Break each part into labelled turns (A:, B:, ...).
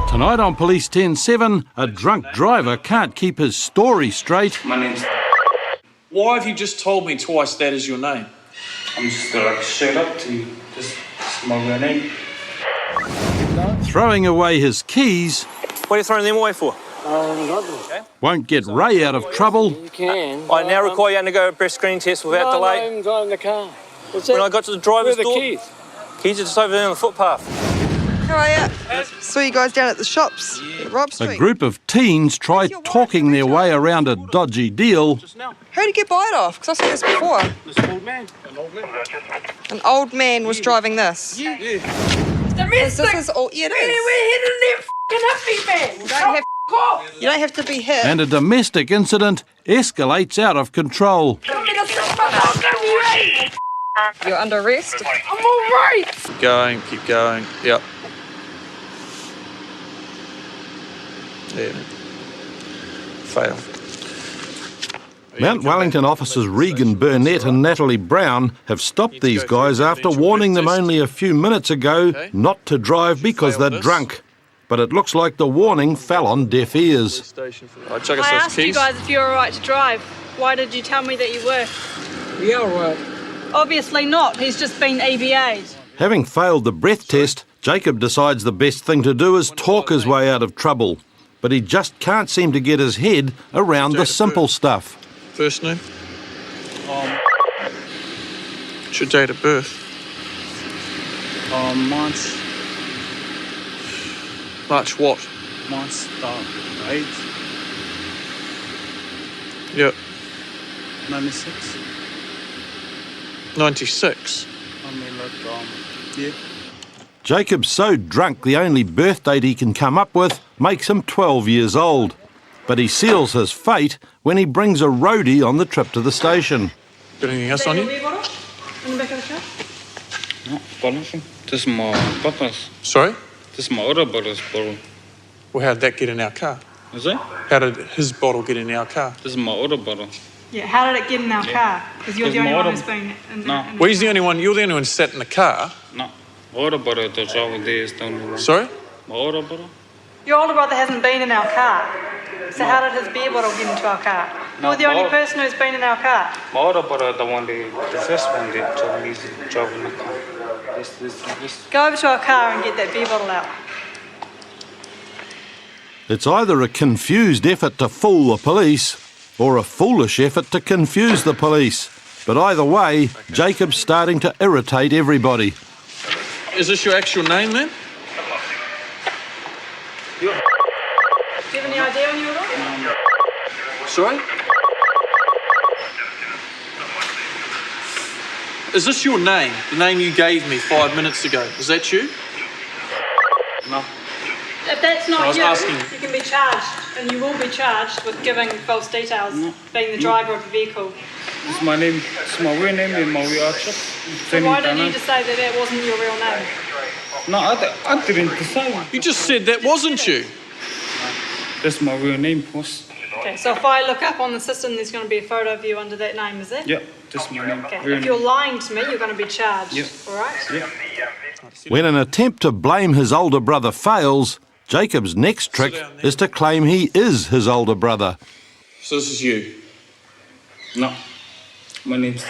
A: Tonight on Police 10-7, a drunk driver can't keep his story straight.
B: My name's...
C: Why have you just told me twice that is your name?
B: I'm just like straight up to you. This is my real name.
A: Throwing away his keys.
D: What are you throwing them away for?
E: Okay.
A: Won't get Ray out of trouble.
E: You can.
D: I now require you to undergo a breath screening test without delay.
E: No, I'm driving the car.
D: When I got to the driver's
E: Where are the
D: door,
E: keys?
D: keys are just over there on the footpath.
F: How are you? Saw you guys down at the shops at Rob Street.
A: A group of teens tried talking their way around a dodgy deal.
F: Who did you get bite off? Because I've seen this before.
C: This old man. An old man.
F: An old man was driving this.
C: Yeah.
F: This is all. Yeah, it is.
G: We're hitting them f***ing up, man.
F: You don't have to be hit.
A: And a domestic incident escalates out of control.
F: You're under arrest.
G: I'm all right.
C: Keep going. Yep. Yeah. Fail.
A: Mount Wellington officers Regan Burnett and Natalie Brown have stopped these guys after warning them only a few minutes ago not to drive because they're drunk. But it looks like the warning fell on deaf ears.
G: I asked you guys if you were all right to drive. Why did you tell me that you were?
E: Yeah, all right.
G: Obviously not. He's just been EBA'd.
A: Having failed the breath test, Jacob decides the best thing to do is talk his way out of trouble. But he just can't seem to get his head around the simple stuff.
C: First name? What's your date of birth?
B: March
C: what?
B: 8,
C: Yep.
B: 96.
C: 96.
B: I mean, yeah.
A: Jacob's so drunk the only birth date he can come up with makes him 12 years old. But he seals his fate when he brings a roadie on the trip to the station.
C: Got anything else on you?
G: In the back of the car?
B: No, got nothing. This is my papa's.
C: Sorry?
B: This is my older brother's bottle.
C: Well, how did that get in our car?
B: Is it?
C: How did his bottle get in our car?
B: This is my older brother.
G: Yeah, how did it get in our car? Because you're the only one who's been in
B: No.
G: the
C: Well, he's the only one, you're the only one sat in the car.
B: No. My older brother, the driver there is the only one.
C: Sorry?
B: My older brother?
G: Your older brother hasn't been in our car. So how did his beer bottle get into our car?
B: No,
G: You're the only
B: my-
G: person who's been in our car.
B: My older brother, the first one that told me he's driving the car. This.
G: Go over to our car and get that beer bottle out.
A: It's either a confused effort to fool the police or a foolish effort to confuse the police. But either way, Jacob's starting to irritate everybody.
C: Is this your actual name, then?
G: Do you have any idea on your order?
C: Sorry? Is this your name? The name you gave me 5 minutes ago. Is that you?
B: No.
G: If that's not
C: I was
G: you,
C: asking-
G: you can be charged, and you will be charged with giving false details, being the driver of the vehicle.
B: This is my name. This is my real name and my real address.
G: So why did you just say that that wasn't your real name?
B: No, I didn't decide.
C: You just said that wasn't you.
B: That's my real name, boss.
G: Okay, so if I look up on the system, there's going to be a photo of you under that name, is it?
B: Yep, that's my name.
G: Okay,
B: Real
G: if you're
B: name.
G: lying to me, you're going to be charged,
B: Yep.
G: all right?
B: Yep.
A: When an attempt to blame his older brother fails, Jacob's next trick is to claim he is his older brother.
C: So this is you.
B: No. My name's...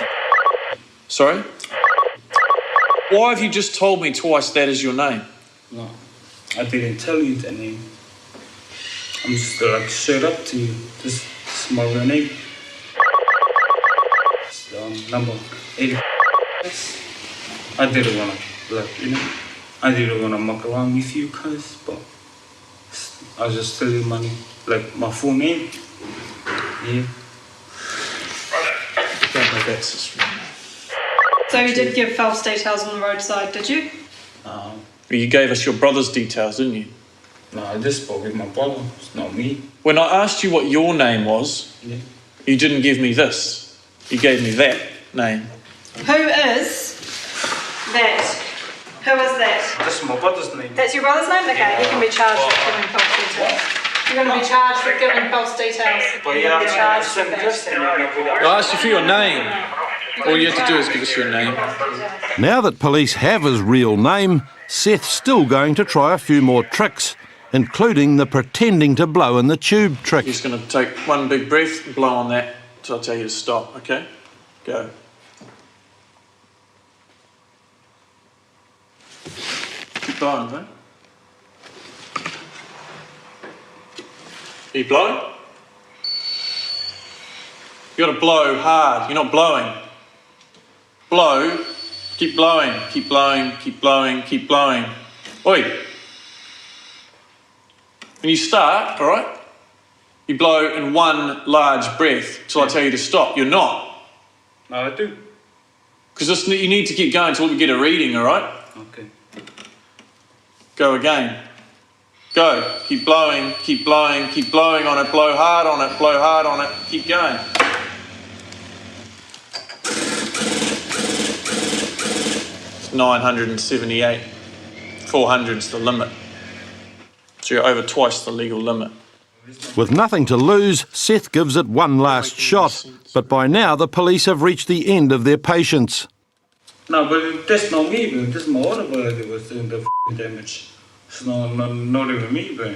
C: Sorry? Why have you just told me twice that is your name?
B: No. I didn't tell you the name. I'm just like straight up to you. This is my real name. It's, number 8. I didn't wanna, I didn't wanna muck around with you guys, but I was just telling you my name, like my full name. Yeah.
C: Don't know that's his real name.
G: So you did give false details on the roadside, did you?
C: You gave us your brother's details, didn't you?
B: No, I just spoke with my brother. It's not me.
C: When I asked you what your name was,
B: Yeah.
C: you didn't give me this. You gave me that name.
G: Who is that? Who is that?
B: That's my brother's name.
G: That's your brother's name? Okay, he can be charged with giving false details. You're going to be charged with giving false details.
B: But
G: You're going to be charged with
B: same
G: that.
B: person.
C: I asked you for your name. All you have to do is give us your name.
A: Now that police have his real name, Seth's still going to try a few more tricks. including the pretending to blow in the tube trick.
C: You're just going to take one big breath and blow on that until I tell you to stop, okay? Go. Keep blowing, mate. Are you blowing? You got to blow hard. You're not blowing. Blow. Keep blowing. Keep blowing. Keep blowing. Keep blowing. Oi. When you start, all right, you blow in one large breath till I tell you to stop. You're not.
B: No, I do.
C: Because you need to keep going until we get a reading, all right?
B: Okay.
C: Go again. Go. Keep blowing. Keep blowing. Keep blowing on it. Blow hard on it. Blow hard on it. Keep going. It's 978. 400's the limit. So you're over twice the legal limit.
A: With nothing to lose, Seth gives it one last shot. But by now, the police have reached the end of their patience.
B: No, but that's not me, bro. That's my other brother that was doing the f***ing damage. It's not even me, bro.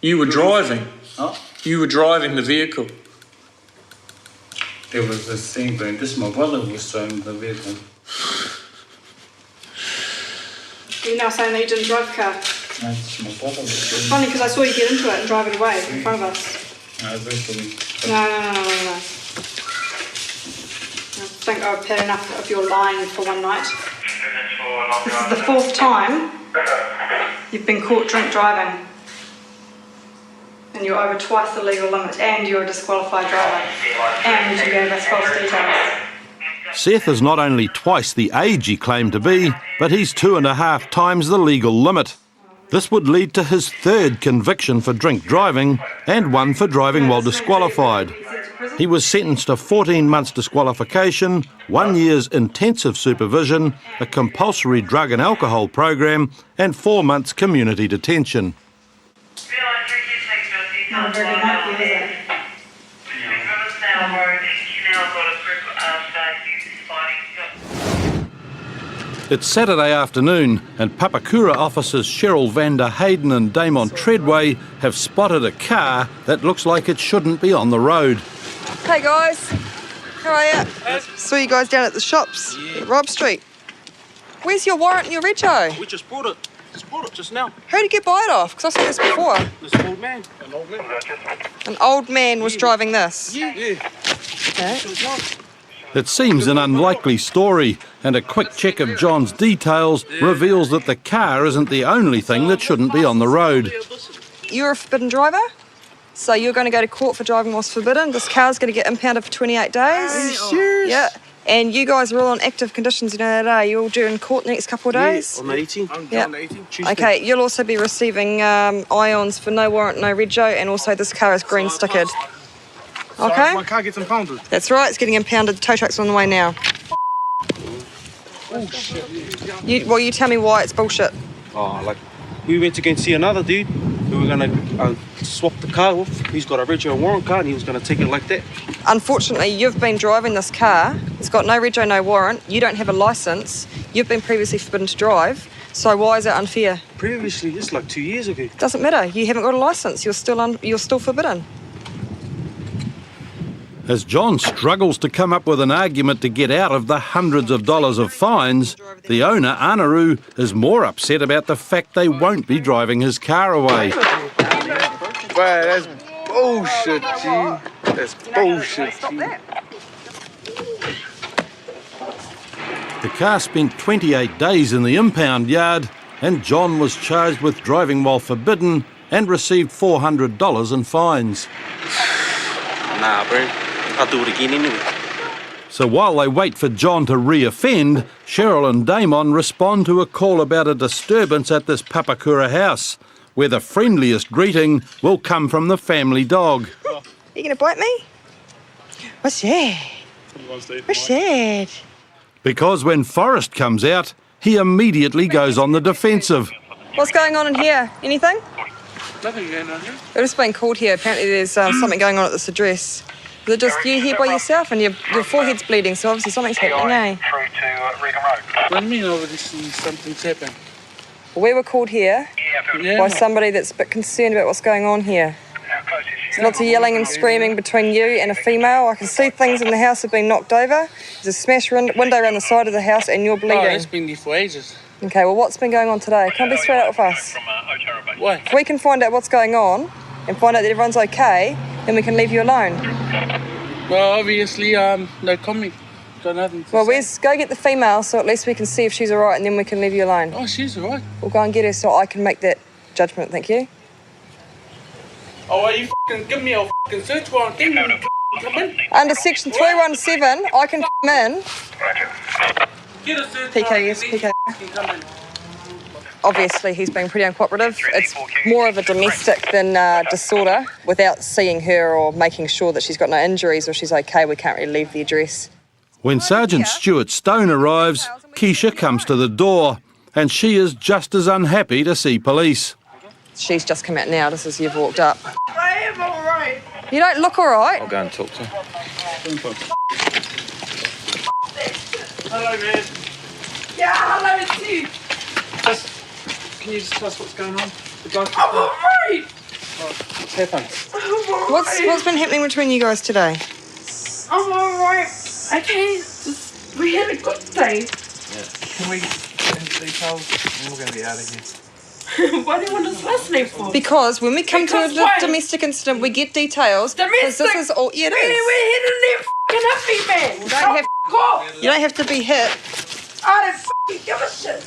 C: You were driving.
B: Huh?
C: You were driving the vehicle.
B: It was the same, bro. This my brother was driving the vehicle.
G: You're now saying that you didn't drive the car.
B: That's my brother was
G: It's
B: driving.
G: funny because I saw you get into it and drive it away in front of us.
B: No, basically.
G: No. I think I've had enough of your lying for one night. This is the fourth time you've been caught drink driving. And you're over twice the legal limit, and you're a disqualified driver. And you gave us false details.
A: Seth is not only twice the age he claimed to be, but he's 2.5 times the legal limit. This would lead to his third conviction for drink driving and one for driving while disqualified. He was sentenced to 14 months disqualification, 1 year's intensive supervision, a compulsory drug and alcohol program, and 4 months community detention.
G: Not very good night for you, is it?
A: It's Saturday afternoon and Papakura officers Cheryl Vander Hayden and Damon Treadway have spotted a car that looks like it shouldn't be on the road.
F: Hey guys, how are you? Saw you guys down at the shops at Rob Street. Where's your warrant and your rego?
H: We just bought it. Just now.
F: Who did you get by it off? Because I've seen this before.
H: This old man. An old man.
F: An old man was driving this.
H: Yeah.
F: Okay.
A: It seems an unlikely story, and a quick check of John's details reveals that the car isn't the only thing that shouldn't be on the road.
F: You're a forbidden driver, so you're going to go to court for driving whilst forbidden. This car's going to get impounded for 28 days.
H: Are you serious?
F: Yeah. And you guys are all on active conditions, you know that, are you? All due in court the next couple of days?
H: On the 18th.
F: Yeah.
H: On the 18th. Tuesday.
F: Okay, you'll also be receiving ions for no warrant, no rego, and also this car is green stickered. Okay?
H: My car gets impounded.
F: That's right, it's getting impounded. The tow truck's on the way now. You tell me why it's bullshit.
H: Oh, like, we went to go and see another dude. We were going to swap the car off. He's got a rego and warrant car and he was going to take it like that.
F: Unfortunately, you've been driving this car. It's got no rego, no warrant. You don't have a licence. You've been previously forbidden to drive. So why is it unfair?
H: Previously, it's like 2 years ago.
F: Doesn't matter. You haven't got a licence. You're still forbidden.
A: As John struggles to come up with an argument to get out of the hundreds of dollars of fines, the owner, Anaru, is more upset about the fact they won't be driving his car away.
I: Wow, that's bullshit, G. That's bullshit, G.
A: The car spent 28 days in the impound yard, and John was charged with driving while forbidden and received $400 in fines.
H: Nah, bro. I'll do it again anyway.
A: So while they wait for John to re-offend, Cheryl and Damon respond to a call about a disturbance at this Papakura house, where the friendliest greeting will come from the family dog.
F: Are you going to bite me? What's that? What's that?
A: Because when Forrest comes out, he immediately goes on the defensive.
F: What's going on in here? Anything?
H: Nothing going on here.
F: I've just been called here. Apparently there's something going on at this address. Is it just you here by yourself and your forehead's bleeding, so obviously something's happening, eh?
H: What do you mean over this something's happened?
F: We were called here by somebody that's a bit concerned about what's going on here. There's lots of yelling and screaming between you and a female. I can see things in the house have been knocked over. There's a smashed window around the side of the house and you're bleeding.
E: Oh, it's been there for ages.
F: Okay, well, what's been going on today? Come be straight up with us.
E: What?
F: If we can find out what's going on and find out that everyone's okay, then we can leave you alone.
E: Well, obviously, no comment. Got nothing to
F: Well,
E: say.
F: let's go get the female so at least we can see if she's all right and then we can leave you alone.
E: Oh, she's all right.
F: We'll go and get her so I can make that judgment, thank you.
E: Oh, well, you fucking give me a fucking search warrant, then you come in.
F: Under section 317, I can come in.
E: Get a search
F: PK, yes, PK. Obviously, he's being pretty uncooperative. It's more of a domestic than disorder. Without seeing her or making sure that she's got no injuries or she's okay, we can't really leave the address.
A: When Sergeant Stuart Stone arrives, Keisha comes to the door, and she is just as unhappy to see police.
F: She's just come out now, just as you've walked up.
G: I am all right.
F: You don't look all right.
C: I'll go and talk to her.
E: Hello, man.
G: Yeah, hello, it's you.
E: Can you just tell us what's going on? The guy's
G: I'm all right.
E: What's happened?
G: I'm all right.
F: What's been happening between you guys today?
G: I'm all right. Okay, we had a good day.
C: Can we get his details? And we're going to be out of here.
G: What do you want us listening for?
F: Because when we come
G: Because
F: to a
G: what?
F: domestic incident, we get details. Because
G: Domestic?
F: this is all. Yeah, it is.
G: We're hitting them f***ing up me, man.
F: don't have-
G: F*** off.
F: You don't have to be hit.
G: I don't f***ing give a shit.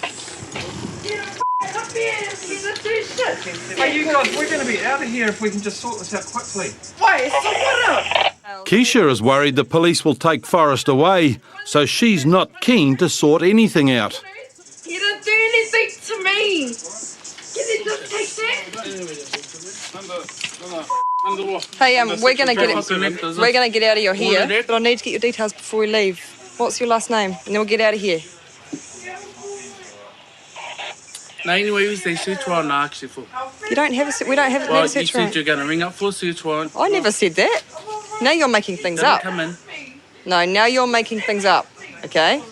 G: You don't f***ing up here and you don't do shit.
C: Hey, you guys, we're going to be out of here if we can just sort this out quickly.
G: Wait, so what up?
A: Keisha is worried the police will take Forrest away, so she's not keen to sort anything out.
G: You don't do anything to me. Can you just take that?
F: Hey, we're gonna get out of your hair, but I need to get your details before we leave. What's your last name? And then we'll get out of here.
E: No, anyways, they search warrant actually for.
F: You don't have a. We don't have
E: Well,
F: a
E: you
F: search
E: said
F: warrant.
E: you're going to ring up for a search warrant.
F: I never said that. Now you're making things
E: Don't
F: up.
E: come in.
F: No, now you're making things up. Okay.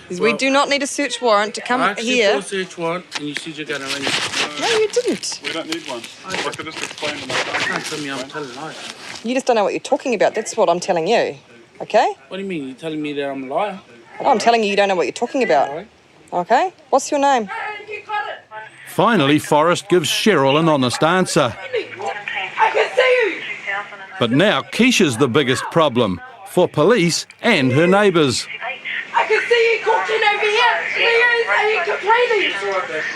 F: Because we
E: Well,
F: do not need a search warrant to come
E: I asked you
F: here.
E: for a search warrant and you said you're going to ring up.
F: No, you didn't.
J: We don't need one. I could just explain to my
E: You can't tell me I'm telling lies.
F: You just don't know what you're talking about. That's what I'm telling you. Okay.
E: What do you mean? You're telling me that I'm a liar?
F: No, I'm telling you, you don't know what you're talking about.
E: Alright.
F: Okay. What's your name?
G: You got it.
A: Finally, Forrest gives Cheryl an honest answer.
G: I can see you.
A: But now Keisha's the biggest problem for police and her neighbours.
G: I can see you cooking over here. Are you complaining?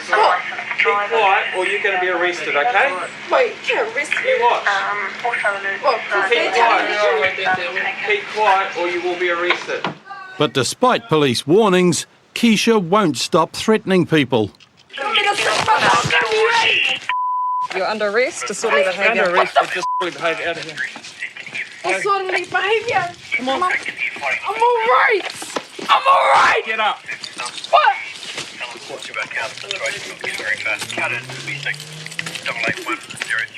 G: Stop.
C: Be quiet or you're going to be arrested, okay?
G: Wait, you can't arrest me.
C: You watch.
G: What, because they're telling the truth?
C: Keep quiet or you will be arrested.
A: But despite police warnings, Keisha won't stop threatening people.
G: You want me to stop my mouth? Can you ready?
F: You're under arrest. Disorderly behaviour.
C: Under arrest for disorderly behaviour. Out of here.
G: Disorderly behaviour. Come on. I'm all right. I'm all right.
C: Get up.
G: What?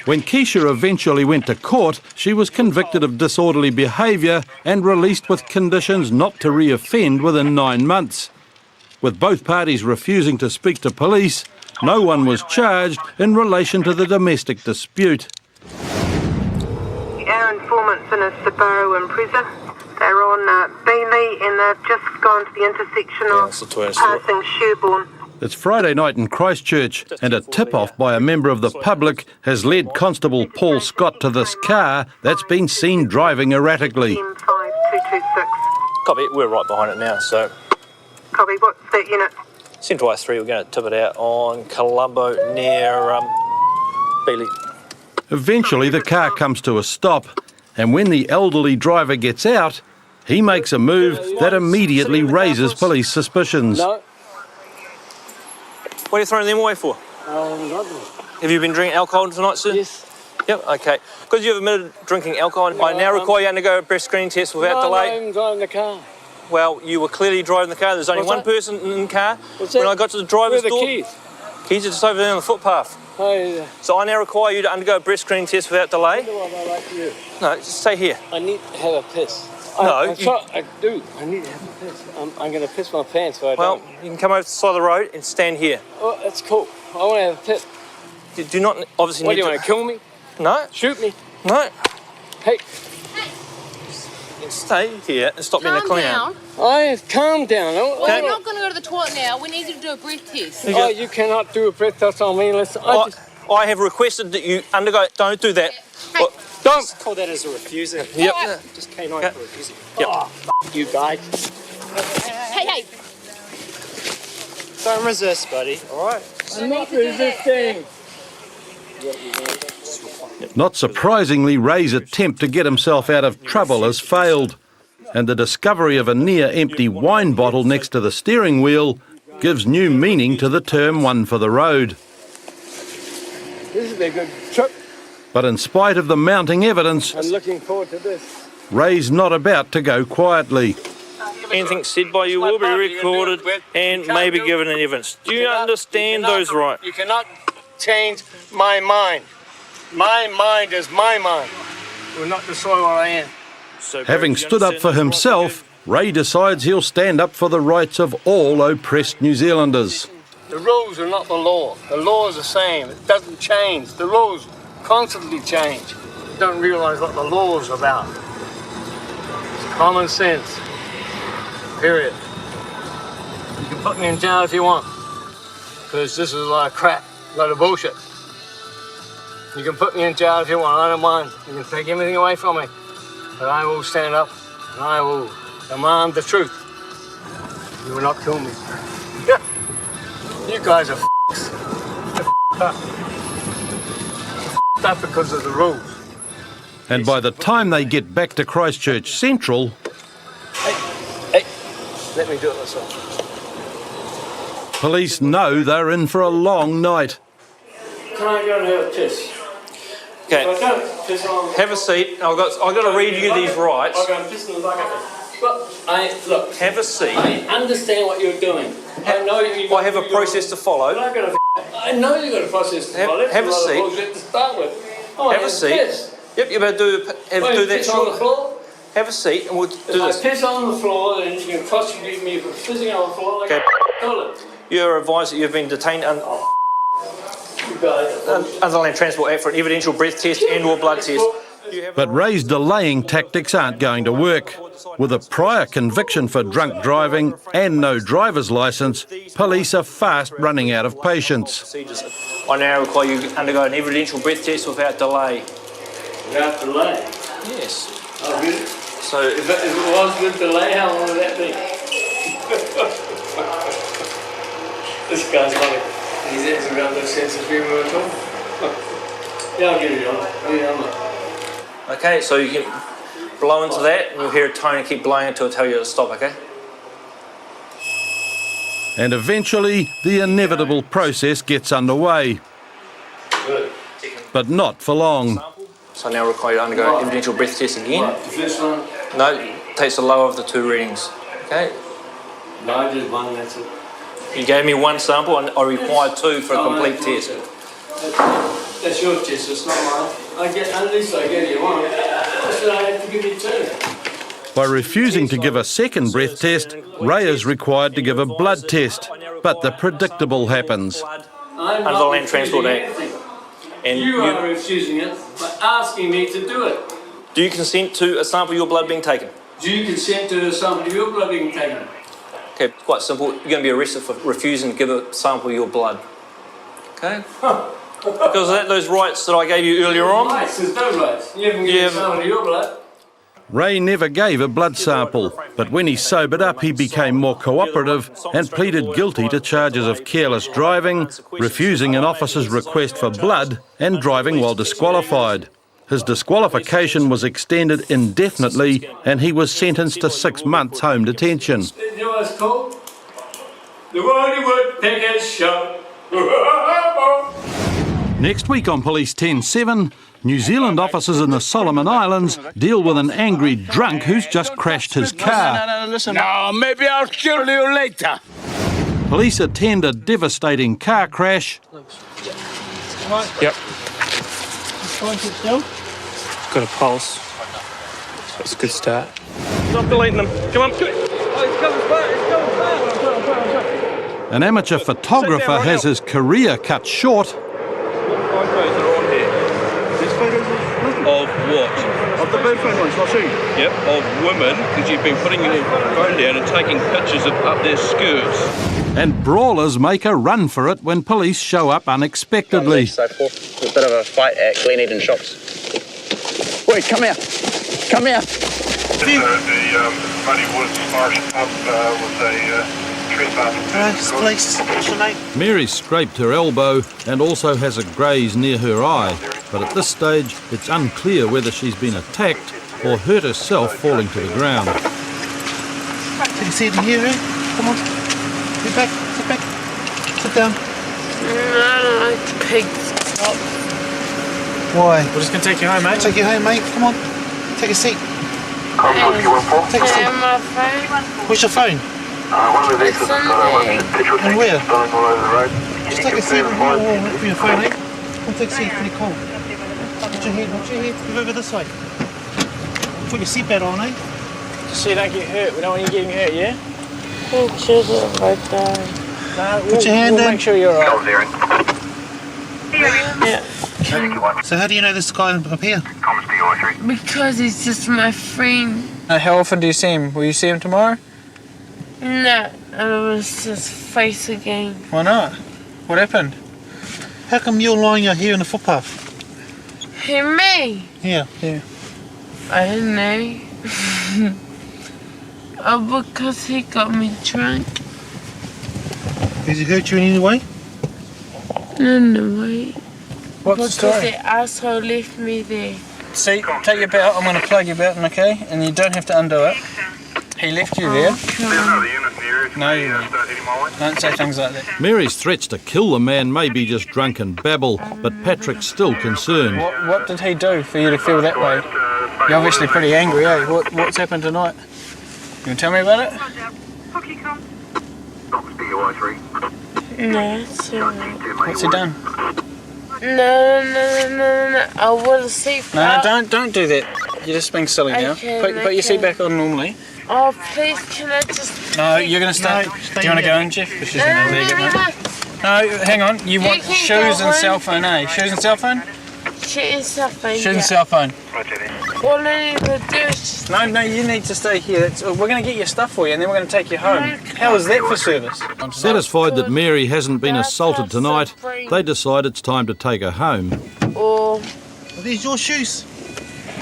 A: When Keisha eventually went to court, she was convicted of disorderly behaviour and released with conditions not to re-offend within 9 months. With both parties refusing to speak to police, no one was charged in relation to the domestic dispute.
K: Our informants in a Subaru in prison. They're on Beeley and they've just gone to the intersection of passing Sherborne.
A: It's Friday night in Christchurch, and a tip-off by a member of the public has led Constable Paul Scott to this car that's been seen driving erratically.
K: M5226.
D: Copy, we're right behind it now, so
K: Copy, what's that unit?
D: Central I3, we're going to tip it out on Colombo near Beeley.
A: Eventually the car comes to a stop, and when the elderly driver gets out, he makes a move that immediately raises police suspicions.
E: No.
D: What are you throwing them away for?
E: Nothing.
D: Have you been drinking alcohol tonight, sir?
E: Yes.
D: Yep, okay. Because you've admitted drinking alcohol, I now require you to undergo a breath screening test without delay.
E: I'm driving the car.
D: Well, you were clearly driving the car. There's only one person in the car.
E: What's
D: When
E: that?
D: I got to the driver's
E: Where are the
D: door,
E: keys?
D: keys are just over there on the footpath.
E: Oh, yeah.
D: So I now require you to undergo a breath screening test without delay.
E: What do I like you?
D: No, just stay here.
E: I need to have a piss.
D: No,
L: I do. I need to have a piss. I'm going to piss my pants so I
D: well,
L: don't.
D: you can come over to the side of the road and stand here.
L: Oh, that's cool. I want to have a piss.
D: You do not obviously
L: What,
D: need
L: do you want to kill me?
D: No.
L: Shoot me?
D: No.
L: Hey.
D: You can stay here and stop being a clown.
L: Calm down.
M: Well, we're not going to go to the toilet now. We need you to do a breath test.
L: Oh, you cannot do a breath test on me. Listen,
D: I have requested that you undergo. Don't do that.
M: Hey.
L: Don't
N: call that as a refuser.
D: Yep.
N: Just K9 for refusing.
D: Yep.
L: Oh, f you guys.
M: Hey.
N: Don't resist, buddy.
L: All right. I'm not resisting.
A: Not surprisingly, Ray's attempt to get himself out of trouble has failed, and the discovery of a near-empty wine bottle next to the steering wheel gives new meaning to the term one for the road.
L: This is a good trip.
A: But in spite of the mounting evidence,
L: I'm looking forward to this.
A: Ray's not about to go quietly.
D: Anything said by you will be recorded and may be given in evidence. Do you understand those rights?
L: You cannot change my mind. My mind is my mind. You will not destroy what I am.
A: Having stood up for himself, Ray decides he'll stand up for the rights of all oppressed New Zealanders.
L: The rules are not the law. The law is the same. It doesn't change. The rules constantly change. You don't realise what the law is about. It's common sense. Period. You can put me in jail if you want, because this is a lot of crap, a lot of bullshit. You can put me in jail if you want, I don't mind. You can take everything away from me, but I will stand up and I will demand the truth. You will not kill me. You guys are f***s. You're f***ed up. You're f***ed up because of the rules.
A: And by the time they get back to Christchurch Central...
L: Hey, let me do it myself.
A: Police know they're in for a long night.
L: Can I go and have a piss?
D: Okay.
L: If I don't piss on...
D: Have a seat. I've got to read you these rights.
L: I'll go and piss in the bucket. But look.
D: Have a seat.
L: I understand what you're doing. I know you.
D: I have a process to follow.
L: I know you've got a process to follow.
D: Have a seat.
L: Bullshit to start with.
D: Have a seat. Yep, you better do that
L: piss
D: short.
L: on the floor?
D: Have a seat and we'll do this.
L: If I piss on the floor, then you can prosecute me for pissing on the floor like
D: Okay.
L: a toilet.
D: You're advised that you've been detained under the Land Transport Act for an evidential breath test and or blood test.
A: But Ray's delaying tactics aren't going to work. With a prior conviction for drunk driving and no driver's licence, police are fast running out of patience.
D: I now require you to undergo an evidential breath test without delay.
L: Without delay?
D: Yes.
L: Oh, really?
D: So
L: if it was with delay, how long would that be? This guy's funny. He hasn't got no sense of humour at all. Yeah, I'll give you on.
D: Okay, so you can blow into that and you'll hear a tone and keep blowing until I tell you to stop, okay?
A: And eventually, the inevitable process gets underway.
L: Good.
A: But not for long.
D: So I now require you to undergo an evidential breath test again.
L: What, the first one?
D: No, takes the lower of the two readings. Okay?
L: No, I did one, that's it.
D: You gave me one sample and I required two for a complete test.
L: That's your test, it's not mine. At least I gave you one. That's what I have to give you two.
A: By refusing to give a second breath test, Ray is required to give a blood test. But the predictable happens.
D: Under the Land Transport Act. And
L: you are refusing it by asking me to do it.
D: Do you consent to a sample of your blood being taken?
L: Do you consent to a sample of your blood being taken?
D: Okay, quite simple. You're going to be arrested for refusing to give a sample of your blood. Okay? Because of those rights that I gave you earlier on.
L: Rights? There's no rights. You haven't given a sample of your blood.
A: Ray never gave a blood sample, but when he sobered up, he became more cooperative and pleaded guilty to charges of careless driving, refusing an officer's request for blood, and driving while disqualified. His disqualification was extended indefinitely, and he was sentenced to 6 months home detention.
L: You know what it's called? The Wordy Woodpecker Show.
A: Next week on Police 10-7, New Zealand officers in the Solomon Islands deal with an angry drunk who's just crashed his car.
L: No, listen. No, maybe I'll kill you later.
A: Police attend a devastating car crash.
N: Yep. Got a pulse. That's a good start.
H: Stop deleting them. Come on.
A: An amateur photographer has his career cut short
H: Photos are on here. There's photos of what? Of the bird phone ones, I'll show you. Yep, of women, because you've been putting your phone down and taking pictures of up their skirts.
A: and brawlers make a run for it when police show up unexpectedly.
O: So forth. A bit of a fight at Glen Eden Shops. Wait, come here. Come here.
J: The Muddy Woods Marsh Pub was a trespass.
H: Police, what's your name?
A: Mary scraped her elbow and also has a graze near her eye, but at this stage it's unclear whether she's been attacked or hurt herself falling to the ground.
H: Can you see it in here, eh? Come on. Get back, sit back. Sit down.
P: I like pigs.
H: Why?
N: We're just going to take you home, mate.
H: Take you home, mate. Come on. Take a seat. Take a seat.
P: My phone.
H: Where's your phone?
J: One of the exits has got a petrol tank spilling all over the road.
H: Just take a seat and wait for your phone, eh? Come take a seat, pretty cold. Watch your head, Move over this way. Put your seatbelt on, eh?
N: Just so you don't get hurt. We don't want you getting hurt, yeah?
P: Put
H: your hand
N: we'll
H: in.
N: make sure you're alright.
P: Yeah.
H: So how do you know this guy up here?
P: Because he's just my friend.
N: How often do you see him? Will you see him tomorrow?
P: No, it was just face again.
N: Why not? What happened?
H: How come you're lying out here in the footpath?
P: Hey, me?
H: Yeah.
P: I don't know. Oh, because he got me drunk.
H: Did he hurt you in any way?
P: No way.
N: What's the
P: Because
N: story?
P: the asshole left me there.
N: See, take your belt. I'm going to plug your belt in, okay? And you don't have to undo it. He left you there. No, you won't. Don't say things like that.
A: Mary's threats to kill the man may be just drunken babble, but Patrick's still concerned.
N: What did he do for you to feel that way? You're obviously pretty angry, eh? What's happened tonight? You want to tell me about it?
P: No, it's alright.
N: What's he done?
P: No. I want to see.
N: No, don't do that. You're just being silly now. Put your seat back on normally.
P: Oh, please, can I just...
N: No, you're going to stay. Do you want to go in, Jeff? Because she's going to leg it, mate. No, hang on. You want shoes and cell phone, eh? Shoes and cell phone?
P: Shoes and cell phone,
N: Shoes and cell phone.
P: All I need to do is just...
N: No, you need to stay here. We're going to get your stuff for you and then we're going to take you home. How is that for service?
A: Satisfied that Mary hasn't been assaulted tonight, they decide it's time to take her home.
P: Or...
H: Are these your shoes?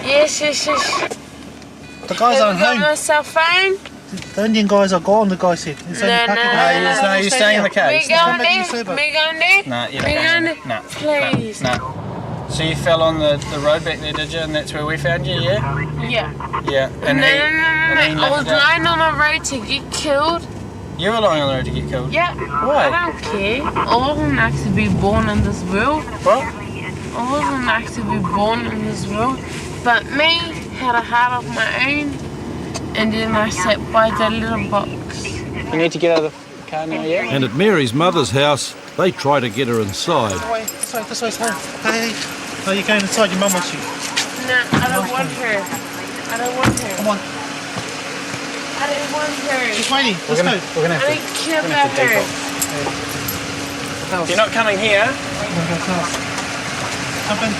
P: Yes.
H: The guys aren't home.
P: my cell phone?
H: The Indian guys are gone, the guy said.
N: No, you're staying in the cave.
P: Me going there?
N: No, you're not going there.
P: Please.
N: No. So you fell on the road back there, did you? And that's where we found you, yeah?
P: Yeah.
N: Yeah. And
P: No. I was lying on the road to get killed.
N: You were lying on the road to get killed?
P: Yeah.
N: Why?
P: I don't care. I wasn't actually be born in this world.
N: What?
P: I wasn't actually be born in this world. But me had a heart of my own. And then I sat by the little box.
N: You need to get out of the car now, yeah?
A: And at Mary's mother's house, they try to get her inside.
H: This way's home. Hey. No, you're going inside, your mum wants you.
P: No, I don't want her. I don't want her.
H: Come on.
P: I don't want her.
H: She's waiting. Let's go.
N: We're going to
P: I don't care about her.
N: You're not coming here.
H: Jump in.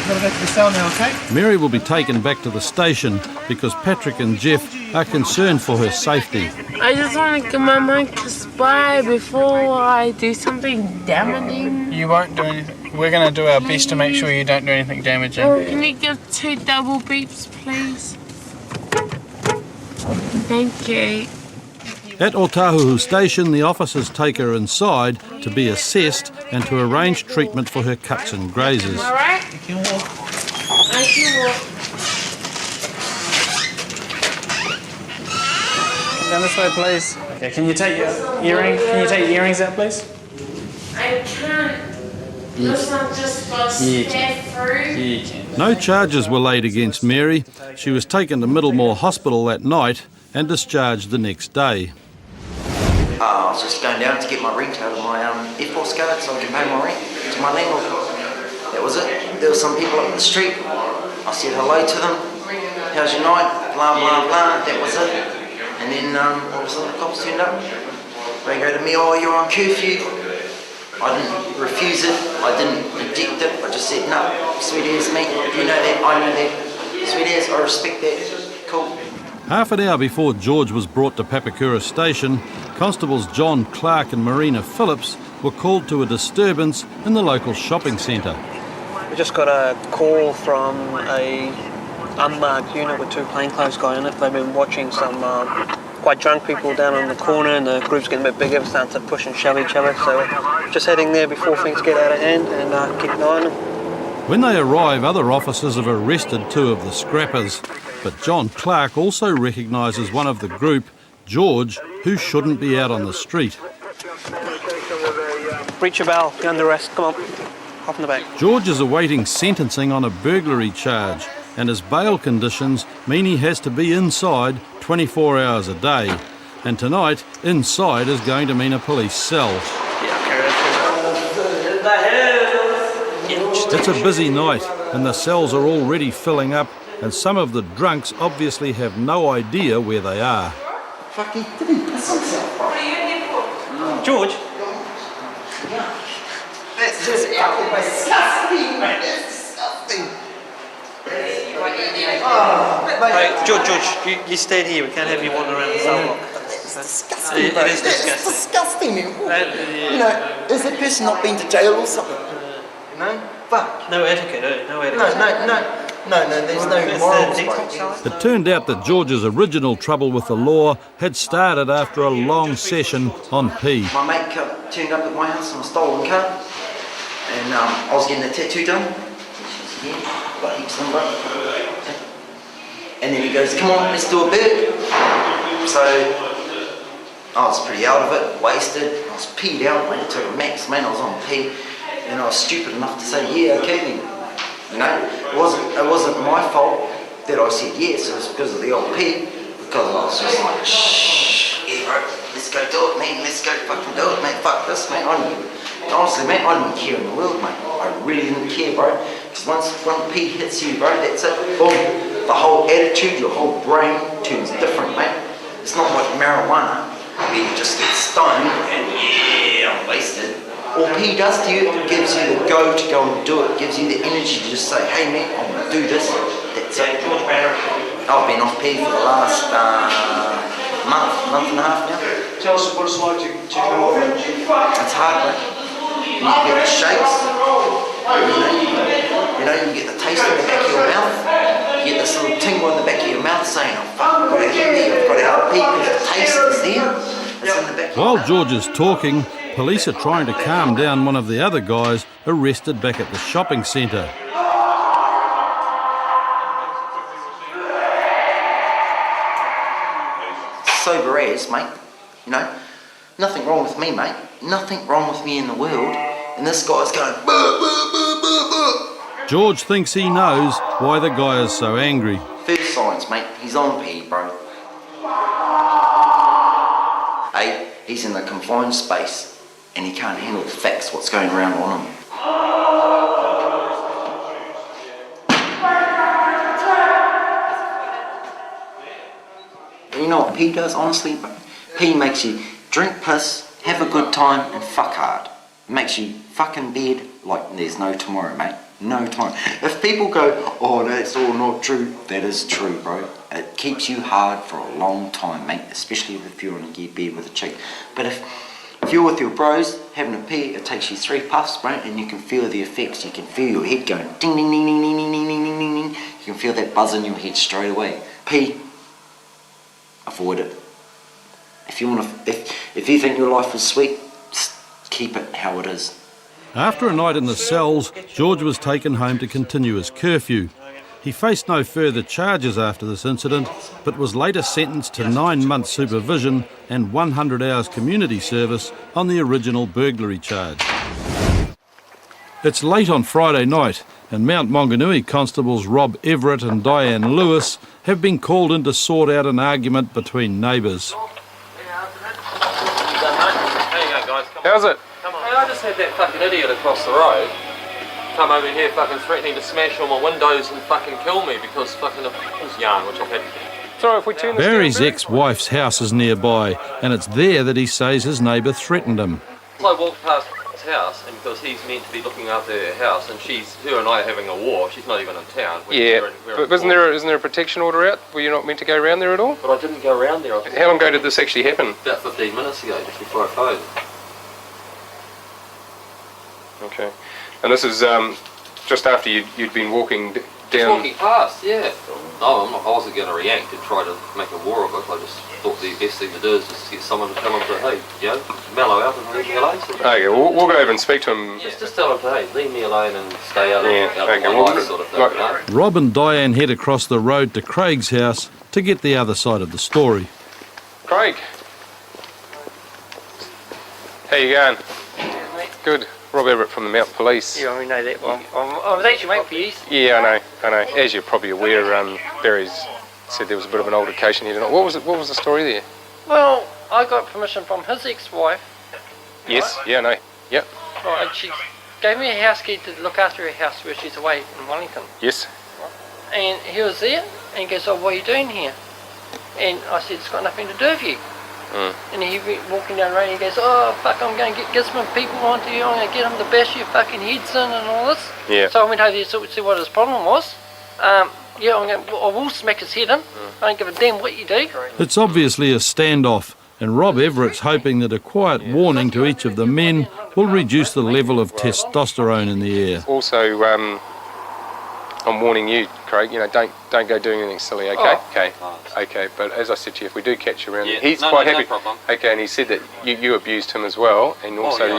H: We've got to go to the cell now, okay?
A: Mary will be taken back to the station because Patrick and Jeff are concerned for her safety.
P: I just want to get my mind by before I do something damaging.
N: You won't do anything. We're going to do our best to make sure you don't do anything damaging.
P: Can you give 2 double beeps, please? Thank you.
A: At Otahuhu Station, the officers take her inside to be assessed and to arrange treatment for her cuts and grazes.
P: All right?
H: You can walk.
P: I can walk.
N: Down this way, please. Okay, can you take your earrings out, please?
P: I can't. This one just goes straight through.
N: You can.
A: No charges were laid against Mary. She was taken to Middlemore Hospital that night and discharged the next day.
Q: I was just going down to get my rent out of my Air Force card so I can pay my rent to my landlord. That was it. There were some people up the street. I said hello to them, how's your night? Blah, blah, blah. That was it. And then all of a sudden the cops turned up. They go to me, oh, you're on curfew. I didn't refuse it. I didn't reject it. I just said, no, sweet as, mate. You know that, I know that. Sweet as, I respect that. Cool.
A: Half an hour before George was brought to Papakura Station, Constables John Clark and Marina Phillips were called to a disturbance in the local shopping centre.
R: We just got a call from a unmarked unit with two plainclothes guys in it. They've been watching some quite drunk people down on the corner, and the group's getting a bit bigger, starting to push and shove each other. So just heading there before things get out of hand and keep an eye on them.
A: When they arrive, other officers have arrested two of the scrappers, but John Clark also recognises one of the group, George, who shouldn't be out on the street.
R: Breach your bail, you're under arrest, come on, hop in the back.
A: George is awaiting sentencing on a burglary charge, and his bail conditions mean he has to be inside 24 hours a day. And tonight, inside is going to mean a police cell. It's a busy night, and the cells are already filling up, and some of the drunks obviously have no idea where they are.
Q: Fucking didn't piss himself.
R: What are you in here for? George?
Q: That's just fucking disgusting, man. It's disgusting. Oh,
R: hey, George, you stay here. We can't have you wandering around the cell block.
Q: It's disgusting, bro. It's disgusting, man. You know, is that person not been to jail or something? You know? Fuck.
R: No etiquette, no etiquette.
Q: No, there's no morals.
A: It turned out that George's original trouble with the law had started after a long session on P.
Q: My mate turned up at my house in a stolen car, and I was getting a tattoo done. Yeah, got heaps of them, bro. And then he goes, come on, let's do a bit. So I was pretty out of it, wasted. I was peed out, went to a max, man. I was on P. And I was stupid enough to say, yeah, okay then. You know, it wasn't my fault that I said yes, it was because of the old P, because I was just like, shh, yeah bro, let's go do it, man, let's go fucking do it, man, fuck this, man. Honestly, man, I didn't care in the world, mate. I really didn't care, bro. Because once one P hits you, bro, that's it, boom. The whole attitude, your whole brain turns different, mate. It's not like marijuana, where you just get stoned and yeah, I'm wasted. All P does to you, it gives you the go to go and do it, gives you the energy to just say, hey man, I'm going to do this, that's it. I've been off P for the last month and a half now.
S: Tell us what it's like to come off it.
Q: It's hard, mate. You get the shakes, you get the taste in the back of your mouth, you get this little tingle in the back of your mouth saying, oh fuck, I've got to get there, I've got to have a P because the taste is there, it's in the back of your
A: While
Q: mouth.
A: George is talking, police are trying to calm down one of the other guys arrested back at the shopping centre.
Q: Sober as, mate, you know, nothing wrong with me, mate, nothing wrong with me in the world, and this guy's going, buh, buh, buh, buh, buh.
A: George thinks he knows why the guy is so angry.
Q: First signs, mate, he's on P, bro. Hey, he's in the confined space. And he can't handle the facts, what's going around on him. You know what P does, honestly? P makes you drink piss, have a good time, and fuck hard. It makes you fuck in bed like there's no tomorrow, mate. No tomorrow. If people go, oh, that's all not true, that is true, bro. It keeps you hard for a long time, mate, especially if you're on a bed with a chick. But if you're with your bros, having a pee, it takes you 3 puffs, bro, and you can feel the effects. You can feel your head going ding, ding, ding, ding, ding, ding, ding, ding, ding, ding. You can feel that buzz in your head straight away. Pee, avoid it. If you think your life is sweet, just keep it how it is.
A: After a night in the cells, George was taken home to continue his curfew. He faced no further charges after this incident, but was later sentenced to 9 months supervision and 100 hours community service on the original burglary charge. It's late on Friday night, and Mount Maunganui constables Rob Everett and Diane Lewis have been called in to sort out an argument between neighbours.
C: How's it?
R: Hey, I just had that fucking idiot across the road
T: come over here fucking threatening to smash all my windows and fucking kill me because fucking the was yarn, which I've had.
H: Sorry, if we turn this down,
A: Barry's
H: Barry?
A: ex-wife's house is nearby, and it's there that he says his neighbour threatened him.
T: So I walked past his house, and because he's meant to be looking after her house, and her and I are having a war. She's not even in town.
H: But isn't there a protection order out? Were you not meant to go around there at all?
T: But I didn't go around there.
H: How long ago did this actually happen?
T: About 15 minutes ago, just before I phoned.
H: Okay. And this is just after you'd been walking down...
T: Just walking past, yeah. No, I wasn't going to react and try to make a war of it. I just thought the best thing to do is just get someone to tell him to, hey, mellow out and leave me alone.
H: Okay, we'll go over and speak to him.
T: Just tell him to, hey, leave me alone and stay out of my life sort of thing, you know?
A: Rob and Diane head across the road to Craig's house to get the other side of the story.
H: Craig. How you going? Good. Rob Everett from the Mount Police.
U: Yeah, I know that one. I was actually waiting for you.
H: Yeah, I know. As you're probably aware, Barry's said there was a bit of an altercation here tonight. What was the story there?
U: Well, I got permission from his ex-wife.
H: Yes, yeah, I know. Yep.
U: Right, and she gave me a house key to look after her house where she's away in Wellington.
H: Yes.
U: And he was there, and he goes, oh, what are you doing here? And I said, it's got nothing to do with you. And he went walking down the road and he goes, oh fuck, I'm going to get Gisman people onto you, I'm going to get them to bash your fucking heads in and all this.
H: Yeah.
U: So I went over there to see what his problem was. I will smack his head in. I don't give a damn what you do.
A: It's obviously a standoff, and Rob Everett's hoping that a quiet warning to each of the men will reduce the level of testosterone in the air.
H: Also, I'm warning you, Craig, don't go doing anything silly, okay?
T: Oh.
H: Okay, but as I said to you, if we do catch you around,
T: Yeah.
H: he's
T: No,
H: quite
T: no
H: happy.
T: problem.
H: Okay, and he said that you abused him as well, and also...
T: I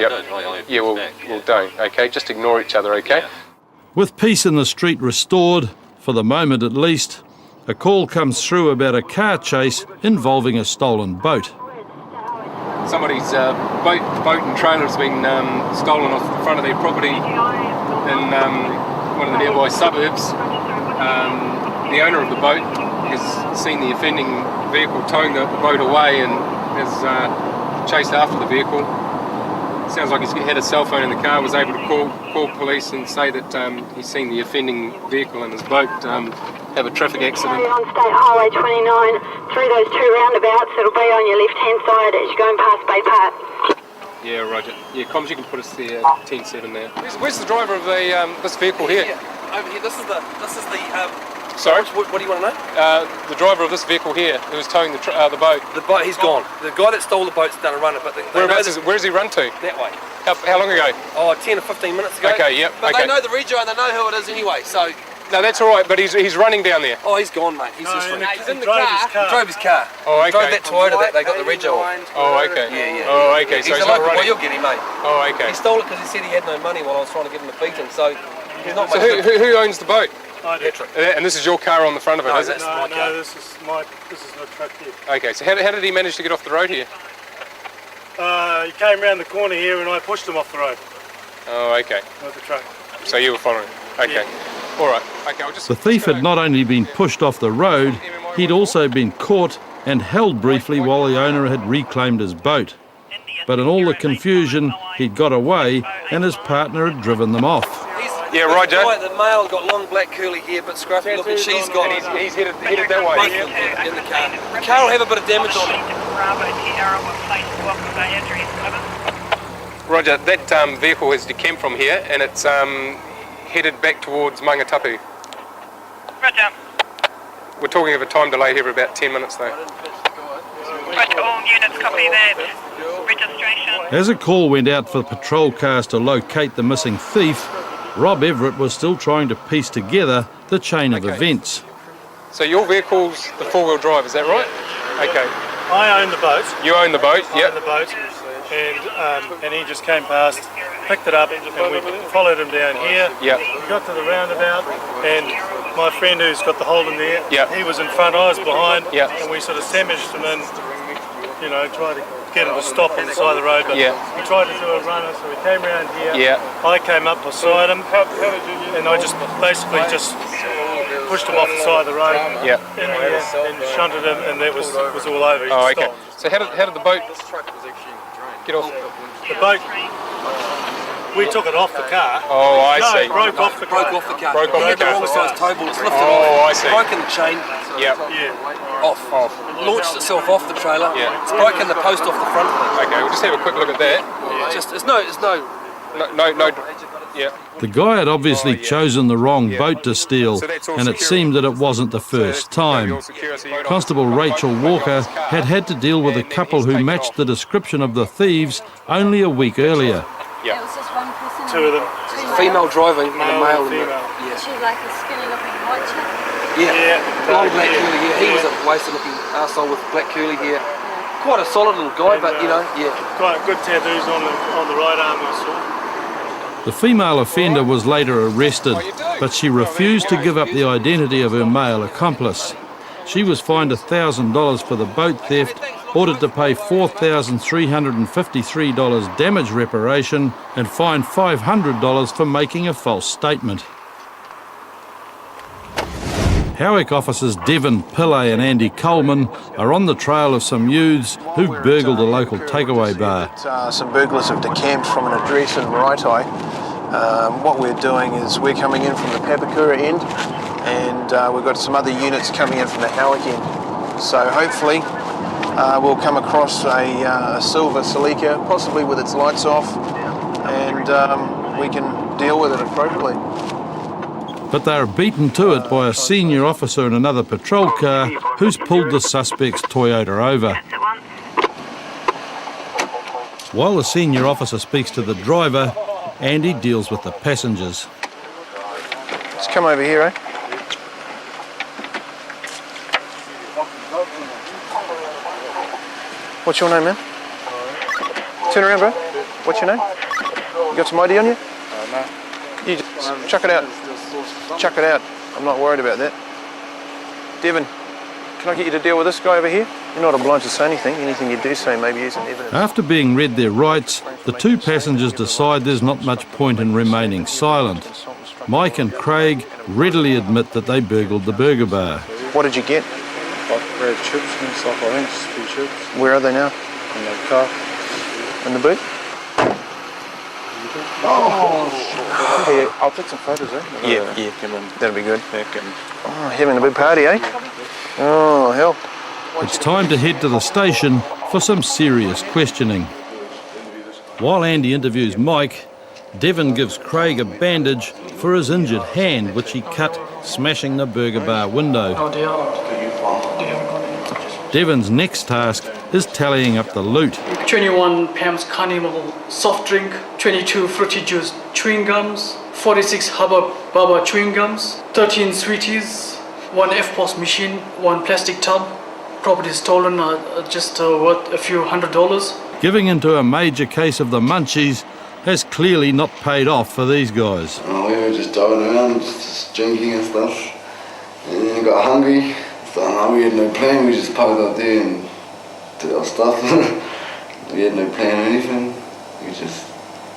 T: did.
H: Well, don't, okay? Just ignore each other, okay?
T: Yeah.
A: With peace in the street restored, for the moment at least, a call comes through about a car chase involving a stolen boat.
H: Somebody's boat and trailer has been stolen off the front of their property in one of the nearby suburbs. The owner of the boat has seen the offending vehicle towing the boat away and has chased after the vehicle. Sounds like he's had a cell phone in the car, was able to call police and say that he's seen the offending vehicle in his boat have a traffic accident.
K: On State Highway 29, through those two roundabouts, it'll be on your left-hand side as you're going past Bay Park.
H: Yeah, roger. Yeah, comms, you can put us there, 10-7 now. Where's the driver of this vehicle here?
U: Over here, this is the
H: Sorry?
U: what do you want to know?
H: The driver of this vehicle here, who was towing the boat.
U: The boat, he's gone. The guy that stole the boat's done a runner, but where
H: has he run to?
U: That way.
H: How long ago?
U: Oh, 10 or 15 minutes ago.
H: Okay, yep.
U: But they know the rego and they know who it is anyway, so...
H: No, that's all right, but he's running down there.
U: Oh, he's gone, mate. He's just
E: in the
U: car.
E: car.
U: He drove his car.
H: Oh, okay.
U: He drove that Toyota that they got the rego on.
H: Oh, okay.
U: Yeah.
H: Oh, okay. So
U: he's a
H: not
U: local,
H: running.
U: well, you'll get him, mate.
H: Oh, okay.
U: He stole it because he said he had no money while I was trying to give him a beating, so he's not
H: So who owns the boat?
E: I do.
H: And this is your car on the front of it, is it?
E: No, this is the truck here.
H: Okay, so how did he manage to get off the road here?
E: He came around the corner here and I pushed him off the road.
H: Oh, okay.
E: With the truck.
H: So you were following? Okay.
E: Yeah.
H: All right. Okay, I'll just...
A: The thief had not only been pushed off the road, he'd also been caught and held briefly while the owner had reclaimed his boat. But in all the confusion, he'd got away and his partner had driven them off.
H: Yeah, Roger.
U: The male got long black curly hair, but scruffy looking. She's got...
H: He's headed that way.
U: Both of them in the car. The car will have a bit of damage on it.
H: Roger, that vehicle has decamped from here and it's headed back towards Mangatapu.
V: Roger.
H: We're talking of a time delay here of about 10 minutes though.
V: Roger, all units copy that. Registration.
A: As a call went out for patrol cars to locate the missing thief, Rob Everett was still trying to piece together the chain of events.
H: So your vehicle's the four-wheel drive, is that right? Okay.
E: I own the boat.
H: You own the boat,
E: I own the boat. And he just came past, picked it up, and we followed him down here.
H: Yeah.
E: We got to the roundabout, and my friend who's got the hole in there, he was in front, I was behind, and we sort of sandwiched him in, tried to get him to stop on the side of the road, but he tried to do a runner, so we came around here. I came up beside him, and I just basically pushed him off the side of the road, in there, and shunted him, and that was all over. He
H: Oh, okay.
E: stopped.
H: So how did the boat get off?
E: The boat, We took it off the car.
B: Oh, I see.
E: No, broke off the car.
B: Broke off the car.
E: Broke off
B: He
E: the
B: had the
E: car.
B: wrong size toe ball. It's lifted
E: Oh,
B: off.
E: I see.
B: Broken the chain.
E: Yeah.
B: Off. It launched itself off the trailer.
E: Yeah.
B: It's broken the post off the front.
E: Okay, we'll just have a quick look at that.
B: Yeah. It's no.
E: Yeah.
A: The guy had obviously chosen the wrong boat to steal, and it seemed that it wasn't the first time. Constable Rachel Walker had to deal with a couple who matched the description of the thieves only a week earlier.
B: Yeah.
P: It was just one person.
B: Two of them. Female driving and a male.
P: Yeah. She was like a skinny looking white chick.
B: Yeah. Long black curly hair. He was a wasted looking arsehole with black curly hair. Quite a solid little guy, but you know, yeah.
E: Quite good tattoos on the right arm, I saw.
A: The female offender was later arrested, but she refused to give up the identity of her male accomplice. She was fined $1,000 for the boat theft, ordered to pay $4,353 damage reparation, and fined $500 for making a false statement. Howick officers Devon Pillay and Andy Coleman are on the trail of some youths who burgled a local takeaway bar.
I: Some burglars have decamped from an address in Maraetai. What we're doing is we're coming in from the Papakura end, and we've got some other units coming in from the Howick end. So hopefully we'll come across a silver Celica, possibly with its lights off, and we can deal with it appropriately.
A: But they are beaten to it by a senior officer in another patrol car who's pulled the suspect's Toyota over. While the senior officer speaks to the driver, Andy deals with the passengers.
I: Just come over here, eh? What's your name, man? Turn around, bro. What's your name? You got some ID on you?
B: No.
I: You just chuck it out. Chuck it out. I'm not worried about that. Devon, can I get you to deal with this guy over here? You're not obliged to say anything. Anything you do say may be used in evidence.
A: After being read their rights, the two passengers decide there's not much point in remaining silent. Mike and Craig readily admit that they burgled the burger bar.
I: What did you get?
B: Red chips and stuff, I think. Just a few chips.
I: Where are they now?
B: In the car.
I: In the boot?
B: Oh, hey, I'll take some photos, eh?
I: Yeah. That'll be good. Oh, having a big party, eh? Oh, hell.
A: It's time to head to the station for some serious questioning. While Andy interviews Mike, Devon gives Craig a bandage for his injured hand, which he cut smashing the burger bar window. Devon's next task is tallying up the loot.
W: 21 Pam's Carnival soft drink, 22 Fruity Juice chewing gums, 46 Hubba Bubba chewing gums, 13 Sweeties, 1 F-POS machine, 1 plastic tub. Property stolen, just worth a few $100s.
A: Giving into a major case of the munchies has clearly not paid off for these guys.
J: We were just driving around, just drinking and stuff, and then we got hungry. So we had no plan, we just parked up there and did our stuff. We had no plan or anything, we just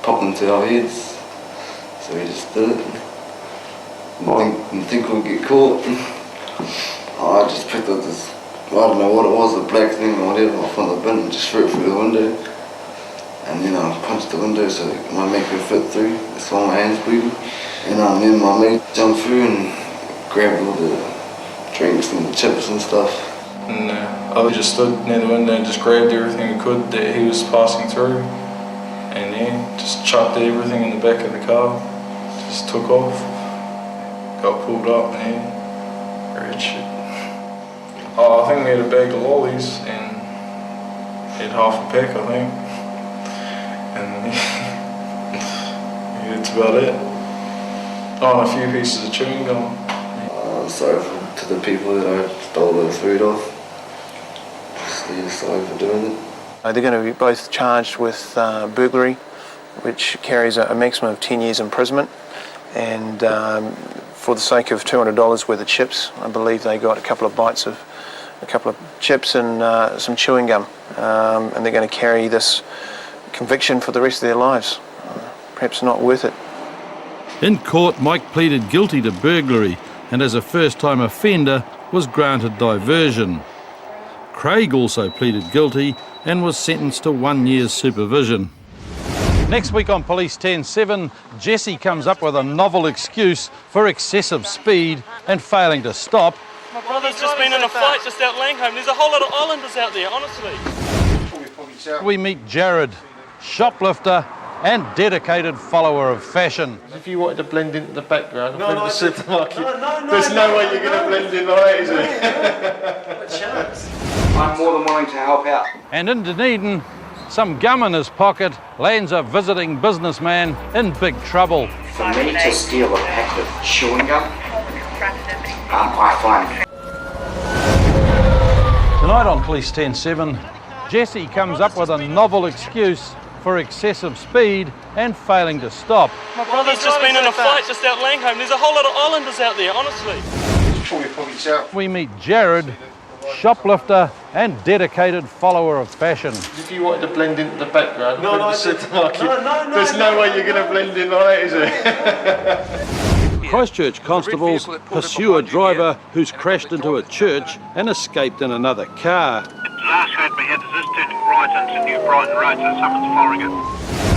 J: popped into our heads, so we just did it. Didn't think we'd get caught. I just picked up this, I don't know what it was, a black thing or whatever, off on the bin and just threw it through the window. And then I punched the window so my mate could fit through, that's why my hand's bleeding. And then my mate jumped through and grabbed all the drinks and the chips and stuff.
B: And I just stood near the window and just grabbed everything we could that he was passing through, and then just chucked everything in the back of the car, just took off, got pulled up and red shit. Oh, I think we had a bag of lollies and had half a pack, I think, and yeah, that's about it. Oh, and a few pieces of chewing gum.
J: I'm sorry to the people that I stole the food off. Sorry for doing it.
I: They're going to be both charged with burglary, which carries a maximum of 10 years imprisonment, and for the sake of $200 worth of chips, I believe they got a couple of bites of a couple of chips and some chewing gum, and they're going to carry this conviction for the rest of their lives. Perhaps not worth it.
A: In court, Mike pleaded guilty to burglary and as a first-time offender was granted diversion. Craig also pleaded guilty and was sentenced to 1 year's supervision. Next week on Police 10-7, Jesse comes up with a novel excuse for excessive speed and failing to stop.
H: My brother's just been in a fight just out Langholm. There's a whole lot of islanders out there, honestly.
A: We meet Jared, shoplifter and dedicated follower of fashion.
F: If you wanted to blend into the background of the supermarket, there's no way you're going to blend in like that, is there?
O: I'm more than willing to help out.
A: And in Dunedin, some gum in his pocket lands a visiting businessman in big trouble.
O: For me to steal a packet of chewing gum, I find.
A: Tonight on Police 10-7, Jesse comes up with a novel excuse for excessive speed and failing to stop.
H: My brother's just been in a fight just out Langholm. There's a whole lot of islanders out there, honestly.
A: We meet Jared, shoplifter and dedicated follower of fashion.
F: If you wanted to blend into the background of the supermarket, there's no way you're going to blend in like that, is there?
A: Christchurch constables pursue a driver who's crashed into a church and escaped in another car.
G: Last showed me head is this turning right into New Brighton Road, so someone's following it.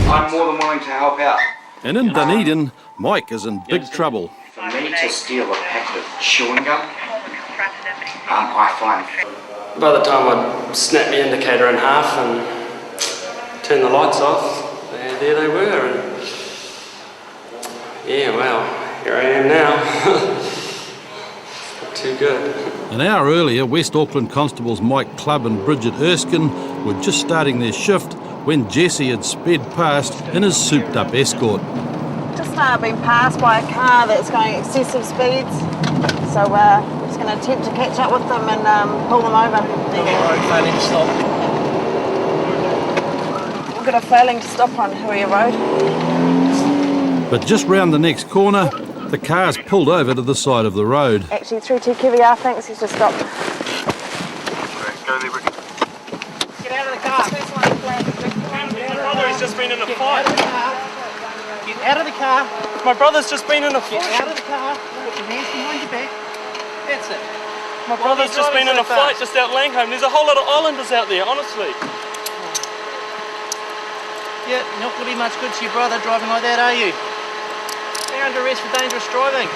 O: I'm more than willing to help out.
A: And in Dunedin, Mike is in big trouble.
O: For me to steal a packet of chewing gum, I find.
M: By the time I snapped the indicator in half and turned the lights off, there they were. And yeah, well, here I am now. Not too good.
A: An hour earlier, West Auckland constables Mike Clubb and Bridget Erskine were just starting their shift when Jesse had sped past in his souped-up escort.
X: Just been passed by a car that's going excessive speeds, so we're just going to attempt to catch up with them and pull them over.
M: Failing to stop.
X: We've got a failing to stop on Huia Road.
A: But just round the next corner, the car's pulled over to the side of the road.
X: Actually, through to KVR, thanks, he's just stopped.
G: Go there, Ricky.
X: Get out of the car.
H: My brother has just been in a fight.
X: Get out of the car.
H: My brother's just been in a fight.
X: Get out of the car. Put your hands behind your back. That's it.
H: My brother's just been in a fight just out Langholm. There's a whole lot of islanders out there, honestly.
Q: Yeah, not going to be much good to your brother driving like that, are you? They're under arrest for dangerous driving.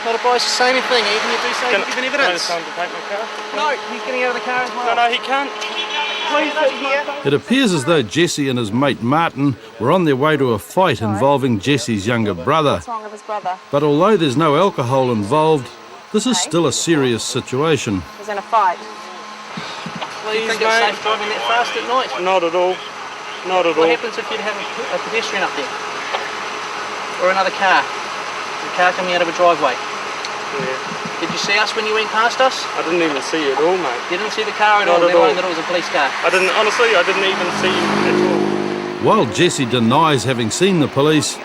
Q: Not advised to say anything, even if you do say you've given evidence.
H: Can I tell him to take my car?
Q: No, he's getting out of the car as well.
H: No, he can't.
Q: Please sit here.
A: It appears as though Jesse and his mate Martin were on their way to a fight involving Jesse's younger brother.
X: What's wrong with his brother?
A: But although there's no alcohol involved, this is still a serious situation.
X: He's in a fight.
H: Please,
Q: you think it's safe driving that fast at night?
H: Not at all. Not at all.
Q: What happens if you'd have a pedestrian up there? Or another car? A car coming out of a driveway?
H: Yeah.
Q: Did you see us when you went past us?
H: I didn't even see you at all, mate.
Q: You didn't see the car at all?
H: Not at
Q: Never
H: all.
Q: mind that it was a police car?
H: Honestly, I didn't even see you at all.
A: While Jesse denies having seen the police,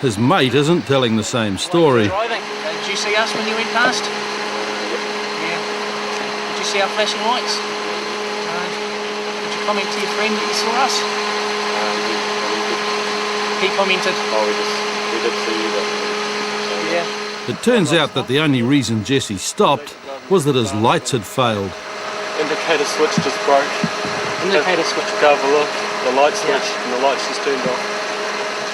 A: his mate isn't telling the same story.
Q: Driving. Did you see us when you went past? Yeah. Did you see our flashing lights? No. Did you comment to your friend that you saw us? He commented.
H: Oh, we did see you, but...
Q: Yeah.
A: It turns out that the only reason Jesse stopped was that his lights had failed.
H: Indicator switch just broke.
Q: Indicator switch.
H: Go have a look. The light switch and the light's just turned off.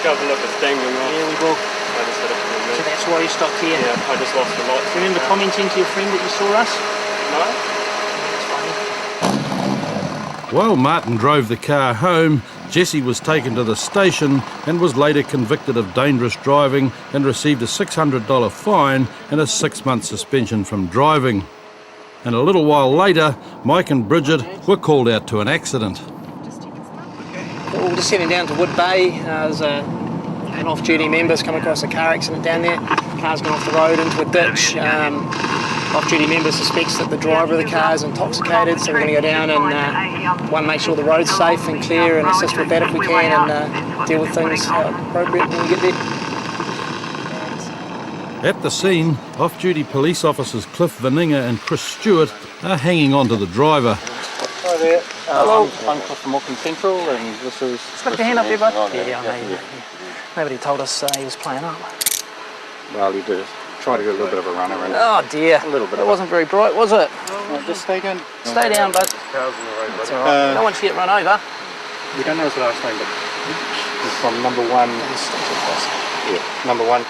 H: Go have a look, it's dangling off.
Q: Yeah, we will.
H: I just had it for a minute.
Q: So that's why you stopped here?
H: Yeah, I just lost the light.
Q: Do you remember commenting to your friend that you saw us?
H: No.
Q: That's funny.
A: While Martin drove the car home, Jesse was taken to the station and was later convicted of dangerous driving and received a $600 fine and a 6-month suspension from driving. And a little while later, Mike and Bridget were called out to an accident.
Q: We're just heading down to Wood Bay. There's an off-duty member's come across a car accident down there. Car's gone off the road into a ditch. Off-duty member suspects that the driver of the car is intoxicated, so we're going to go down and make sure the road's safe and clear and assist with that if we can and deal with things appropriate when we get there.
A: At the scene, off-duty police officers Cliff Vaninga and Chris Stewart are hanging on to the driver.
Y: Hi there. Hello. I'm Cliff from Auckland Central and this is...
Q: Slip your hand up there, bud. Yeah, I know. Nobody told us he was playing up.
Y: Well, you did. Try to do a little bit of a runner.
Q: Oh dear.
Y: A little bit.
Q: It wasn't very bright, was it?
Y: Just stay down.
Q: Stay down, bud. That's all right. No one should get run over.
Y: We don't know his last name, but He's from number 1. Yeah, number 1.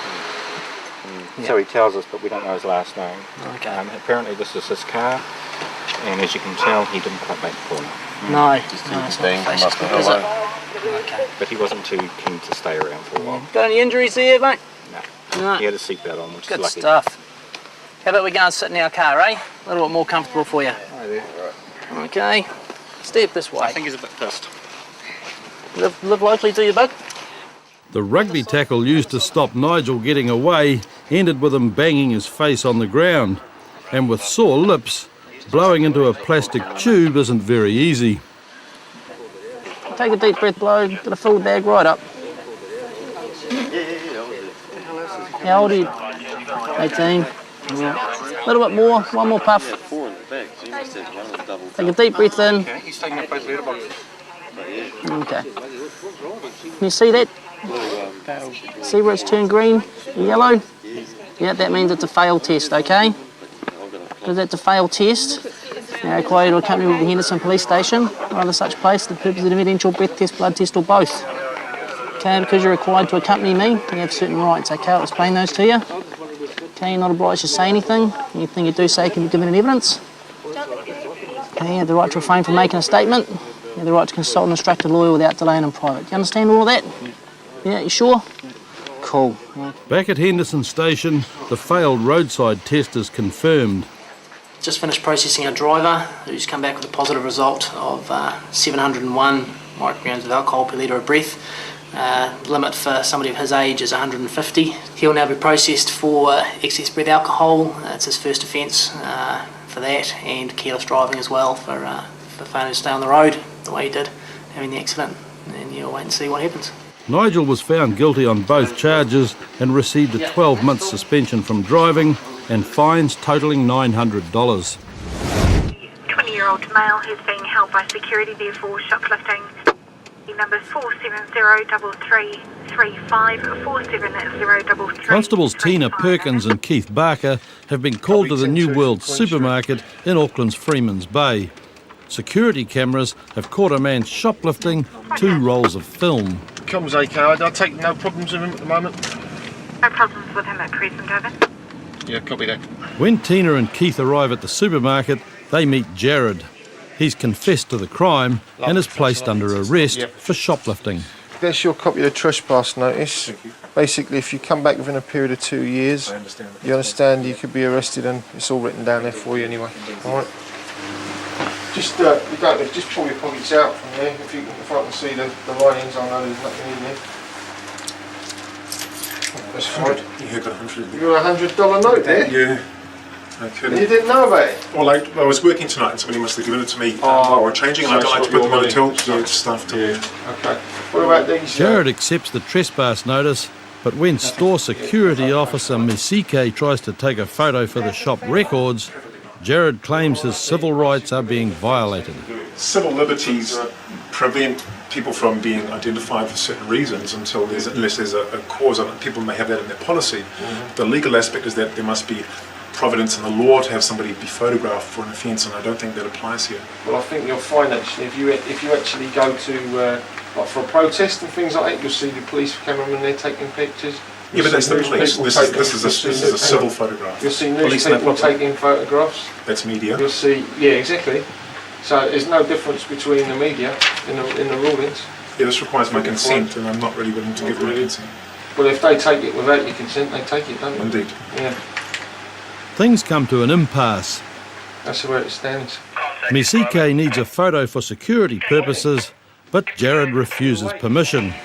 Y: So he tells us, but we don't know his last name.
R: Okay.
Y: Apparently this is his car, and as you can tell, he didn't quite make the corner.
R: No.
Y: Just
R: No, it's not Facebook, is it? Okay.
Y: But he wasn't too keen to stay around for a while.
R: Got any injuries there, mate? No.
Y: He had a seatbelt on, which
R: Good
Y: is lucky.
R: stuff. How about we go and sit in our car, eh? A little bit more comfortable for you.
Y: Right there.
R: Okay. Step this way.
Y: I think he's a bit pissed.
R: Live locally, do you, bud?
A: The rugby tackle used to stop Nigel getting away ended with him banging his face on the ground. And with sore lips, blowing into a plastic tube isn't very easy.
R: Take a deep breath, blow. Gotta fill the bag right up. How old are you? 18. Yeah. A little bit more, one more puff. Take a deep breath in.
Y: Okay, he's taking up both letterboxes.
R: Okay. Can you see that? See where it's turned green, yellow? Yeah, that means it's a failed test, okay? Because that's a failed test. Now required to accompany with the Henderson Police Station or other such place for the purpose of an evidential breath test, blood test or both. Okay, because you're required to accompany me, you have certain rights, okay? I'll explain those to you. Okay, you're not obliged to say anything. Anything you do say can be given in evidence. Okay, you have the right to refrain from making a statement. You have the right to consult and instruct a lawyer without delay and in private. Do you understand all of that? Yeah, you sure? Cool.
A: Back at Henderson Station, the failed roadside test is confirmed.
R: Just finished processing a driver who's come back with a positive result of 701 micrograms of alcohol per litre of breath. Limit for somebody of his age is 150. He'll now be processed for excess breath alcohol. It's his first offence for that, and careless driving as well for failing to stay on the road the way he did, having the accident. And you'll wait and see what happens.
A: Nigel was found guilty on both charges and received a 12-month suspension from driving and fines totalling $900.
K: 20-year-old male who's being held by security there for shoplifting. Numbers 4703335 47033.
A: Constables Tina Perkins and Keith Barker have been called to the New World supermarket in Auckland's Freeman's Bay. Security cameras have caught a man shoplifting 2 rolls of film.
F: Comes okay. I take no problems with him at the moment.
K: No problems with him at present, over.
F: Yeah, copy that.
A: When Tina and Keith arrive at the supermarket, they meet Jared. He's confessed to the crime and is placed under arrest for shoplifting.
F: There's your copy of the trespass notice. Basically, if you come back within a period of 2 years, you understand you could be arrested, and it's all written down there for you anyway. All right. Just just pull your pockets out from there. If I can see the writings, I know there's nothing in there. That's fine.
C: You got $100.
F: You got $100 note there?
C: Yeah. Okay.
F: You didn't know about it?
C: Well, I was working tonight and somebody must have given it to me while we're changing, and I don't like to put them on until stuff to
F: Okay. What about these?
A: Jared accepts the trespass notice, but when store security officer Misike tries to take a photo for the shop records, Jared claims his civil rights are being violated.
C: Civil liberties prevent people from being identified for certain reasons unless there's a cause, and people may have that in their policy. The legal aspect is that there must be providence in the law to have somebody be photographed for an offence, and I don't think that applies here.
F: Well, I think you'll find actually if you actually go to like for a protest and things like that, you'll see the police cameramen there taking pictures.
C: Yeah, but that's the police. This is a civil photograph.
F: You'll see news people taking photographs.
C: That's media.
F: You'll see, yeah, exactly. So there's no difference between the media in the rulings.
C: Yeah, this requires my consent, and I'm not really willing to give my consent.
F: Well, if they take it without your consent, they take it, don't they?
C: Indeed.
F: Yeah.
A: Things come to an impasse.
F: That's where it stands.
A: Misike needs a photo for security purposes, but Jared refuses permission.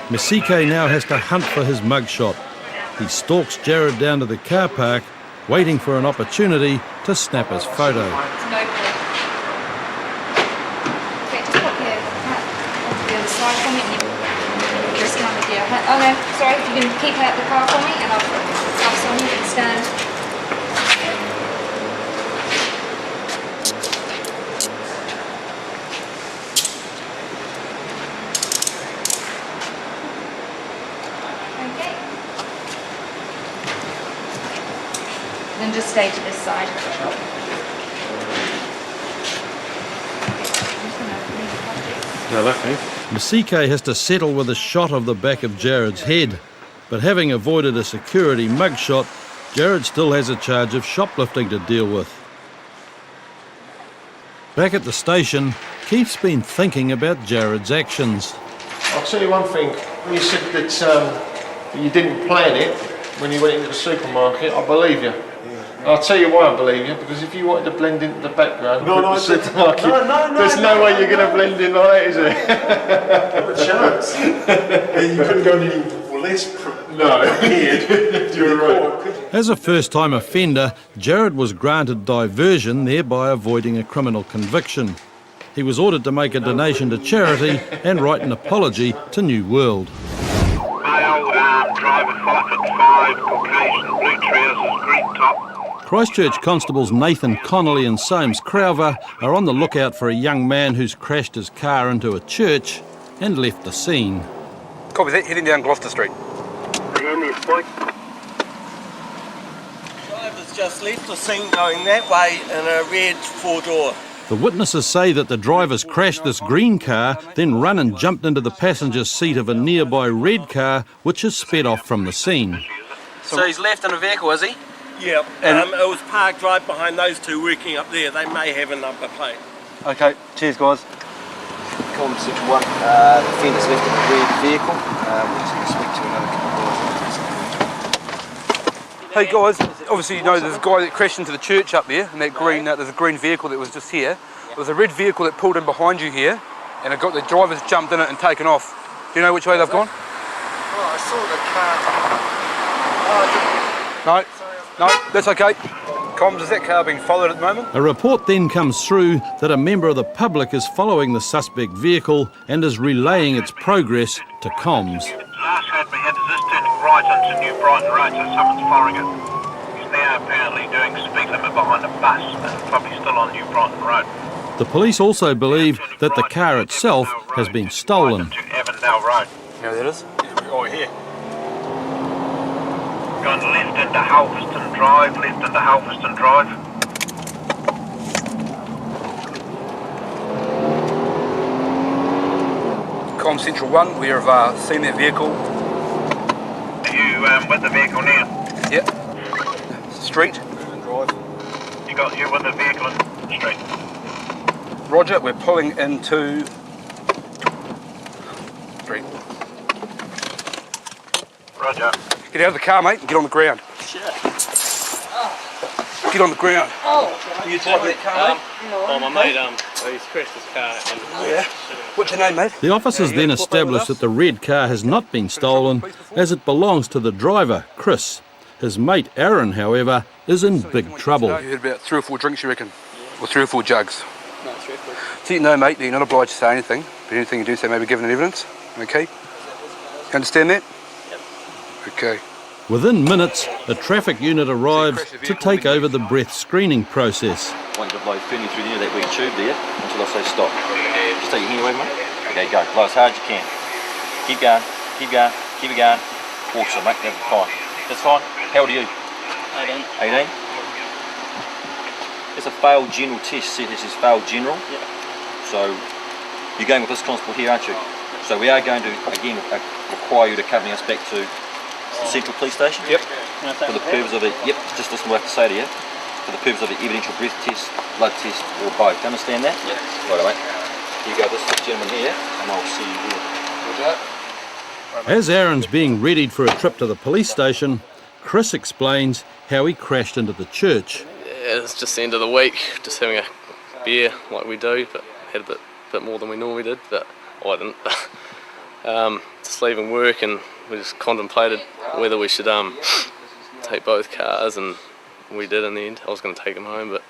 A: Misike now has to hunt for his mugshot. He stalks Jared down to the car park, waiting for an opportunity to snap his photo.
D: Oh no, sorry, if you can keep out the car for me and I'll put stuff on you and stand. Okay. Then just stay to this side. I'm just going to leave the pockets.
E: No luck, eh?
A: Masike has to settle with a shot of the back of Jared's head, but having avoided a security mugshot, Jared still has a charge of shoplifting to deal with. Back at the station, Keith's been thinking about Jared's actions.
F: I'll tell you one thing, when you said that you didn't plan it when you went into the supermarket, I believe you. I'll tell you why I believe you, because if you wanted to blend into the background of the supermarket, there's no way you're going to blend in like that, is there?
C: Not a chance. You couldn't go any less prepared. You're right.
A: As a first-time offender, Jared was granted diversion, thereby avoiding a criminal conviction. He was ordered to make a donation to charity and write an apology to New World.
G: Male, driver 5'5", Caucasian, blue trousers, green top.
A: Christchurch constables Nathan Connolly and Soames Crowver are on the lookout for a young man who's crashed his car into a church and left the scene.
L: Copy that, heading down Gloucester Street.
N: Driver's just left the scene going that way in a red four-door.
A: The witnesses say that the drivers crashed this green car, then run and jumped into the passenger seat of a nearby red car, which has sped off from the scene.
N: So he's left in a vehicle, is he? Yeah, it was parked right behind those two working up there. They may have a number plate.
L: Okay, cheers guys.
S: Column 61, the offender's left in a red vehicle. We're just going to speak to another couple of guys.
L: Hey guys, obviously you know there's a guy that crashed into the church up there, and that green, there's a green vehicle that was just here. There was a red vehicle that pulled in behind you here, and it got the drivers jumped in it and taken off. Do you know which way they've gone?
N: Oh, I saw the car.
L: No, that's okay. Comms, is that car being followed at the moment?
A: A report then comes through that a member of the public is following the suspect vehicle and is relaying its progress to comms.
G: Last heard we had this turning right onto New Brighton Road, so someone's following it. He's now apparently doing speed limit behind a bus and probably still on New Brighton Road.
A: The police also believe that the car itself has been stolen.
G: To Avondale Road.
L: You know where that is?
G: Oh, here. Gone left into Halverston Drive, left into Halverston Drive.
L: Com Central 1, we have seen that vehicle.
G: Are you with the vehicle now?
L: Yep. Street.
G: You with the vehicle in the street?
L: Roger, we're pulling into street.
G: Roger.
L: Get out of the car, mate, and get on the ground.
N: Shit.
L: Get on the ground.
N: Oh.
L: You drive that car, mate?
N: Oh, my mate, he's crashed his car.
L: Yeah. What's your name, mate?
A: The officers then establish that the red car has not been stolen, as it belongs to the driver, Chris. His mate, Aaron, however, is in big trouble.
L: You had about 3 or 4 drinks, you reckon? Or 3 or 4 jugs?
N: No, 3 or 4.
L: So you know, mate, you're not obliged to say anything, but anything you do say may be given in evidence, okay? You understand that?
N: Yep.
L: Okay.
A: Within minutes, a traffic unit arrives to take over the breath screening process.
T: I want you to blow firmly through the end of that wet tube there until I say stop. Just take your hand away, mate. Okay, go. Blow as hard as you can. Keep going, keep going, keep it going. Awesome, mate. That's fine. That's fine. How old are you? 18. 18? It's a failed general test. See, this is failed general.
N: Yeah.
T: So, you're going with this constable here, aren't you? So we are going to, again, require you to accompany us back to Central Police Station.
L: Yep.
T: For the purpose of it, yep, just listen to what I have to say to you. For the purpose of the evidential breath test, blood test, or both. Do you understand that?
N: Yep.
T: Right, mate. Here you go, this gentleman here, and I'll see you there.
A: As Aaron's being readied for a trip to the police station, Chris explains how he crashed into the church.
U: Yeah, it's just the end of the week, just having a beer like we do, but had a bit more than we normally did, but I didn't. Just leaving work, and we just contemplated whether we should take both cars, and we did in the end. I was going to take them home, but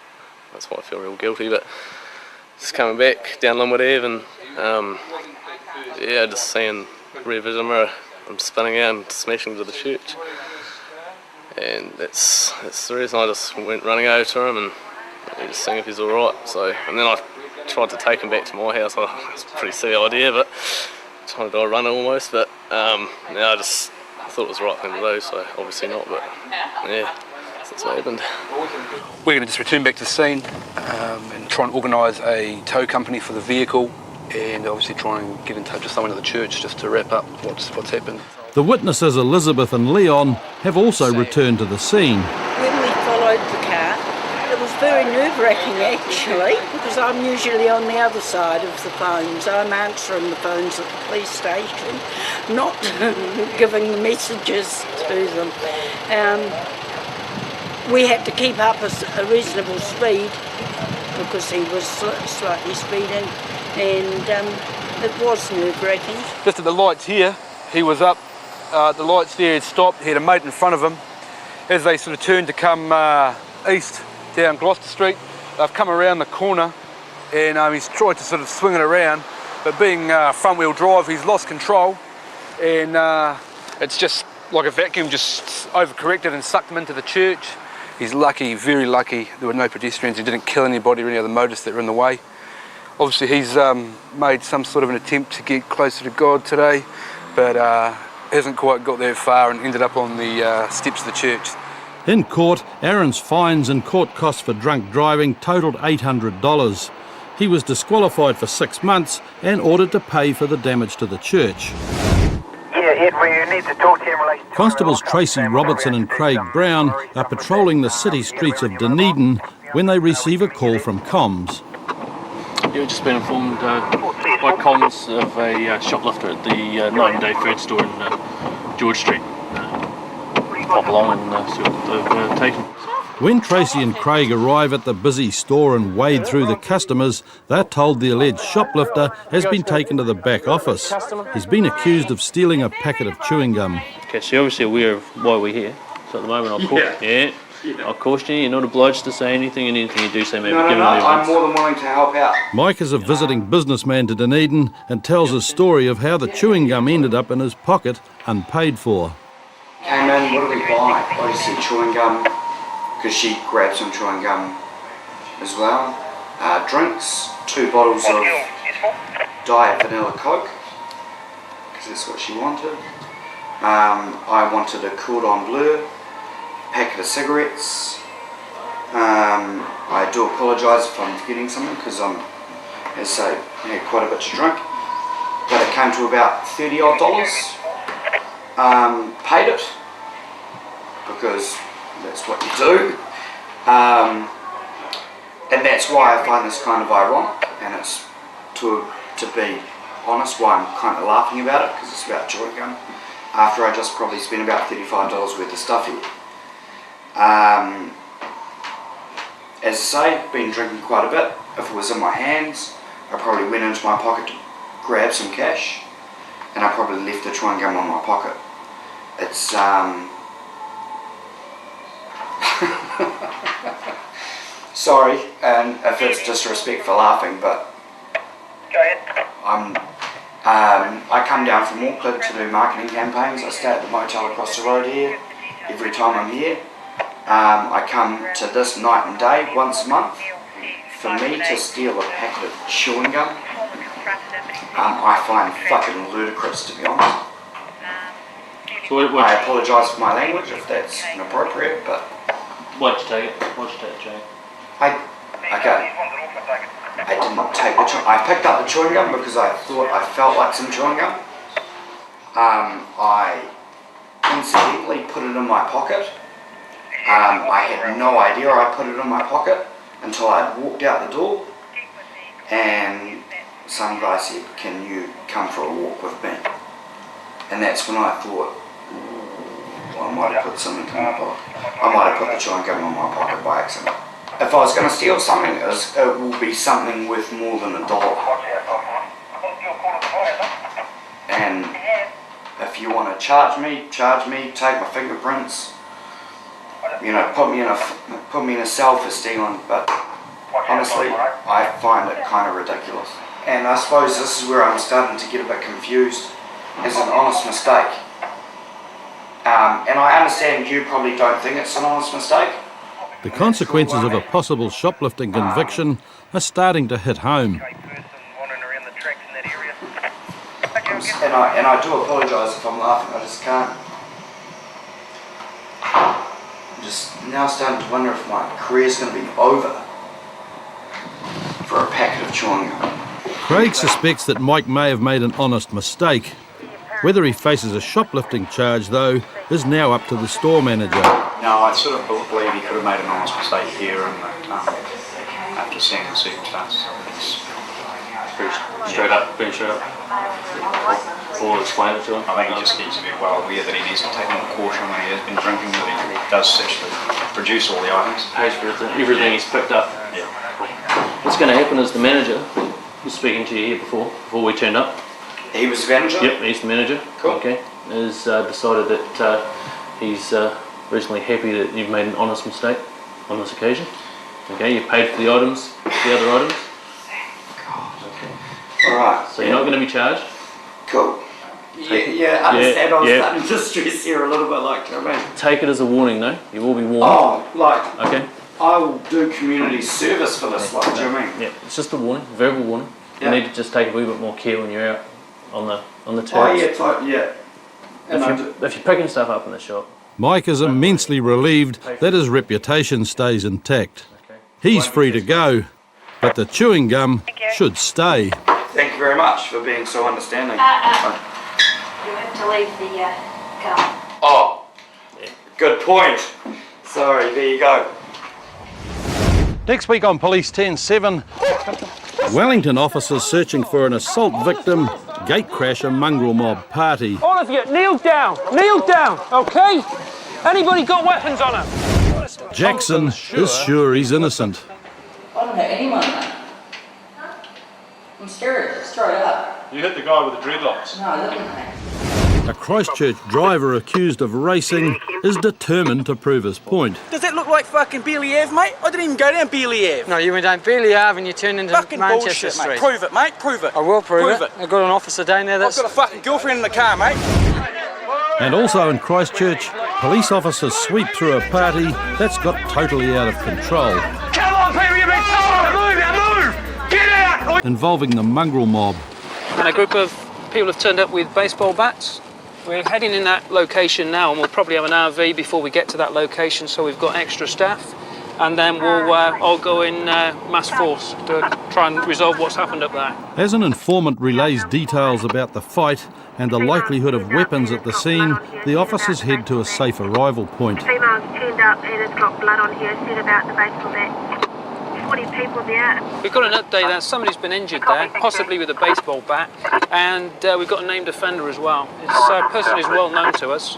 U: that's why I feel real guilty. But just coming back down Linwood Ave, and yeah, just seeing rear vision mirror, I'm spinning out and smashing to the church, and that's the reason I just went running over to him and just seeing if he's all right. So, and then I tried to take him back to my house. It's a pretty silly idea, but trying to do a runner almost. But yeah, I thought it was the right thing to do, so obviously not. But yeah, that's what happened.
L: We're going to just return back to the scene and try and organise a tow company for the vehicle and obviously try and get in touch with someone at the church just to wrap up what's happened.
A: The witnesses Elizabeth and Leon have also returned to the scene.
B: When we followed the car, it was very nerve-wracking actually, because I'm usually on the other side of the phones. I'm answering the phones at the police station, not giving the messages to them. We had to keep up a reasonable speed because he was slightly speeding, and it was nerve-wracking.
L: Just at the lights here, he was up, the lights there had stopped, he had a mate in front of him. As they sort of turned to come east down Gloucester Street, they've come around the corner and he's tried to sort of swing it around, but being front-wheel drive, he's lost control, and it's just like a vacuum just overcorrected and sucked him into the church. He's lucky, very lucky, there were no pedestrians, he didn't kill anybody or any other motorists that were in the way. Obviously he's made some sort of an attempt to get closer to God today, but hasn't quite got that far and ended up on the steps of the church.
A: In court, Aaron's fines and court costs for drunk driving totalled $800. He was disqualified for 6 months and ordered to pay for the damage to the church.
G: Yeah, Ed, we need to talk to you in relation to...
A: Constables Tracy Robertson and Craig Brown are patrolling the city streets of Dunedin when they receive a call from comms.
U: You've just been informed by comms of a shoplifter at the 9-day food store in George Street. Pop along and see what they've taken. When Tracy and Craig arrive at the busy store and wade through the customers, they're told the alleged shoplifter has been taken to the back office. He's been accused of stealing a packet of chewing gum. Okay, so you're obviously aware of why we're here. So at the moment I'll caution you, you're not obliged to say anything, and anything you do say maybe given evidence.
S: I'm more than willing to help out.
A: Mike is a visiting businessman to Dunedin and tells a story of how the chewing gum ended up in his pocket unpaid for.
S: Came in, what did we buy? Obviously chewing gum, because she grabbed some chewing gum as well. Drinks, 2 bottles of Diet Vanilla Coke, because that's what she wanted. I wanted a Cordon Bleu, packet of cigarettes. I do apologise if I'm forgetting something, because I'm, as I say, had quite a bit to drink. But it came to about $30 odd. Paid it, because that's what you do. And that's why I find this kind of ironic, and it's, to be honest, why I'm kind of laughing about it, because it's about chewing gum, after I just probably spent about $35 worth of stuff here. As I say, been drinking quite a bit. If it was in my hands, I probably went into my pocket to grab some cash, and I probably left the chewing gum on my pocket. It's sorry, and if it's disrespect for laughing, but I come down from Auckland to do marketing campaigns. I stay at the motel across the road here every time I'm here. I come to this night and day once a month. For me to steal a packet of chewing gum, I find fucking ludicrous, to be honest. I apologise for my language if that's inappropriate, but...
U: Why'd you take it? Why'd you take the chewing?
S: I did not take the chewing. I picked up the chewing gum because I thought I felt like some chewing gum. I incidentally put it in my pocket. I had no idea I put it in my pocket until I'd walked out the door, and some guy said, "Can you come for a walk with me?" And that's when I thought, I might have put something in my pocket. I might have put the chewing gum in my pocket by accident. If I was going to steal something, it will be something worth more than $1. And if you want to charge me, take my fingerprints, you know, put me in a cell for stealing, but honestly, I find it kind of ridiculous. And I suppose this is where I'm starting to get a bit confused. As an honest mistake. And I understand you probably don't think it's an honest mistake.
A: The consequences of a possible shoplifting conviction are starting to hit home.
S: And I do apologise if I'm laughing, I just can't. I'm just now starting to wonder if my career's going to be over for a packet of chewing gum.
A: Craig suspects that Mike may have made an honest mistake. Whether he faces a shoplifting charge, though, is now up to the store manager.
I: No, I sort of believe he could have made an honest mistake here, and after seeing the circumstances, it's
T: Pretty straight up. Or explain it to him.
I: I think he just needs to be well aware that he needs to take more caution when he has been drinking, that he does actually produce all the items.
T: Pays for everything he's picked up.
I: Yeah.
T: What's going to happen is the manager was speaking to you here before we turned up.
I: He was the manager?
T: Yep, he's the manager.
I: Cool.
T: Okay. Has decided that he's reasonably happy that you've made an honest mistake on this occasion. Okay, you paid for the items, the other items.
I: Alright.
T: So you're not going to be charged.
I: Cool. Yeah, I understand. I was starting to stress here a little bit, like, you know what I mean?
T: Take it as a warning, though. You will be warned.
I: Oh, like,
T: okay.
I: I will do community service for this, like, do you know what I mean?
T: Yeah, it's just a warning, verbal warning.
I: Yeah.
T: You need to just take a wee bit more care when you're out on the turf.
I: Oh, yeah,
T: If you're picking stuff up in the shop.
A: Mike is immensely relieved that his reputation stays intact. He's free to go, but the chewing gum should stay.
I: Thank you very much for being so understanding.
D: You have to leave the car.
I: Oh, good point. Sorry, there you go.
A: Next week on Police 10-7, Wellington officers searching for an assault victim, gatecrasher mongrel mob party.
J: All of you, kneel down, okay? Anybody got weapons on them?
A: Jackson is sure he's innocent.
P: I don't hit anyone, mate. I'm scared, straight up.
H: You hit the guy with the dreadlocks.
P: No, I didn't, mate.
A: A Christchurch driver accused of racing is determined to prove his point.
V: Does that look like fucking Bailey Ave, mate? I didn't even go down Bailey Ave.
R: No, you went down Bailey Ave and you turned into
V: fucking
R: Manchester
V: bullshit,
R: Street.
V: mate. Prove it, mate. Prove it.
R: I will prove it. I've got an officer down there that's...
V: I've got a fucking girlfriend in the car, mate.
A: And also in Christchurch, police officers sweep through a party that's got totally out of control.
J: Come on, people, you've been told! Move! Get out!
A: Involving the mongrel mob.
R: And a group of people have turned up with baseball bats. We're heading in that location now, and we'll probably have an RV before we get to that location, so we've got extra staff. And then we'll all go in mass force to try and resolve what's happened up there.
A: As an informant relays details about the fight and the likelihood of weapons at the scene, the officers head to a safe arrival point.
K: Female's turned up and it's got blood on her, said about the baseball bat. 40 people there.
R: We've got an update that somebody's been injured there, possibly with a baseball bat, and we've got a named offender as well. It's a person who's well known to us.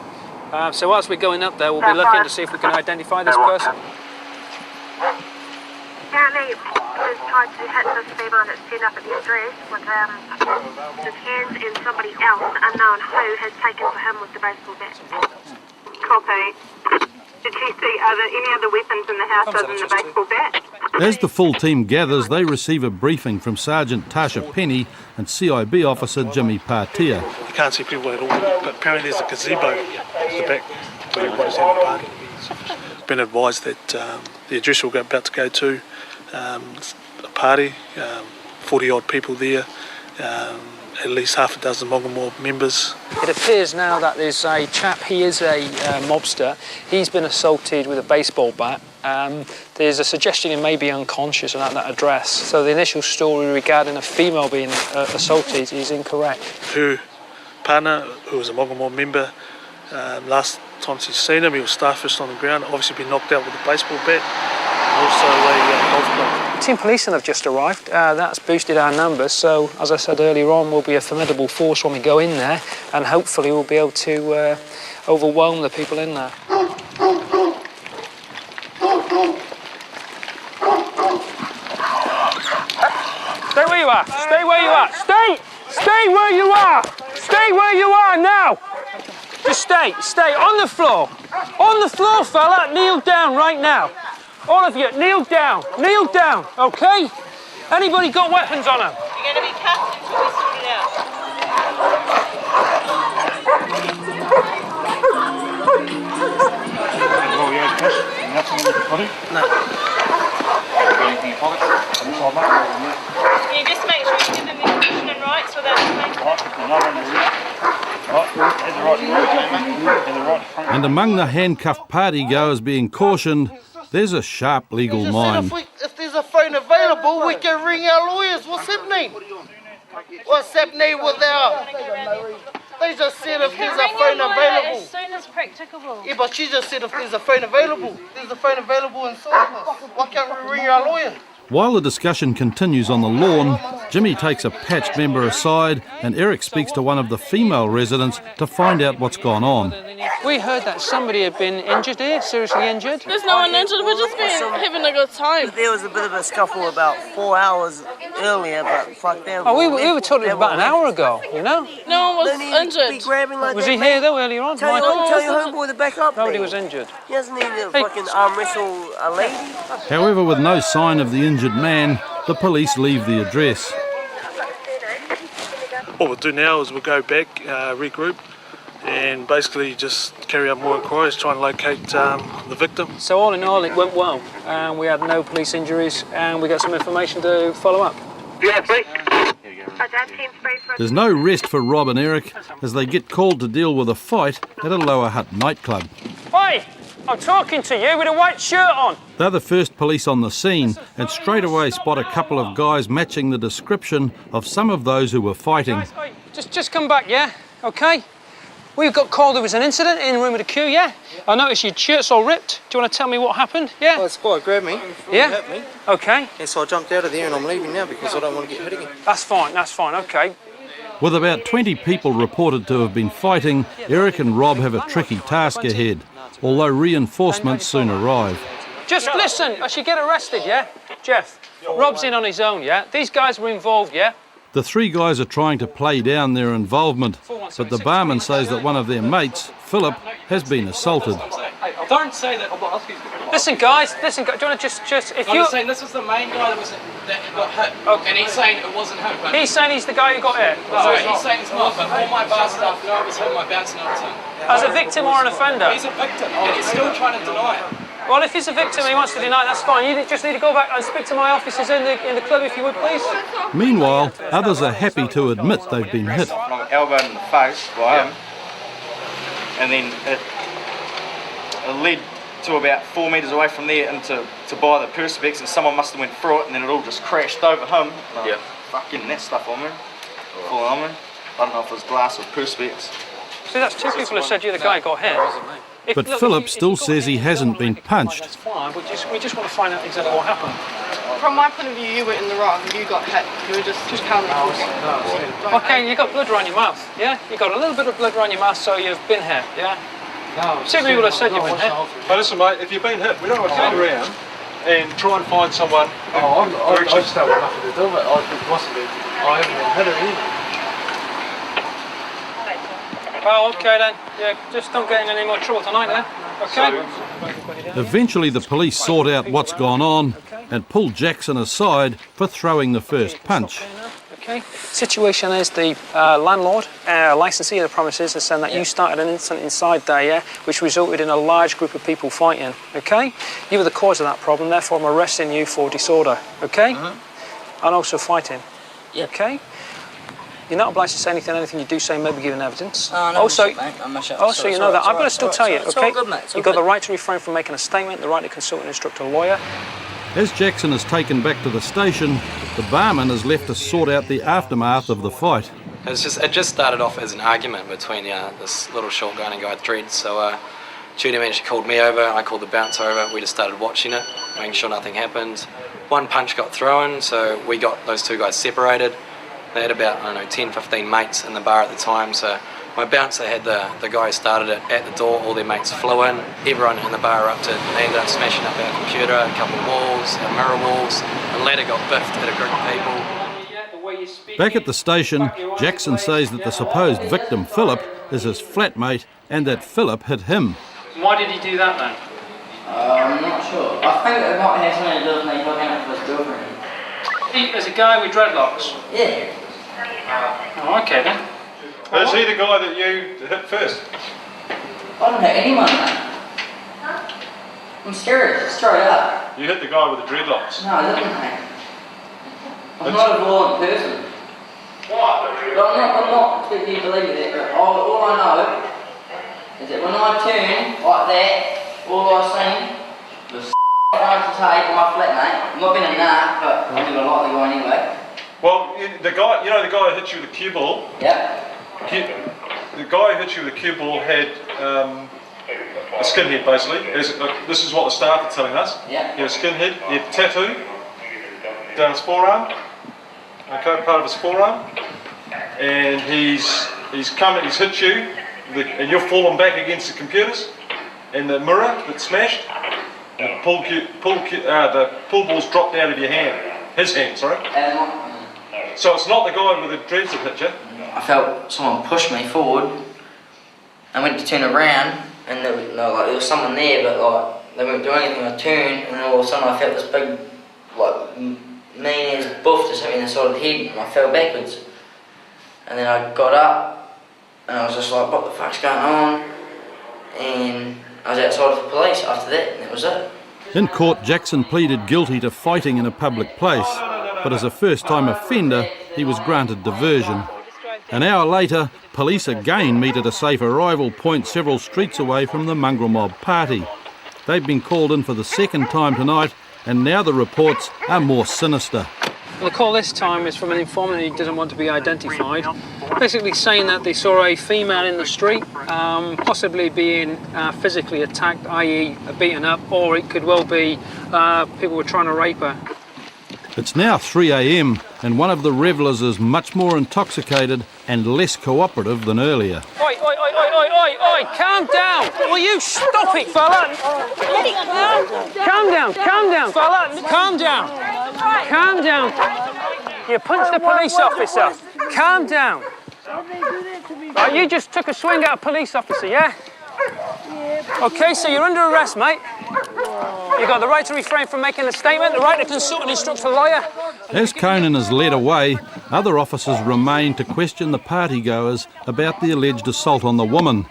R: So whilst we're going up there, we'll be looking to see if we can identify this person.
K: Apparently, was tried to hit this female that's turned up at the address with his hands and somebody else, unknown who, has taken for him with the baseball bat. Copy. Did you see any other weapons in the house other than the baseball bat?
A: As the full team gathers, they receive a briefing from Sergeant Tasha Penny and CIB officer Jimmy Partia.
E: You can't see people at all, but apparently there's a gazebo at the back where everybody's having a party. I've been advised that the address we're about to go to, a party, 40 odd people there, at least half a dozen Mongrel members.
R: It appears now that there's a chap, he is a mobster, he's been assaulted with a baseball bat. There's a suggestion he may be unconscious at that address, so the initial story regarding a female being assaulted is incorrect.
E: Her partner, who was a Mongrel member, last time she's seen him, he was starfished on the ground, obviously been knocked out with a baseball bat, and also a golf club.
R: Team policing have just arrived. That's boosted our numbers, so as I said earlier on, we'll be a formidable force when we go in there, and hopefully we'll be able to overwhelm the people in there.
J: Stay where you are. Stay where you are. Stay where you are. Stay where you are now. Just stay. Stay on the floor. On the floor, fella. Kneel down right now. All of you, kneel down, okay? Anybody got weapons on them?
K: You're going to be cuffed until we sort it out.
H: Oh, yeah, Chris. Nothing in your body?
R: No.
H: Anything in your pocket?
K: Can you just make sure you give them the information and rights without
A: And among the handcuffed partygoers being cautioned, there's a sharp legal mind.
W: If there's a phone available, we can ring our lawyers. What's happening?
M: What's happening with our... They just said if there's a phone available.
D: As soon as practicable.
M: Yeah, but she just said if there's a phone available. There's a phone available in Cyprus. Why can't we ring our lawyer?
A: While the discussion continues on the lawn, Jimmy takes a patched member aside and Eric speaks to one of the female residents to find out what's gone on.
J: We heard that somebody had been injured here, seriously injured.
O: There's no one injured, we're just having a good time.
M: There was a bit of a scuffle about 4 hours earlier, but fuck that.
J: Oh, we were told it was about an hour ago, you know?
O: No one was injured.
J: Was he here though earlier on?
M: Tell your homeboy to back up.
J: Nobody was injured.
M: He doesn't need to fucking arm wrestle a lady.
A: However, with no sign of the injured man, the police leave the address.
E: What we'll do now is we'll go back, regroup, and basically just carry out more inquiries, try and locate the victim.
J: So all in all, it went well. We had no police injuries, and we got some information to follow up.
M: Yeah, please.
A: There's no rest for Rob and Eric as they get called to deal with a fight at a Lower Hutt nightclub.
J: Hey, I'm talking to you with a white shirt on.
A: They're the first police on the scene and straight away spot a couple of guys matching the description of some of those who were fighting.
J: Guys, just come back, yeah? Okay? We've got called there was an incident in room with the queue, yeah? I noticed your shirt's all ripped. Do you want to tell me what happened? Yeah?
M: Well, the squad grabbed me.
J: Yeah?
M: Hit me.
J: Okay.
M: And so I jumped out of there and I'm leaving now because I don't want to get hit again.
J: That's fine, okay.
A: With about 20 people reported to have been fighting, Eric and Rob have a tricky task ahead, although reinforcements soon arrive.
J: Just listen, I should get arrested, yeah? Jeff, Rob's in on his own, yeah? These guys were involved, yeah?
A: The three guys are trying to play down their involvement, but the barman says that one of their mates, Philip, has been assaulted.
J: Don't say that. Listen, guys, do you want to just if you...
Q: I'm saying this is the main guy that got hit, and he's saying it wasn't him. But
J: he's saying he's the guy who got hit.
Q: No, he's saying it's not, but all my bar stuff, it was him, my bounce and everything.
J: As a victim or an offender?
Q: He's a victim, and he's still trying to deny it.
J: Well, if he's a victim and he wants to deny it, that's fine. You just need to go back and speak to my officers in the club, if you would, please.
A: Meanwhile, others are happy to admit they've been hit.
Y: I'm elbowed in the face by him, and then it led to about 4 metres away from there into by the Perspex, and someone must have went through it, and then it all just crashed over him.
Q: Yeah.
Y: Fucking that stuff on me. Full on me. I don't know if it was glass or Perspex.
J: See, that's two people who said you're the guy who got hit.
A: But Philip still says he hasn't been punched.
J: That's fine, we just want to find out exactly what happened.
O: From my point of view, you were in the wrong. You got hit. You were just calmly talking.
J: Okay, you got blood around your mouth, yeah? You got a little bit of blood around your mouth, so you've been hit, yeah? No. Two people have said you've been hit.
E: But listen, mate, if you've been hit, we don't want to turn around and try and find someone.
M: I just don't want nothing to do with it. I haven't been hit or anything.
J: Oh, okay then. Yeah, just don't get in any more trouble tonight then. Okay?
A: Eventually the police sort out what's gone on and pull Jackson aside for throwing the first punch.
J: Okay. Situation is the landlord, licensee of the premises, is saying that you started an incident inside there, yeah, which resulted in a large group of people fighting, okay? You were the cause of that problem, therefore I'm arresting you for disorder, okay? And also fighting, okay? You're not obliged to say anything you do say, maybe give an evidence.
P: Oh, no,
J: also,
P: you
J: know that I've got to still tell you, okay? You've got the right to refrain from making a statement, the right to consult and instruct a lawyer.
A: As Jackson is taken back to the station, the barman is left to sort out the aftermath of the fight.
U: It just started off as an argument between this little short guy and a guy with dreads. So Judy actually called me over, I called the bouncer over, we just started watching it, making sure nothing happened. One punch got thrown, so we got those two guys separated. They had about, 10, 15 mates in the bar at the time, so my bouncer had the guy who started it at the door, all their mates flew in, everyone in the bar erupted, they ended up smashing up our computer, a couple of walls, our mirror walls, and later got biffed at a group of people.
A: Back at the station, Jackson says that the supposed victim, Philip, is his flatmate and that Philip hit him.
J: Why did he do that then?
P: I'm not sure. I think it might have something to do with me looking after his girlfriend.
J: There's a guy with dreadlocks?
P: Yeah.
J: Oh, okay then.
E: Is he the guy that you hit first?
P: I don't hit anyone, mate. I'm serious, straight up.
E: You hit the guy with the dreadlocks?
P: No, I didn't, mate. I'm not a violent person. I'm not expecting you to believe it, but all I know is that when I turn like that, all I seen was I to take my flatmate. I'm not being a narc, but I'm going to like the guy anyway.
H: Well, the guy, the guy who hit you with a cue ball.
P: Yeah.
H: The guy who hit you with a cue ball had a skinhead, basically. This is what the staff are telling us.
P: Yeah.
H: He had a skinhead. He had a tattoo down his forearm. Okay, part of his forearm, and he's hit you, and you've fallen back against the computers and the mirror that's smashed. And the pull ball's dropped out of your hand. His hand, sorry. So it's not the guy with the dreads that hit you.
P: I felt someone push me forward. I went to turn around, and there was someone there, but they weren't doing anything. I turned, and then all of a sudden I felt this big, mean as buff just hit me in the side of the head, and I fell backwards. And then I got up, and I was just like, what the fuck's going on? And I was outside of the police after that, and that was it.
A: In court, Jackson pleaded guilty to fighting in a public place, but as a first-time offender, he was granted diversion. An hour later, police again meet at a safe arrival point several streets away from the mongrel mob party. They've been called in for the second time tonight, and now the reports are more sinister.
J: Well, the call this time is from an informant who didn't want to be identified, basically saying that they saw a female in the street, possibly being physically attacked, i.e. beaten up, or it could well be people were trying to rape her.
A: It's now 3 a.m, and one of the revellers is much more intoxicated and less cooperative than earlier.
J: Oi, oi, oi, oi, oi, oi, oi, calm down! Will you stop it, fella? Calm down, fella, calm down. Calm down. You punched the police officer. Calm down. Right, you just took a swing at a police officer, yeah? Okay, so you're under arrest, mate. You've got the right to refrain from making a statement, the right to consult and instruct a lawyer.
A: As Conan is led away, other officers remain to question the partygoers about the alleged assault on the woman,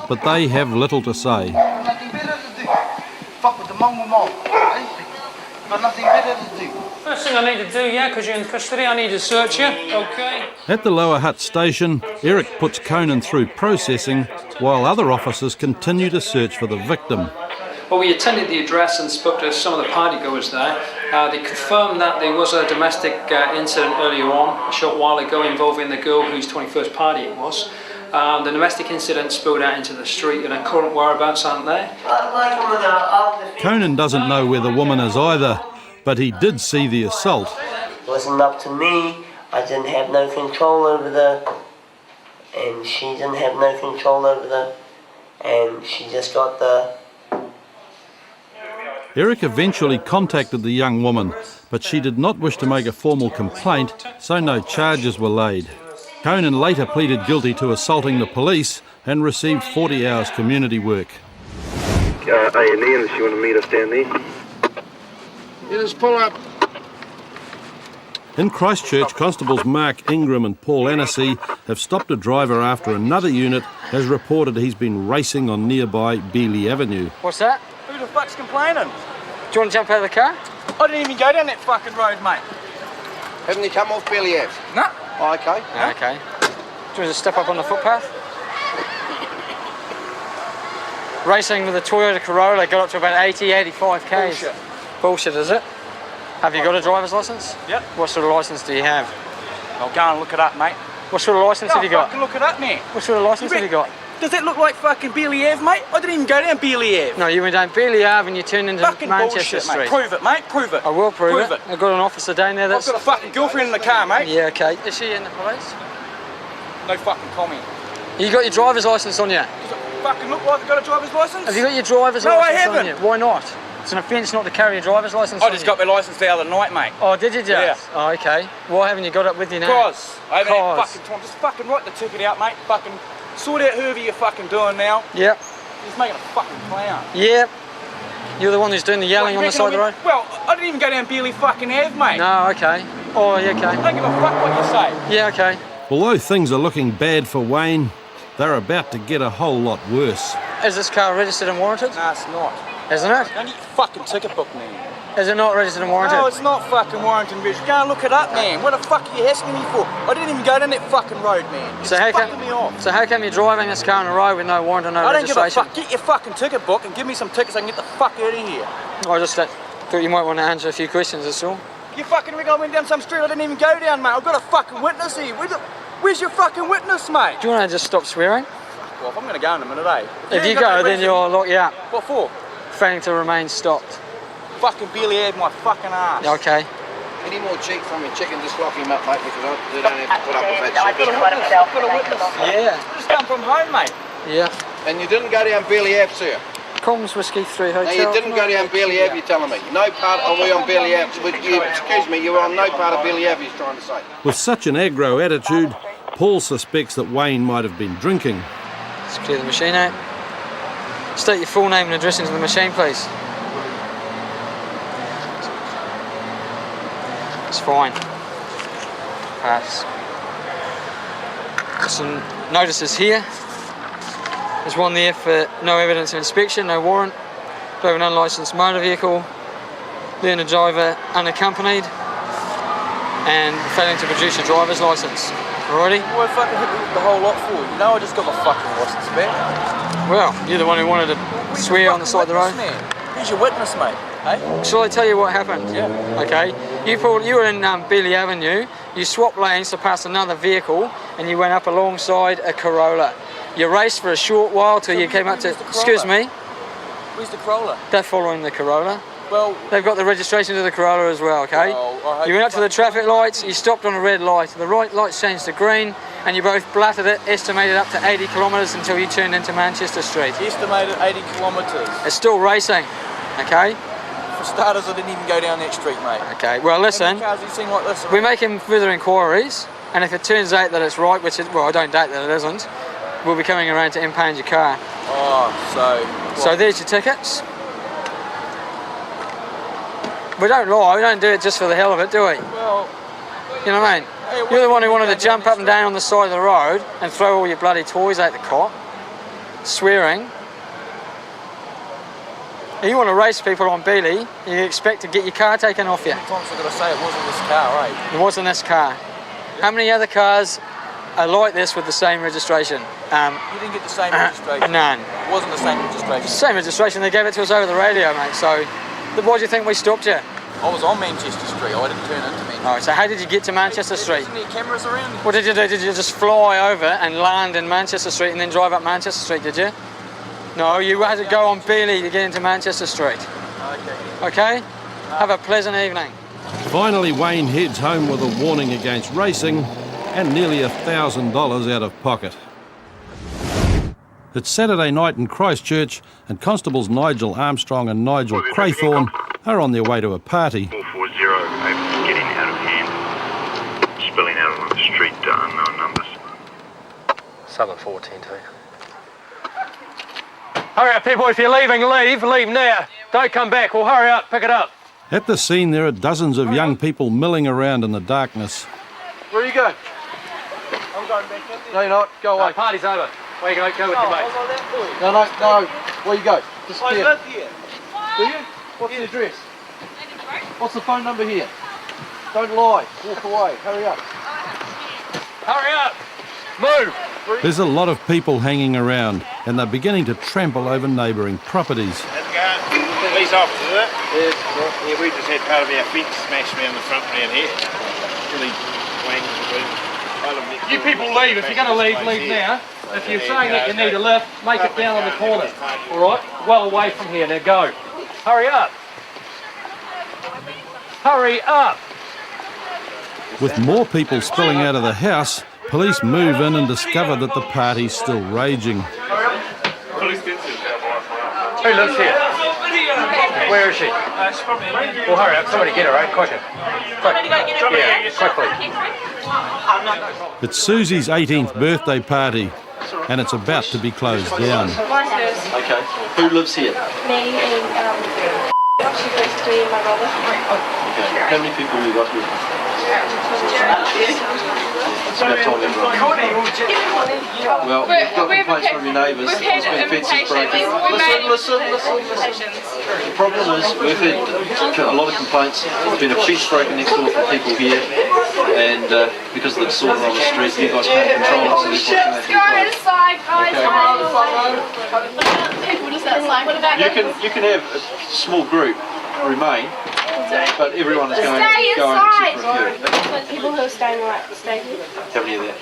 A: but they have little to say.
M: Nothing better to do. Fuck with the mongrel mob, eh? Got nothing better to do.
J: First thing I need to do, yeah, because you're in custody, I need to search you, okay?
A: At the Lower Hutt station, Eric puts Conan through processing while other officers continue to search for the victim.
J: Well, we attended the address and spoke to some of the partygoers there. They confirmed that there was a domestic incident earlier on, a short while ago, involving the girl whose 21st party it was. The domestic incident spilled out into the street and her current whereabouts aren't there.
A: Conan doesn't know where the woman is either, but he did see the assault.
C: It wasn't up to me. I didn't have no control over the... And she didn't have no control over the... And she just got the...
A: Eric eventually contacted the young woman, but she did not wish to make a formal complaint, so no charges were laid. Conan later pleaded guilty to assaulting the police and received 40 hours community work.
F: A&E, unless you want to meet us down there.
M: Yeah, just pull up.
A: In Christchurch, Constables Mark Ingram and Paul Annecy have stopped a driver after another unit has reported he's been racing on nearby Beeley Avenue.
J: What's that?
M: Who the fuck's complaining?
J: Do you want to jump out of the car?
M: I didn't even go down that fucking road, mate.
F: Haven't you come off Billy Ave?
M: No.
F: Oh, okay.
J: Okay. Do you want to step up on the footpath? Racing with a Toyota Corolla got up to about 80, 85 k's.
M: Bullshit.
J: Bullshit, is it? Have you got a driver's licence?
M: Yep.
J: What sort of licence do you have?
M: I'll go and look it up, mate.
J: What sort of licence have you got?
M: Fucking look it up, man.
J: What sort of licence have you got?
M: Does that look like fucking Beeley Ave, mate? I didn't even go down Beeley Ave.
J: No, you went down Beeley Ave and you turned into
M: fucking
J: Manchester
M: bullshit,
J: Street.
M: Mate. Prove it, mate. Prove it.
J: I will prove it. I've got an officer down there that's...
M: I've got a fucking girlfriend in the car, mate.
J: Yeah, okay. Is she in the police?
M: No fucking comment.
J: You got your driver's licence on you?
M: Does it fucking look like I've got a driver's licence?
J: Have you got your driver's
M: no,
J: licence
M: I haven't.
J: on you? Why not? It's an offence not to carry a driver's licence
M: I just got my licence the other night, mate.
J: Oh, did you just?
M: Yeah.
J: Oh, okay. Why haven't you got it with you now?
M: Because I haven't had fucking time. Just fucking write the ticket out, mate. Fucking sort out whoever you're fucking doing now.
J: Yep.
M: He's making a fucking clown.
J: Yep. You're the one who's doing the yelling on the side of the road?
M: Well, I didn't even go down Beeley fucking Ave, mate.
J: No, okay. Oh, yeah, okay.
M: I don't give a fuck what you say.
J: Yeah, okay.
A: Although things are looking bad for Wayne, they're about to get a whole lot worse.
J: Is this car registered and warranted?
M: No, it's not.
J: Isn't it?
M: Don't get your fucking ticket book, man.
J: Is it not registered and warranted?
M: No, it's not fucking warranted, bitch. Go and look it up, man. What the fuck are you asking me for? I didn't even go down that fucking road, man.
J: So how come you're driving this car on the road with no warrant and no registration?
M: I don't give a fuck. Get your fucking ticket book and give me some tickets so I can get the fuck out of here.
J: I just thought you might want to answer a few questions, that's all.
V: You fucking think I went down some street I didn't even go down, mate? I've got a fucking witness here. Where's your fucking witness, mate?
J: Do you want to just stop swearing?
V: Well, if I'm going to go in a minute, eh?
J: If you go, then you'll lock you up.
V: What for?
J: Failing to remain stopped.
V: Fucking barely had my fucking ass.
J: Okay.
B: Any more cheek from your chicken, just lock him up, mate, because they don't have to put up with that shit.
V: I've got a witness.
J: Yeah.
V: I just come from home, mate.
J: Yeah.
B: And you didn't go down Bailey Ave, sir?
J: Combs Whiskey 3 Hotel.
B: No, you didn't go down Bailey Ave, you're telling me. No part are we on Bailey Ave. Excuse me, you were on no part of Bailey Ave, he's trying to say.
A: With such an aggro attitude, Paul suspects that Wayne might have been drinking.
J: Let's clear the machine out. State your full name and address into the machine, please. It's fine. Pass. Some notices here. There's one there for no evidence of inspection, no warrant, drove an unlicensed motor vehicle, learner driver unaccompanied, and failing to produce a driver's licence. Alrighty?
V: What fucking hit me with the whole lot for? You know I just got my fucking licence back.
J: Well, you're the one who wanted to swear on the side of the road.
V: Who's your witness, mate? Hey?
J: Shall I tell you what happened?
V: Yeah.
J: Okay. You were in Beeley Avenue, you swapped lanes to pass another vehicle, and you went up alongside a Corolla. You raced for a short while till you came up to... Excuse me?
V: Where's the Corolla?
J: They're following the Corolla.
V: Well...
J: They've got the registration to the Corolla as well, okay?
V: Well,
J: you went up to the traffic lights, you stopped on a red light, the right lights changed to green, and you both blattered it, estimated up to 80 kilometres until you turned into Manchester Street.
V: Estimated 80 kilometres.
J: It's still racing, okay?
V: For starters, I didn't even go down that street, mate.
J: Okay, well listen,
V: cars you seen like this
J: we're making further inquiries, and if it turns out that it's right, which it, well, I don't doubt that it isn't, we'll be coming around to impound your car.
V: Oh, so...
J: So there's your tickets. We don't lie, we don't do it just for the hell of it, do we?
V: Well...
J: You know what I mean?
V: Hey,
J: you're the one who wanted to jump up and down on the side of the road and throw all your bloody toys at the cop, swearing. You want to race people on Beeley, you expect to get your car taken off you.
V: Sometimes I've got to say it wasn't this car, eh?
J: It wasn't this car. How many other cars are like this with the same registration?
V: You didn't get the same registration?
J: None.
V: It wasn't the same registration?
J: Same registration, they gave it to us over the radio, mate, so why do you think we stopped you?
V: I was on Manchester Street, I didn't turn into Manchester.
J: Alright, so how did you get to Manchester Street?
V: Isn't there cameras around?
J: What did you do? Did you just fly over and land in Manchester Street and then drive up Manchester Street, did you? No, you had to go on Beeley to get into Manchester Street.
V: Okay.
J: Okay? Have a pleasant evening.
A: Finally, Wayne heads home with a warning against racing and nearly $1,000 out of pocket. It's Saturday night in Christchurch, and Constables Nigel Armstrong and Nigel Craythorne are on their way to a party.
F: 440, getting out of hand, spilling out on the street, unknown numbers.
L: Southern 410
J: Hurry up, people, if you're leaving, leave now. Don't come back, we'll hurry up, pick it up.
A: At the scene, there are dozens of young people milling around in the darkness.
V: Where are you going? I'm going back in there. No, you're not. Go away.
J: Party's over. Where you go? Go with your mate.
V: No. Where you go? Disappear. I live here. Do you? What's the address? What's the phone number here? Don't lie. Walk away. Hurry up.
J: Hurry up. Move.
A: There's a lot of people hanging around, and they're beginning to trample over neighbouring properties.
F: These officers, is it? Yeah, we just had part of our fence smashed around the front round here. Really wanging the room.
J: You people leave. If you're going to leave now. If you're saying that you need a lift, make it down on the corner. All right? Well away from here. Now go. Hurry up. Hurry up.
A: With more people spilling out of the house, police move in and discover that the party's still raging.
J: Who lives here? Where is she? Well, hurry up. Somebody get her, right? Quicker. Yeah, quickly.
A: It's Susie's 18th birthday party, and it's about to be closed down.
L: Okay. Who lives here?
K: Me and she goes to me and my brother.
L: Okay. How many people have you got here? It's about time everyone. Well, we've got complaints from your neighbours. There's been fences broken. Listen. The problem is we've had a lot of complaints. There's been a fence broken next door from people here, and because of the disorder on the street, you guys can't control it, so therefore it's going to have to be closed. You can have a small group remain, But everyone is going
D: Stay
L: except
D: inside.
L: for a few.
D: People who are staying stay here.
L: How many are there?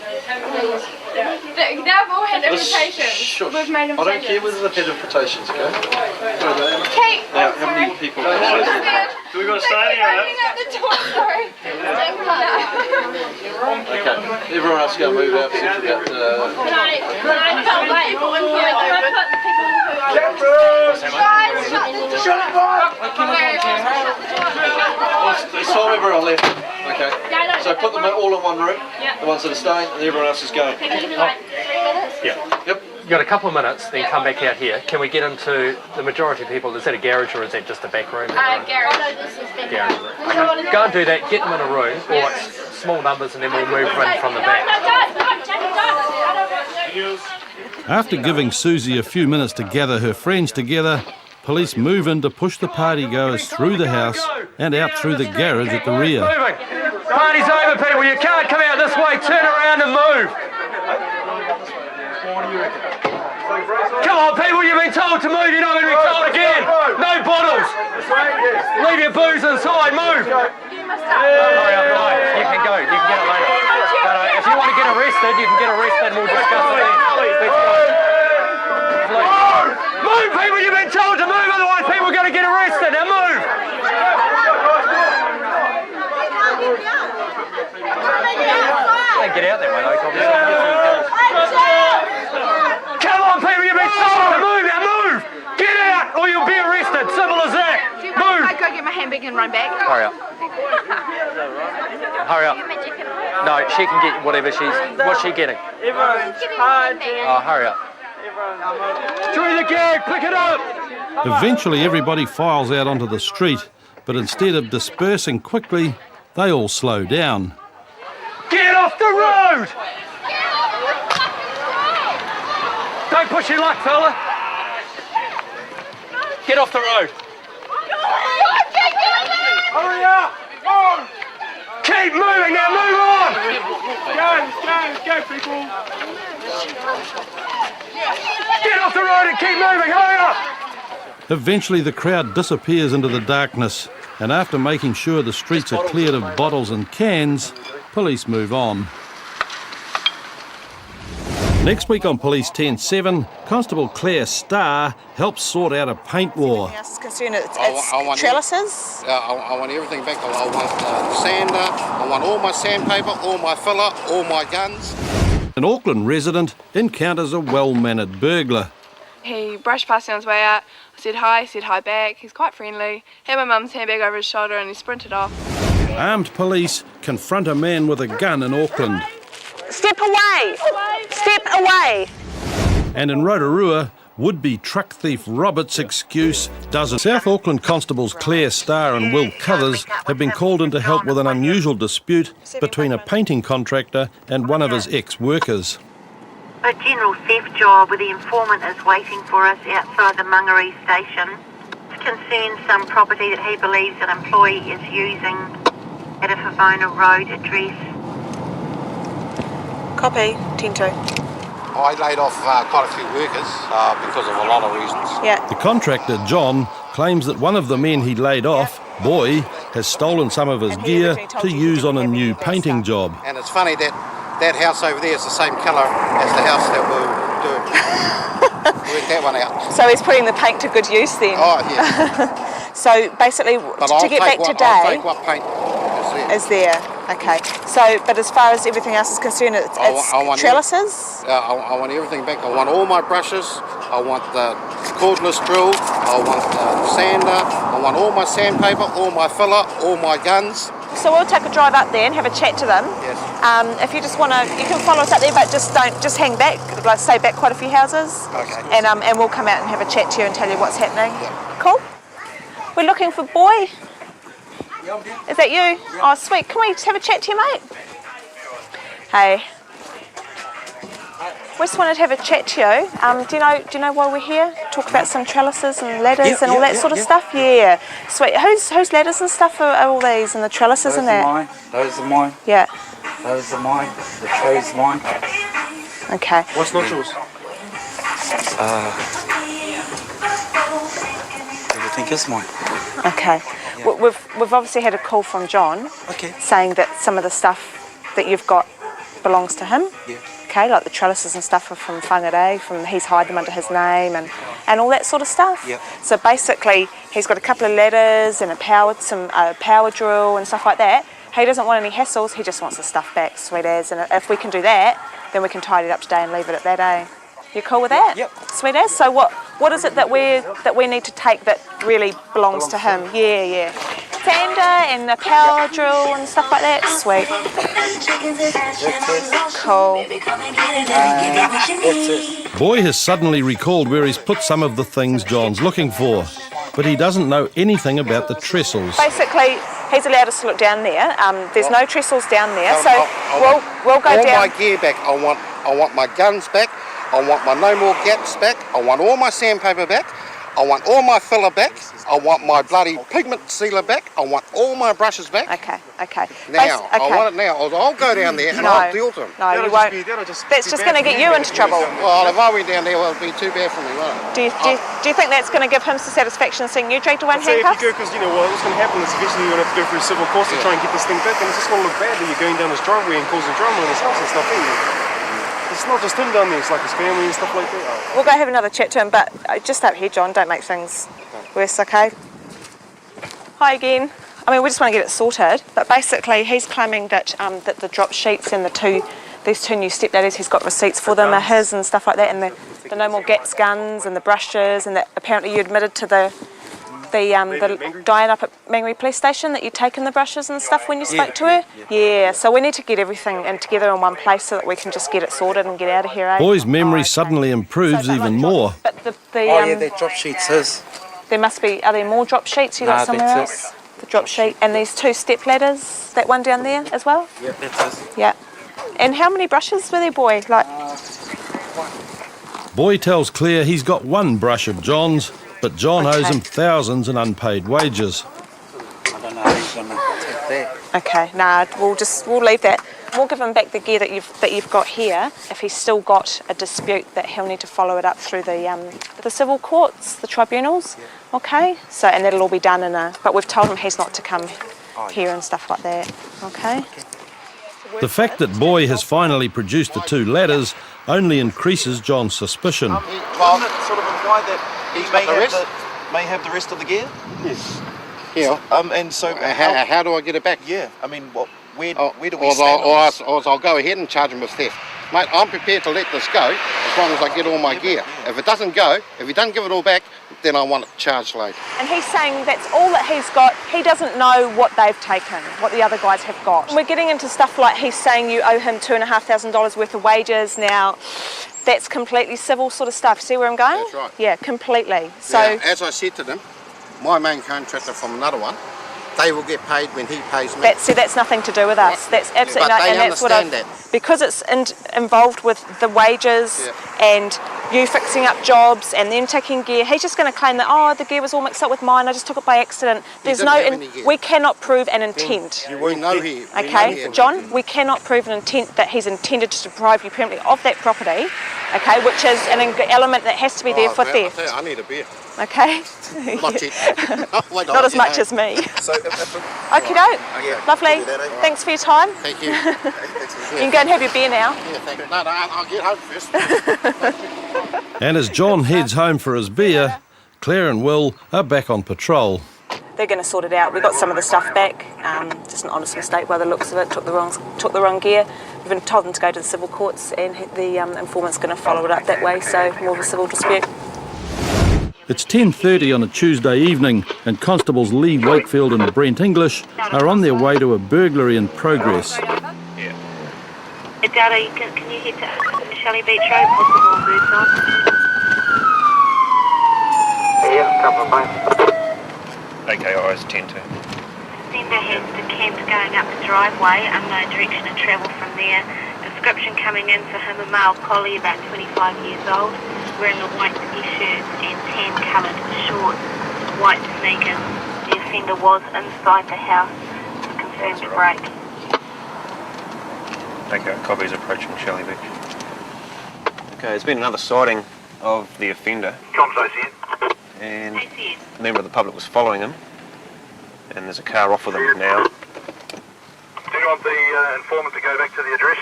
D: They've all had invitations. We've made
L: I don't care
D: invitations.
L: whether they've had invitations, okay?
D: Kate,
L: Now, how many people have there?
Y: Do we got to stay here?
D: at the door, sorry.
L: Okay, everyone else go move out. Can I
D: tell people in here? Can I put the people who are... Guys, shut the door.
L: It's time everyone left. Okay. So put them all in one room. The ones that are staying, and everyone else is going.
G: Yeah.
L: Yep.
G: You've got a couple of minutes, then come back out here. Can we get into the majority of people? Is that a garage or is that just a back room?
D: Garage.
G: Garage. Okay. Go and do that, get them in a room, or like small numbers, and then we'll move in from the back.
A: After giving Susie a few minutes to gather her friends together, police move in to push the partygoers through the house and out through the garage at the rear.
J: Party's over, people. You can't come out this way. Turn around and move. Come on, people. You've been told to move. You're not going to be told again. No bottles. Leave your booze inside. Move. Hurry up, no. You can go. You can get it later. But if you want to get arrested, you can get arrested and we'll discuss it then. Move, people. You've been told to move. Otherwise, people are going to get arrested. Now move. Don't get out that way, though. Come on, people, you've been told to move. Now move. Get out, or you'll be arrested. Simple as that. Move.
D: I go get my handbag and run back.
G: Hurry up. Hurry up. No, she can get whatever what's she getting? Oh, hurry up.
J: Through the gag, pick it up.
A: Eventually everybody files out onto the street, but instead of dispersing quickly, they all slow down.
J: Get off the road! Don't push your luck, fella. Get off the road. Hurry up! Move! Keep moving now, move on! Go, people! Get off the road and keep moving, hurry up!
A: Eventually the crowd disappears into the darkness, and after making sure the streets are cleared of bottles and cans, police move on. Next week on Police 10-7, Constable Claire Starr helps sort out a paint war.
N: It's trellises?
B: I want everything back. I want sander, I want all my sandpaper, all my filler, all my guns.
A: An Auckland resident encounters a well-mannered burglar.
O: He brushed past me on his way out. I said hi back. He's quite friendly. Had my mum's handbag over his shoulder and he sprinted off.
A: Armed police confront a man with a gun in Auckland.
N: Step away! Step away!
A: And in Rotorua, would-be truck thief Robert's excuse doesn't. South Auckland constables Claire Starr and Will Cuthers have been called in to help with an unusual dispute between a painting contractor and one of his ex-workers.
K: A general theft job where the informant is waiting for us outside the Mangere station. It concerns some property that he believes an employee is using at a Favona Road address.
N: Copy, 10-2.
B: I laid off quite a few workers because of a lot of reasons.
N: Yeah.
A: The contractor, John, claims that one of the men he laid off, Boy, has stolen some of his gear to use on a new painting job.
B: And it's funny that house over there is the same colour as the house that we're doing. Work that one out.
N: So he's putting the paint to good use then?
B: Oh, yeah.
N: So basically, to get back today...
B: I'll take what paint is there.
N: Okay. So, but as far as everything else is concerned, it's trellises?
B: I want everything back. I want all my brushes. I want the cordless drill. I want the sander. I want all my sandpaper, all my filler, all my guns.
N: So we'll take a drive up there and have a chat to them.
B: Yes.
N: If you just want to, you can follow us up there, but just hang back. Like stay back quite a few houses.
B: Okay.
N: And we'll come out and have a chat to you and tell you what's happening.
B: Yeah.
N: Cool. We're looking for Boy. Is that you? Oh, sweet. Can we just have a chat to you, mate? Hey. We just wanted to have a chat to you. Do you know why we're here? Talk about some trellises and ladders and all that sort of stuff? Yeah. Sweet. Whose ladders and stuff are all these and the trellises and that?
S: Those are mine.
N: Yeah.
S: Those are mine. The tray's mine.
N: Okay.
S: What's not yours? think it's mine.
N: Okay. We've obviously had a call from John saying that some of the stuff that you've got belongs to him.
S: Yeah.
N: Okay, like the trellises and stuff are from Whangarei, he's hired them under his name and all that sort of stuff.
S: Yep.
N: So basically, he's got a couple of ladders and a power drill and stuff like that. He doesn't want any hassles, he just wants the stuff back, sweet as. And if we can do that, then we can tidy it up today and leave it at that, eh? You cool with that?
S: Yep.
N: Sweet as. So what is it that we need to take that really belongs to him? Yeah. Sander and the power drill and stuff like that. Sweet. Cool.
A: Boy has suddenly recalled where he's put some of the things John's looking for, but he doesn't know anything about the trestles.
N: Basically, he's allowed us to look down there. There's no trestles down there, so we'll go down.
B: All my gear back. I want my guns back. I want my no more gaps back. I want all my sandpaper back. I want all my filler back. I want my bloody pigment sealer back. I want all my brushes back.
N: Okay.
B: Now, I want it now. I'll go down there and I'll deal to them.
N: No, you won't. That's just going to get you into trouble.
B: Well, if I went down there, well, it'd be too bad for me, won't it?
N: Do you think that's going to give him some satisfaction seeing you dragged to one handcuff?
I: If you go, because what's going to happen is eventually you're going to have to go through a civil course to try and get this thing back, and it's just going to look bad that you're going down this driveway and causing drama in his house and stuff, ain't you? It's not just him down there, it's like his family and stuff like that.
N: We'll go have another chat to him, but just up here, John, don't make things worse, okay? Hi again. I mean, we just want to get it sorted, but basically he's claiming that that the drop sheets and these two new step ladders, he's got receipts for them, are his and stuff like that, and the no more gaps guns and the brushes, and that apparently you admitted to the Diane up at Mangere Police Station that you'd taken the brushes and stuff when you spoke to her? Yeah, so we need to get everything together in one place so that we can just get it sorted and get out of here, eh?
A: Boy's memory suddenly improves even more.
N: But
S: the drop sheets is.
N: There must be, are there more drop sheets you got somewhere else? The drop sheet, and these two step ladders, that one down there as well?
S: Yeah, that's it.
N: Yeah. And how many brushes were there, Boy?
A: Boy tells Claire he's got one brush of John's, but John owes him thousands in unpaid wages.
S: I don't know how he's going to take that.
N: Okay, we'll leave that. We'll give him back the gear that you've got here. If he's still got a dispute, that he'll need to follow it up through the civil courts, the tribunals. Yeah. Okay, so and that'll all be done but we've told him he's not to come here and stuff like that. Okay.
A: The fact that Boy has finally produced the two ladders only increases John's suspicion.
L: Doesn't it sort of imply that he may have the rest of the gear?
B: Yes. Yeah.
L: And so
B: how do I get it back?
L: Yeah. I mean, where do we stand
B: or I'll go ahead and charge him with theft. Mate, I'm prepared to let this go as long as I get all my gear.
L: Yeah.
B: If it doesn't go, if he doesn't give it all back, then I want it charged later.
N: And he's saying that's all that he's got. He doesn't know what they've taken, what the other guys have got. We're getting into stuff like he's saying you owe him $2,500 worth of wages now. That's completely civil sort of stuff. See where I'm going?
B: That's right.
N: Yeah, completely. So
B: now, as I said to them, my main contractor from another one, they will get paid when he pays me.
N: That's nothing to do with us. That's absolutely
B: but they
N: and that's what
B: that.
N: Because it's involved with the wages and you fixing up jobs and then taking gear. He's just going to claim that the gear was all mixed up with mine. I just took it by accident. There's we cannot prove an intent.
B: You won't know here.
N: Okay, John, we cannot prove an intent that he's intended to deprive you permanently of that property. Okay, which is an element that has to be there for theft.
B: I need a beer.
N: Okay. Not as much as me.
L: So
N: Okie doke. Lovely. Thanks for your time.
B: Thank you.
N: You can go and have your beer now.
B: Yeah, thank you. No, I'll get home first.
A: And as John heads home for his beer, Claire and Will are back on patrol.
N: They're going to sort it out. We got some of the stuff back. Just an honest mistake by the looks of it. Took the wrong gear. We've been told them to go to the civil courts, and the informant's going to follow it up that way. So more of a civil dispute.
A: It's 10:30 on a Tuesday evening, and Constables Lee Wakefield and Brent English are on their way to a burglary in progress.
K: Dada, can you head to Shelley Beach Road? Possible boots on?
R: Yeah, couple of miles.
F: Okay, eyes 10-2.
K: Sender has decamped going up the driveway, unknown direction of travel from there. Description coming in for him, a male collie about 25 years old, wearing a white t-shirt and tan-coloured shorts, white sneakers. The offender was inside the house. Confirmed break.
F: Okay, copy's approaching Shelley Beach. Okay, there's been another sighting of the offender.
Q: and a member of the public was following him, and there's a car off with him now.
R: Do you want the informant to go back to the address?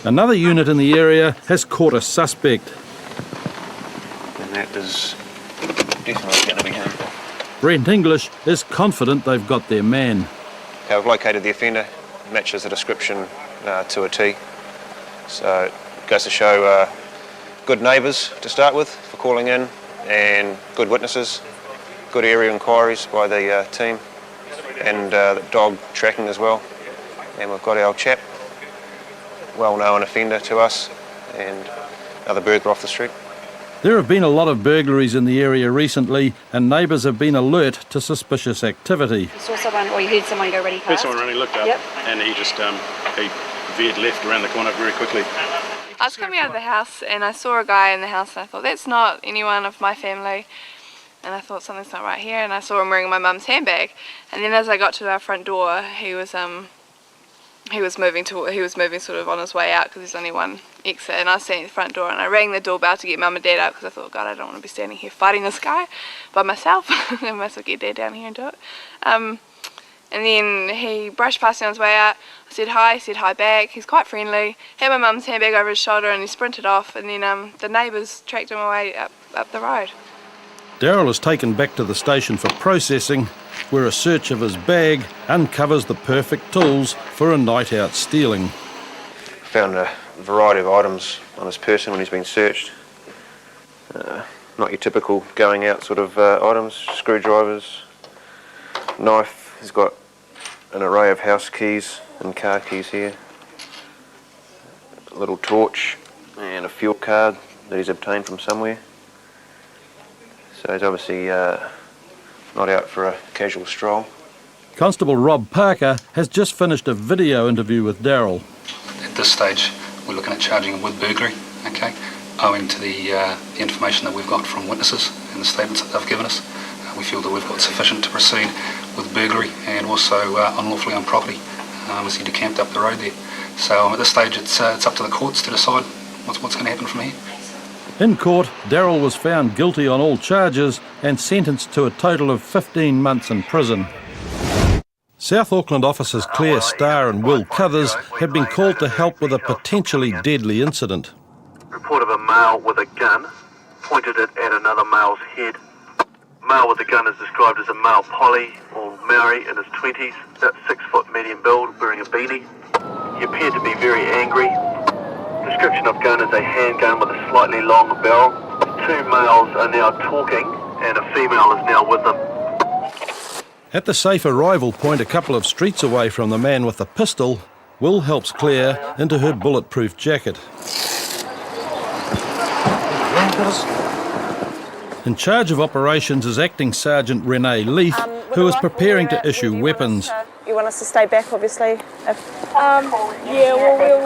A: Another unit in the area has caught a suspect.
Q: And that is definitely going to be him.
A: Brent English is confident they've got their man.
Q: Okay, we've located the offender, matches the description to a T. So it goes to show good neighbours to start with for calling in, and good witnesses, good area inquiries by the team, and the dog tracking as well. And we've got our chap, well-known offender to us, and another burglar off the street.
A: There have been a lot of burglaries in the area recently, and neighbours have been alert to suspicious activity.
T: You saw someone, or you heard someone go really fast?
U: Heard someone running, looked up,
T: yep.
U: And he just he veered left around the corner very quickly.
O: I was coming out of the house and I saw a guy in the house and I thought, that's not anyone of my family. And I thought, something's not right here, and I saw him wearing my mum's handbag. And then as I got to our front door, he was moving sort of on his way out because there's only one exit, and I was standing at the front door and I rang the doorbell to get mum and dad out because I thought, God, I don't want to be standing here fighting this guy by myself. I might as well get dad down here and do it. And then he brushed past me on his way out. I said hi back. He's quite friendly. Had my mum's handbag over his shoulder and he sprinted off, and then the neighbours tracked him away up the road.
A: Daryl is taken back to the station for processing, where a search of his bag uncovers the perfect tools for a night out stealing.
Q: Found a variety of items on his person when he's been searched. Not your typical going out sort of items, screwdrivers, knife. He's got an array of house keys and car keys here. A little torch and a fuel card that he's obtained from somewhere. So he's obviously not out for a casual stroll.
A: Constable Rob Parker has just finished a video interview with Daryl.
W: At this stage, we're looking at charging him with burglary, okay, owing to the information that we've got from witnesses and the statements that they've given us. We feel that we've got sufficient to proceed with burglary and also unlawfully on property, as he decamped up the road there. So at this stage, it's up to the courts to decide what's going to happen from here.
A: In court, Daryl was found guilty on all charges and sentenced to a total of 15 months in prison. South Auckland officers Claire Starr and Will Cuthers have been called to help with a potentially deadly incident.
R: Report of a male with a gun pointed it at another male's head. Male with the gun is described as a male Polly or Maori in his 20s, about 6 foot medium build, wearing a beanie. He appeared to be very angry. Description of gun is a handgun with a slightly long barrel. 2 males are now talking and a female is now with them.
A: At the safe arrival point a couple of streets away from the man with the pistol, Will helps Claire into her bulletproof jacket. In charge of operations is Acting Sergeant Renee Leaf, who is preparing to issue weapons.
N: You want us to stay back, obviously?
D: Yeah, well, we'll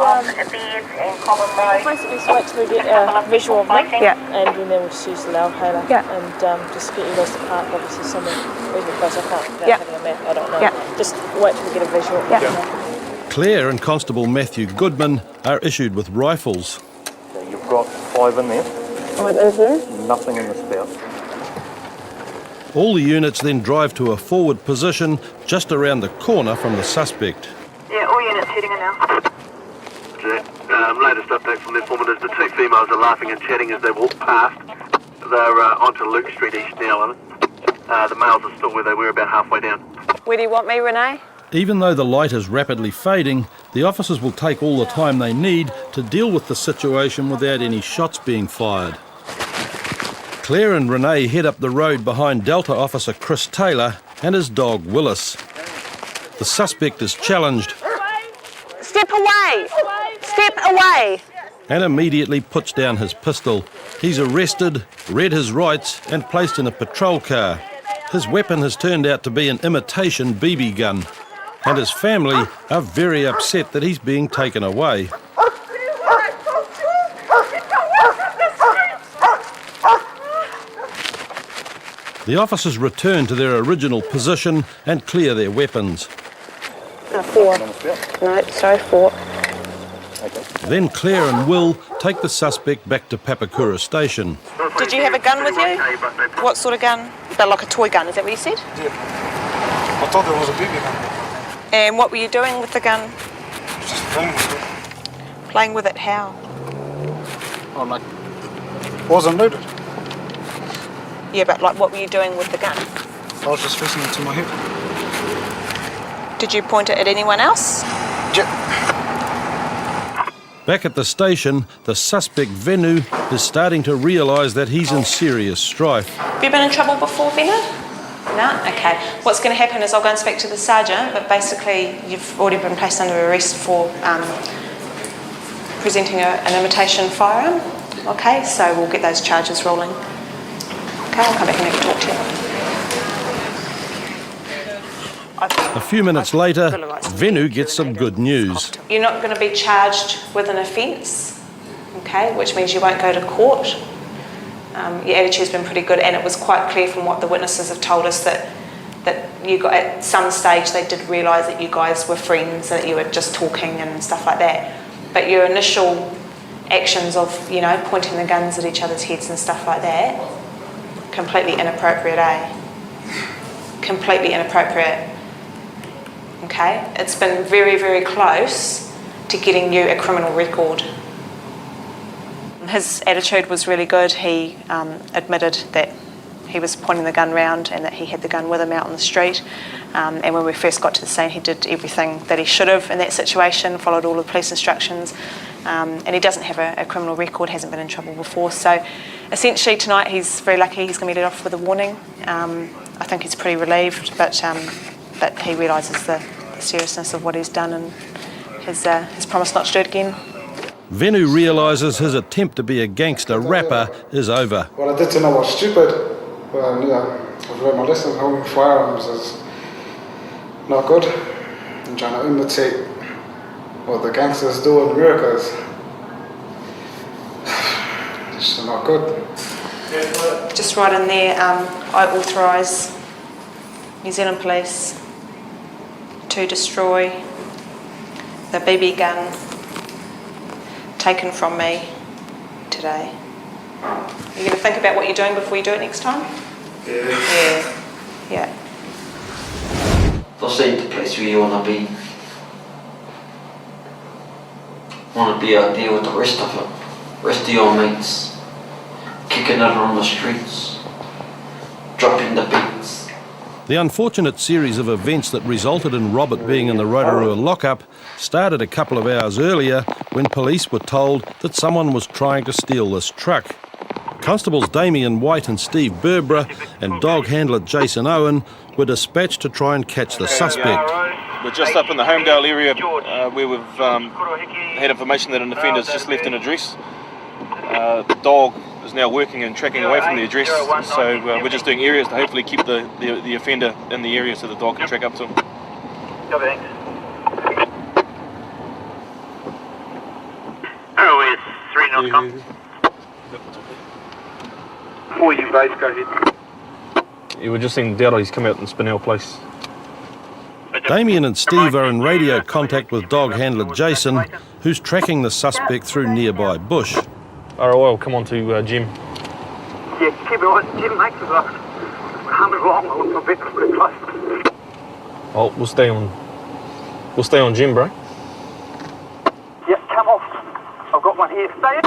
D: basically just wait till we get a visual of them.
N: Yeah.
D: And then we'll just use the loudhailer.
N: Yeah.
D: And just get you guys to park, obviously, somewhere even close. I can't, without
N: Yeah.
D: having a map, I don't know.
N: Yeah.
D: Just wait till we get a visual.
N: Yeah.
A: Claire and Constable Matthew Goodman are issued with rifles.
X: You've got 5 in there.
N: 5 in there?
X: Nothing in the spout.
A: All the units then drive to a forward position just around the corner from the suspect.
K: Yeah, all units heading in now.
R: Latest update from the informant is the 2 females are laughing and chatting as they walk past. They're onto Luke Street East now. The males are still where they were, about halfway down.
N: Where do you want me, Renee?
A: Even though the light is rapidly fading, the officers will take all the time they need to deal with the situation without any shots being fired. Claire and Renee head up the road behind Delta Officer Chris Taylor and his dog Willis. The suspect is challenged
N: Step away! Step away!
A: and immediately puts down his pistol. He's arrested, read his rights and placed in a patrol car. His weapon has turned out to be an imitation BB gun, and his family are very upset that he's being taken away. The officers return to their original position and clear their weapons.
N: 4. No, sorry, 4.
A: Then Claire and Will take the suspect back to Papakura station.
N: Did you have a gun with you? What sort of gun? But like a toy gun, is that what you said?
I: Yeah. I thought it was a BB gun.
N: And what were you doing with the gun?
I: Just playing with it.
N: Playing with it how?
I: Oh, like, wasn't loaded.
N: Yeah, but like what were you doing with the gun?
I: I was just facing it to my hip.
N: Did you point it at anyone else?
I: Yeah.
A: Back at the station, the suspect Venu is starting to realise that he's in serious strife.
N: Have you been in trouble before, Venu? No? Okay. What's going to happen is I'll go and speak to the sergeant, but basically you've already been placed under arrest for presenting an imitation firearm. Okay, so we'll get those charges rolling. Okay, I'll come back and have a talk to you.
A: A few minutes later, Venu gets some good news.
N: You're not going to be charged with an offence, okay, which means you won't go to court. Your attitude's been pretty good, and it was quite clear from what the witnesses have told us that you got at some stage they did realise that you guys were friends, that you were just talking and stuff like that. But your initial actions of, you know, pointing the guns at each other's heads and stuff like that, completely inappropriate, eh? Completely inappropriate. Okay? It's been very, very close to getting you a criminal record. His attitude was really good. He admitted that he was pointing the gun round and that he had the gun with him out on the street. And when we first got to the scene, he did everything that he should have in that situation, followed all the police instructions. And he doesn't have a criminal record, hasn't been in trouble before. So essentially tonight he's very lucky. He's going to be let off with a warning. I think he's pretty relieved, but he realises the seriousness of what he's done and his promise not to do it again.
A: Venu realises his attempt to be a gangster rapper is over.
I: What I did to know was stupid, but I knew I've learned my lesson. Holding firearms is not good. I'm trying to imitate what the gangsters do in America. It's just not good.
N: Just right in there, I authorise New Zealand Police to destroy the BB gun taken from me today. You're going to think about what you're doing before you do it next time? Yeah.
L: This ain't the place where you want to be. Want to be out there with the rest of it. Rest of your mates. Kicking it on the streets. Dropping the beats.
A: The unfortunate series of events that resulted in Robert being in the Rotorua lockup started a couple of hours earlier when police were told that someone was trying to steal this truck. Constables Damien White and Steve Burbra and dog handler Jason Owen were dispatched to try and catch the suspect.
F: We're just up in the Homedale area where we've had information that an offender's just left an address. The dog is now working and tracking away from the address, so we're just doing areas to hopefully keep the offender in the area so the dog can track up to him.
R: Arrowhead 3 knots come. Before you base, go ahead.
U: Yeah, we're just seeing Dowda, he's come out in Spinell Place.
A: Damien and Steve are in radio contact with dog handler Jason, who's tracking the suspect through nearby bush.
U: ROL, come on to Jim.
R: Yeah, keep it on. Jim makes it up. Hum it along, I wouldn't bet it's pretty close.
U: Oh, we'll stay on Jim, bro.
R: Yeah, come off. I've got one here. Stay in.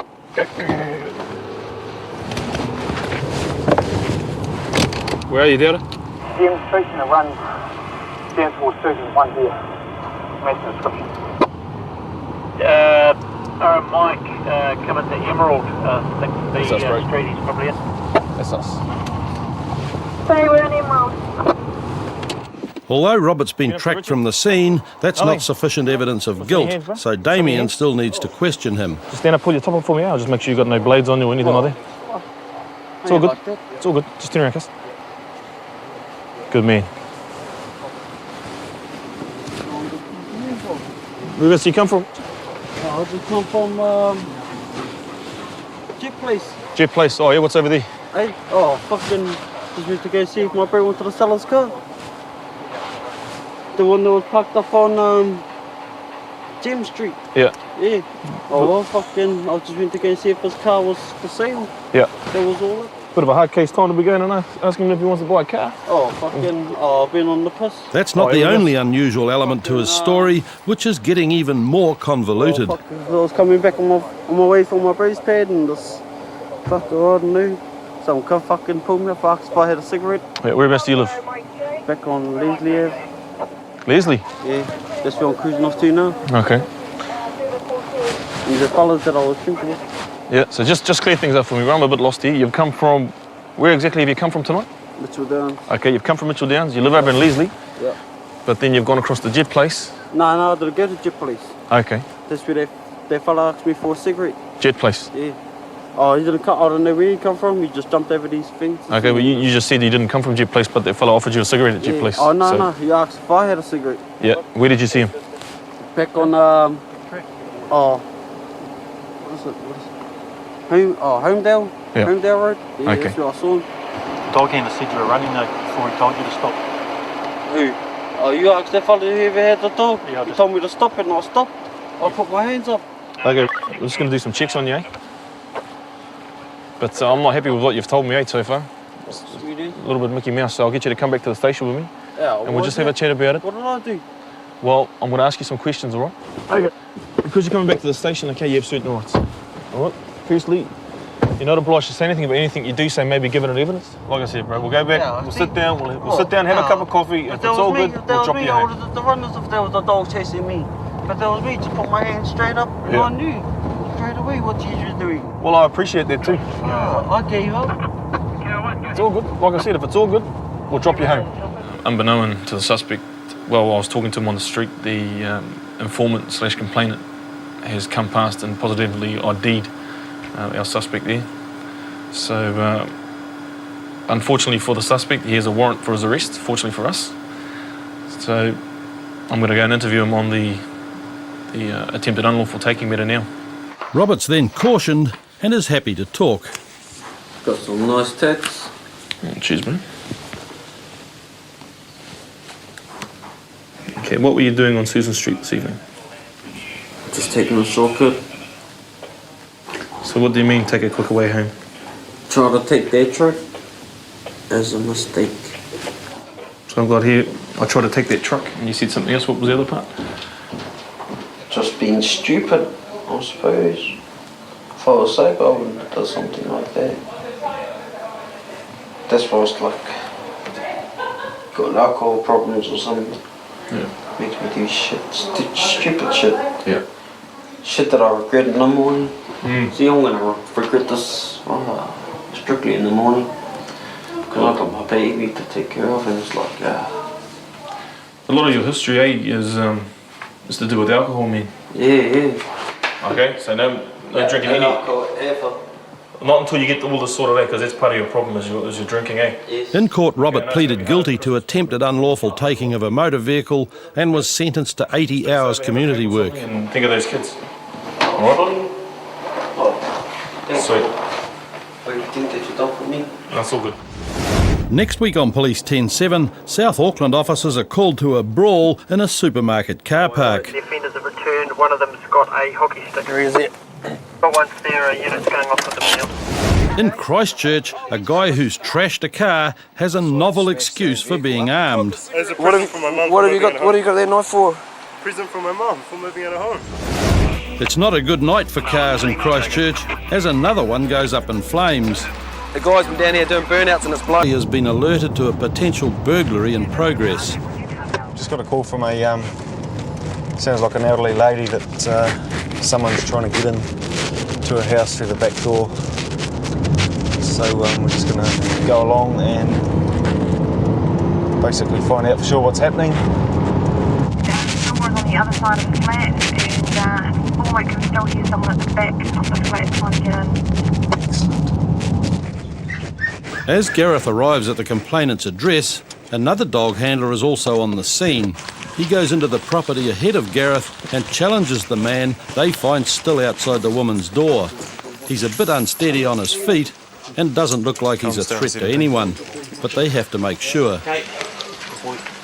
U: Where are you, Dowda?
R: Jim Street and it runs down towards Susan's one here. Match the description. Mike, coming to Emerald. I think the
U: That's us, bro.
R: street is probably it.
U: That's us.
R: Stay around Emerald.
A: Although Robert's been tracked from the scene, that's not sufficient evidence of guilt, so Damien still needs to question him.
U: Just stand up, pull your top up for me. I'll just make sure you've got no blades on you or anything like that. It's all good. It's all good. Just turn around, Cass. Good man. Where do you come from?
V: I just come from Jet Place.
U: Jet Place. Oh, yeah, what's over there?
V: Hey, fucking just need to go see if my bro went to the seller's car. The one that was parked up on James Street.
U: Yeah.
V: Yeah. Oh, well, I just went to go and see if his car was for sale.
U: Yeah.
V: That was all it.
U: Bit of a hard case time to be going and asking him if he wants to buy a car.
V: I've been on the piss.
A: That's not the only unusual element to his story, which is getting even more convoluted.
V: I was coming back on my way from my brace pad and this I don't know. Someone come fucking pull me up, asked if I had a cigarette.
U: Yeah, whereabouts do you live?
V: Back on Leslie Ave.
U: Leslie?
V: Yeah, that's where I'm cruising off to now.
U: Okay.
V: And the fellas that I was drinking with.
U: Yeah, so just clear things up for me. I'm a bit lost here. You've come from... Where exactly have you come from tonight?
V: Mitchell Downs.
U: Okay, you've come from Mitchell Downs. You live over in Leslie.
V: Yeah.
U: But then you've gone across the Jet Place.
V: No, I didn't go to Jet Place.
U: Okay.
V: That's where that fella asked me for a cigarette.
U: Jet Place?
V: Yeah. Oh, he didn't come. I don't know where he come from. He just jumped over these things.
U: Okay, well, you just said you didn't come from Jet Place, but the fella offered you a cigarette at Jet Place.
V: Oh, no. He asked if I had a cigarette.
U: Yeah. Where did you see him?
V: Back on, what is it? Homedale?
U: Yeah.
V: Homedale Road? Yeah,
U: Okay.
V: that's where I saw him.
X: Dog handler said you were running though before he told you to stop.
V: Who? Oh, you asked that fella who ever had the dog?
X: Yeah,
V: He told me to stop and I stopped. I put my hands up.
U: Okay, we're just going to do some checks on you, eh? But I'm not happy with what you've told me, so far. It's a little bit Mickey Mouse, so I'll get you to come back to the station with me.
V: Yeah,
U: and we'll just have a chat about it.
V: What did I do?
U: Well, I'm going to ask you some questions, all right? Okay. Because you're coming back to the station, okay, you have certain rights. All right? Firstly, you're not obliged to say anything, but anything you do say may be given in evidence. Like I said, bro, we'll go back, we'll sit down, we'll sit down, have a cup of coffee. If it's all good, we'll drop you home.
V: The runners if there was a dog chasing me. But there was me, just put my hands straight up and I knew straight away what you were doing.
U: Well, I appreciate that too.
V: I gave up.
U: It's all good. Like I said, if it's all good, we'll drop you home. Unbeknown to the suspect, well, I was talking to him on the street, the informant/complainant has come past and positively ID'd our suspect there. So, unfortunately for the suspect, he has a warrant for his arrest, fortunately for us. So, I'm going to go and interview him on the attempted unlawful taking matter now.
A: Robert's then cautioned and is happy to talk.
V: Got some nice tats.
U: Cheers, man. Okay, what were you doing on Susan Street this evening?
V: Just taking a shortcut.
U: So what do you mean, take a quicker way home?
V: Try to take that truck as a mistake.
U: So I've got here, I tried to take that truck and you said something else. What was the other part?
V: Just being stupid, I suppose. If I was sober, I wouldn't have done something like that. That's why I was like, got alcohol problems or something.
U: Yeah.
V: Makes me do shit, stupid shit.
U: Yeah.
V: Shit that I regret in the morning.
U: Mm.
V: See, I'm gonna regret this strictly in the morning. Because I got my baby to take care of and it's like,
U: A lot of your history, is to do with alcohol, man.
V: Yeah.
U: Okay, so no drinking any
V: alcohol ever.
U: Not until you get all this sorted out, because that's part of your problem is your drinking, eh?
V: Yes.
A: In court, Robert pleaded guilty to attempted unlawful taking of a motor vehicle and was sentenced to 80 hours community work.
U: And think of those kids. Alright? Sweet.
V: Everything that you done for me.
U: That's all good.
A: Next week on Police 10-7, South Auckland officers are called to a brawl in a supermarket car park.
C: The offenders have returned. One of them's got a hockey stick. Where is it? Got one spare units going off with the meal.
A: In Christchurch, a guy who's trashed a car has a novel excuse for being armed.
I: As a present for my mum.
V: What have you got that knife for?
I: Present for my mum for moving out of home.
A: It's not a good night for cars in Christchurch, as another one goes up in flames.
V: The guy's been down here doing burnouts and it's blown.
A: He has been alerted to a potential burglary in progress.
E: Just got a call from a, sounds like an elderly lady that someone's trying to get in to her house through the back door. So we're just going to go along and basically find out for sure what's happening.
K: Someone on the other side of the flat and all I can still hear someone at the back of the flat trying to get in.
E: Excellent.
A: As Gareth arrives at the complainant's address, another dog handler is also on the scene. He goes into the property ahead of Gareth and challenges the man they find still outside the woman's door. He's a bit unsteady on his feet and doesn't look like he's a threat to anyone, but they have to make sure.
V: Okay.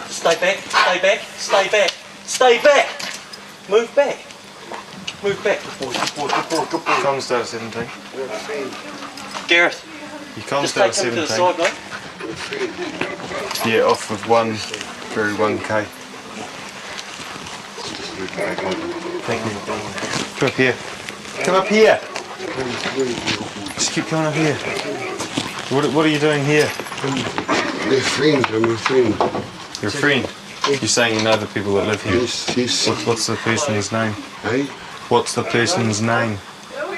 V: Stay back, stay back, stay back, stay back. Move back. Move back. Good boy.
E: Comms down to 17.
V: Gareth.
E: You comms
V: Just
E: down
V: take
E: to
V: him to the
E: 17.
V: side, mate.
E: Yeah, off with 1 through 1k. Thank you. Come up here. Come up here. Just keep coming up here. What are you doing here?
G: I'm a friend.
E: You're a friend? You're saying you know the people that live here?
G: Yes.
E: What's the person's name?
G: Hey?
E: What's the person's name?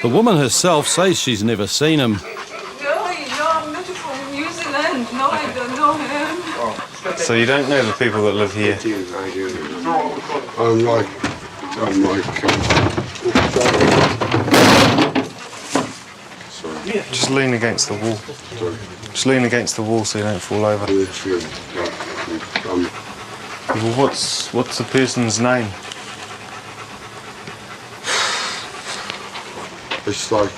A: The woman herself says she's never seen him.
H: No, I'm not from New Zealand. No, I don't know him.
E: So you don't know the people that live here?
G: I do. I'm like
E: Just lean against the wall. Just lean against the wall so you don't fall over. Well, what's the person's name?
G: It's like,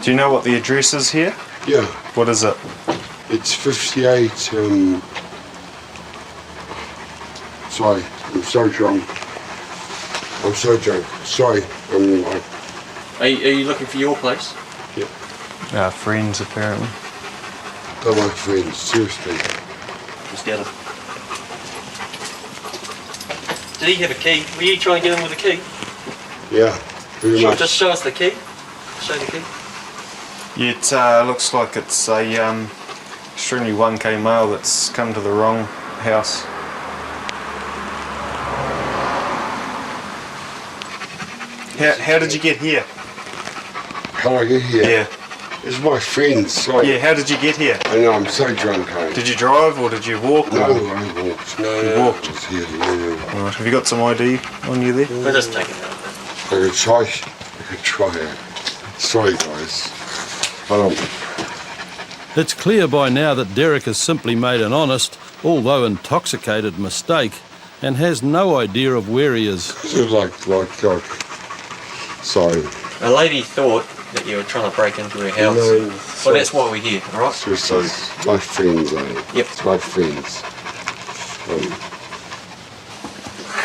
E: Do you know what the address is here?
G: Yeah.
E: What is it?
G: It's 58, sorry, I'm so drunk. Sorry,
V: Are you looking for your place?
G: Yeah.
E: Friends, apparently.
G: They're my friends, seriously.
V: Just get him. Did he have a key? Were you trying to get him with a key?
G: Yeah, pretty much.
V: Just show us the key. Show the key.
E: Yeah, it looks like it's a extremely 1k male that's come to the wrong house. How did you get here?
G: How did I get here?
E: Yeah.
G: It's my friends. Like,
E: Yeah, how did you get here?
G: I know, I'm so drunk, hey.
E: Did you drive or did you walk?
G: No,
E: or?
G: I walked. No,
E: You walked?
G: I was here, yeah.
E: Right, have you got some ID on you there?
V: We'll just take it out.
G: I could try it. Sorry, guys.
A: It's clear by now that Derek has simply made an honest, although intoxicated, mistake and has no idea of where he is.
G: Sorry.
V: A lady thought that you were trying to break into her house.
G: No,
V: Well, that's why we're here, alright?
G: So my friends, eh?
V: Yep.
G: It's my friends.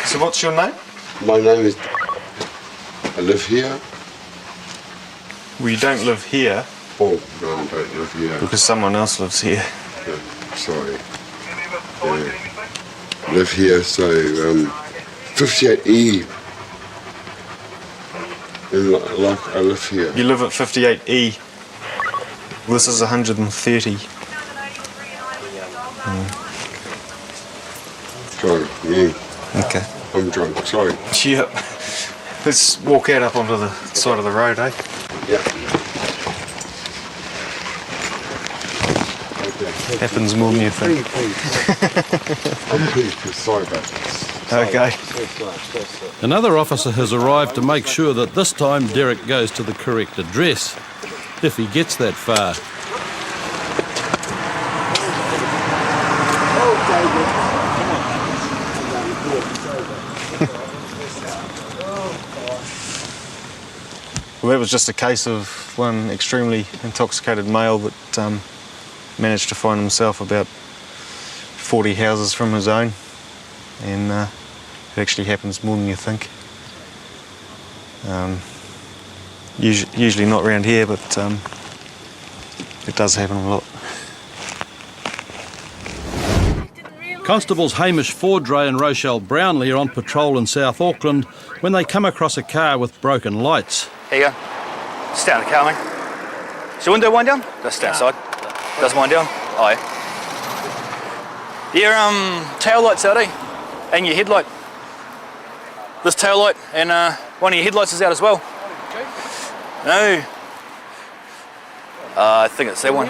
E: So what's your name?
G: My name is... I live here.
E: Well, you don't live here.
G: Oh, no, I don't live here.
E: Because someone else lives here.
G: Yeah, sorry. Yeah. Live here, so 58E. Like I live here.
E: You live at 58E. This is 130.
G: Sorry, yeah.
E: Okay.
G: I'm drunk, sorry.
E: Yep. Let's walk out up onto the side of the road, eh?
G: Yeah.
E: Happens more than you think.
G: I'm pleased. Sorry about this.
E: Okay.
A: Another officer has arrived to make sure that this time Derek goes to the correct address, if he gets that far.
E: Well, that was just a case of one extremely intoxicated male that managed to find himself about 40 houses from his own, and it actually happens more than you think. Usually not around here, but it does happen a lot.
A: Constables Hamish Fordray and Rochelle Brownlee are on patrol in South Auckland when they come across a car with broken lights.
M: Here you go. Stay out of the car, mate. Is your window wind down? Just stay outside. Does wind down? Oh, yeah. Your tail light's out, eh? And your headlight. This tail light and one of your headlights is out as well. No. I think it's that one.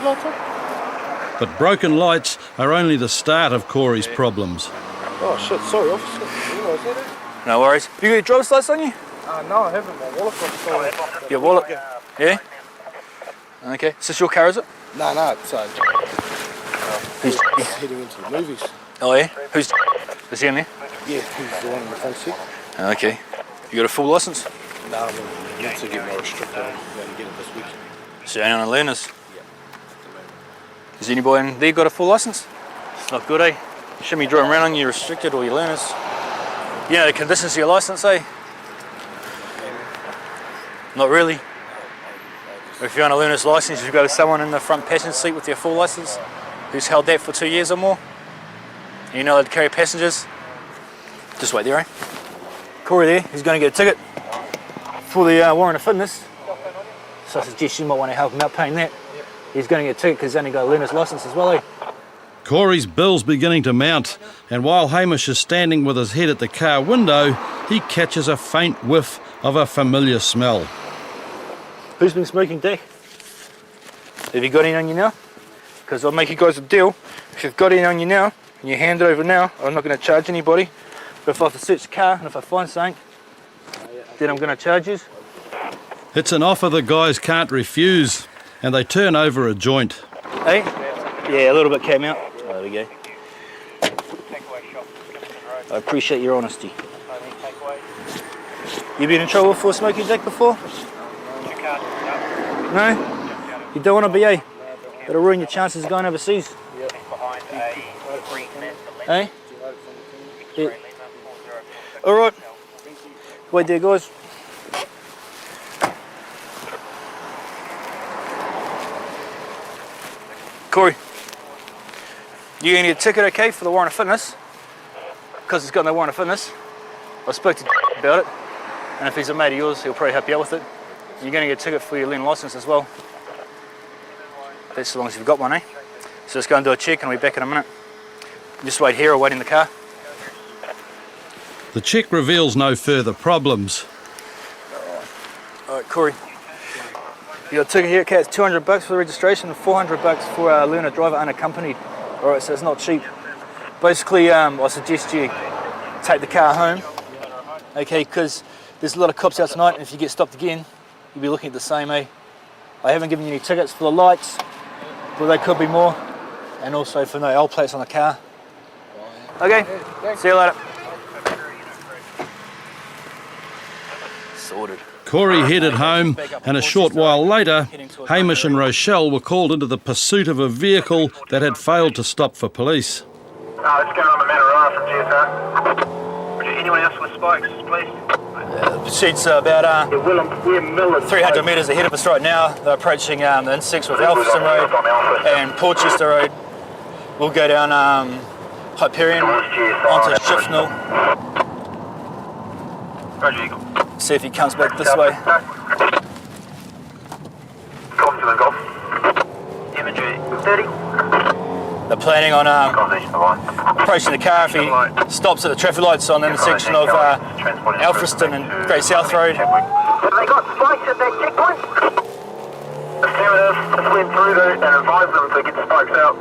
A: But broken lights are only the start of Corey's problems.
I: Oh shit, sorry officer.
M: No worries. You got your driver's license on you?
I: No, I haven't. My wallet's on the
M: Your wallet? Yeah? Okay. Is this your car, is it?
I: No, it's
M: Who's
I: heading into the movies.
M: Oh, yeah? Who's is he in there?
I: Yeah, he's the one in the front seat.
M: Okay. You got a full license?
I: No, I need to get more restricted. I'm going to get it this week.
M: So you're only on the learners? Has anybody in there got a full license? It's not good, eh? You shouldn't be driving around on your restricted or your learners. You know the conditions of your licence, eh? Not really. If you're on a learner's licence, you've got someone in the front passenger seat with their full licence who's held that for 2 years or more. And you're not allowed to carry passengers. Just wait there, eh? Corey there, he's going to get a ticket for the warrant of fitness. So I suggest you might want to help him out paying that. He's going to get a ticket because he's only got a learner's licence as well, eh?
A: Corey's bill's beginning to mount, and while Hamish is standing with his head at the car window, he catches a faint whiff of a familiar smell.
M: Who's been smoking, Dick? Have you got any on you now? Because I'll make you guys a deal. If you've got any on you now, and you hand it over now, I'm not going to charge anybody. But if I have to search the car, and if I find something, then I'm going to charge you.
A: It's an offer the guys can't refuse, and they turn over a joint.
M: Hey? Yeah, a little bit came out. Oh, there we go. I appreciate your honesty. You been in trouble for smoking, Dick, before? No? You don't want to be, eh? It'll ruin your chances of going overseas. Eh? Yeah. Alright. Wait there, guys. Corey, you going to get a ticket, okay, for the warrant of fitness? Because he's got no warrant of fitness. I spoke to about it, and if he's a mate of yours, he'll probably help you out with it. You're going to get a ticket for your learning licence as well. That's as long as you've got one, eh? So let's go and do a check and we'll be back in a minute. Just wait here or wait in the car.
A: The check reveals no further problems.
M: Alright, Corey. You got a ticket here, okay, it's $200 for the registration and $400 for a learner driver unaccompanied. Alright, so it's not cheap. Basically, I suggest you take the car home, okay, because there's a lot of cops out tonight, and if you get stopped again, you'll be looking at the same, eh? I haven't given you any tickets for the lights, but there could be more, and also for no L plates on the car. Okay, see you later. Sorted.
A: Corey headed home, and a short while later, Hamish and Rochelle were called into the pursuit of a vehicle that had failed to stop for police.
C: It's going on the Matarara from GSR. Would you, anyone else with spikes, please?
M: The pursuit's about 300 metres ahead of us right now. They're approaching the intersects with Alfriston Road and Portchester Road. We'll go down Hyperion onto Shifnell.
C: Roger, Eagle.
M: See if he comes back this way.
C: Golf, Golf. Imagery 30.
M: They're planning on approaching the car if he stops at the traffic lights on the intersection of Alfriston and Great South Road.
C: Have they got spikes at that checkpoint? Affirmative. Just went through there and advised them to get the spikes out.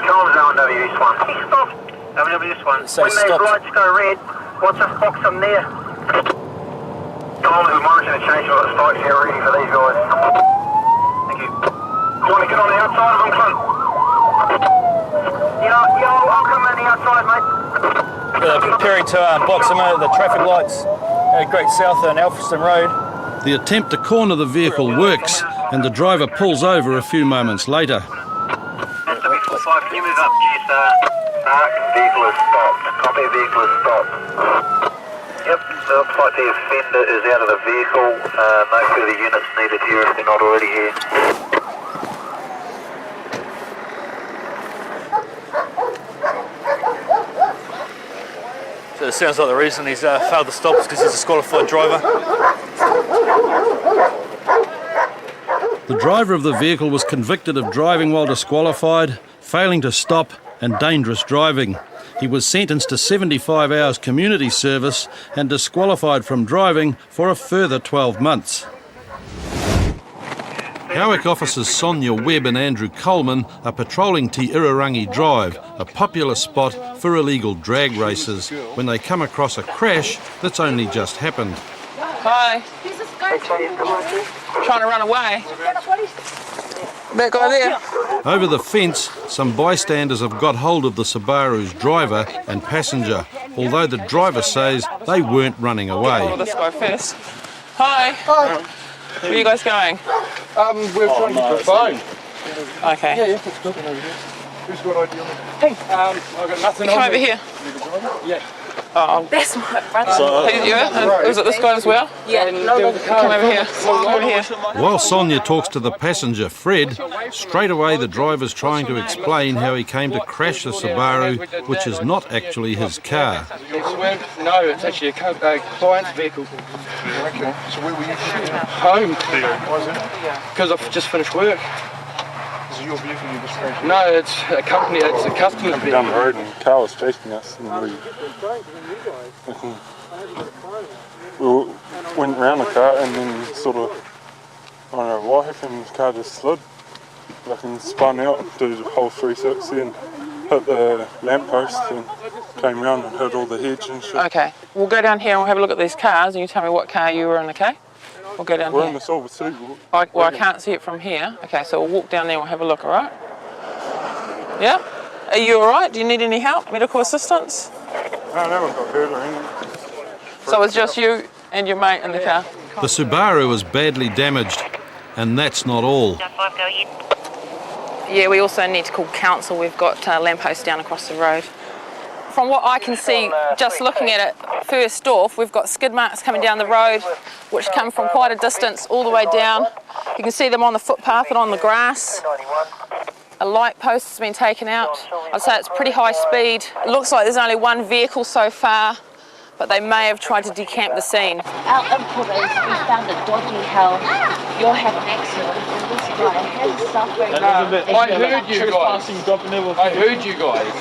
C: Charles Allen, WS1. He stopped. WS1. When those lights go red, what's the box on there? Charles is monitoring the change of the spikes here ready for these guys. Thank you. Do you want to get on the outside of them, Clint? Yeah, I'll come on the outside, mate.
M: They're preparing to box them at the traffic lights at Great South and Alfriston Road.
A: The attempt to corner the vehicle works, and the driver pulls over a few moments later.
C: Can you move up, GSR? Vehicle is stopped. Copy, vehicle is stopped. Yep, looks like the offender is out of the vehicle. No further units needed here if they're not already here.
M: So it sounds like the reason he's failed to stop is because he's a disqualified driver.
A: The driver of the vehicle was convicted of driving while disqualified, failing to stop, and dangerous driving. He was sentenced to 75 hours community service and disqualified from driving for a further 12 months. Howick officers Sonia Webb and Andrew Coleman are patrolling Te Irarangi Drive, a popular spot for illegal drag races, when they come across a crash that's only just happened.
B: Hi. Trying to run away. That guy there.
A: Over the fence, some bystanders have got hold of the Subaru's driver and passenger, although the driver says they weren't running away.
B: Oh, this guy first. Hi.
V: Hi.
B: Where are you guys going?
V: We're trying to get the phone.
B: Okay.
V: Yeah, it's good. Who's got ID on it?
B: Hey.
V: I've got nothing
B: Come
V: on
B: over
V: me.
B: here.
V: Yeah.
B: Oh.
N: That's my brother.
B: Was it this guy as well?
N: Yeah.
B: Come over here. Over here.
A: While Sonia talks to the passenger, Fred, straight away the driver's trying to explain how he came to crash the Subaru, which is not actually his car.
V: No, it's actually a client's vehicle.
G: Okay. So where were you shooting?
V: Home.
G: Why is that?
V: Because I've just finished work.
G: Is it your vehicle you just crashed?
V: No, it's a company, it's a customer's vehicle.
G: Down the road and the car was chasing us and we went around the car and then sort of, I don't know what happened, the car just slid. Like and spun out, did a whole 360 and hit the lamppost and came round and hit all the hedge and shit.
B: Okay, we'll go down here and we'll have a look at these cars and you tell me what car you were in, okay? We'll go down
G: We're
B: here.
G: in the Silver Sea.
B: Well, I can't see it from here. Okay, so we'll walk down there and we'll have a look, alright? Yeah? Are you alright? Do you need any help? Medical assistance?
G: No one got hurt or anything.
B: So it's just you and your mate in the car?
A: The Subaru is badly damaged, and that's not all.
B: Yeah, we also need to call council. We've got lampposts down across the road. From what I can see, just looking at it, first off, we've got skid marks coming down the road, which come from quite a distance all the way down. You can see them on the footpath and on the grass. A light post has been taken out. I'd say it's pretty high speed. It looks like there's only one vehicle so far, but they may have tried to decamp the scene.
D: Our input is we found a dodgy house. You'll have an accident and this guy has suffering.
V: I heard you guys. I heard you guys.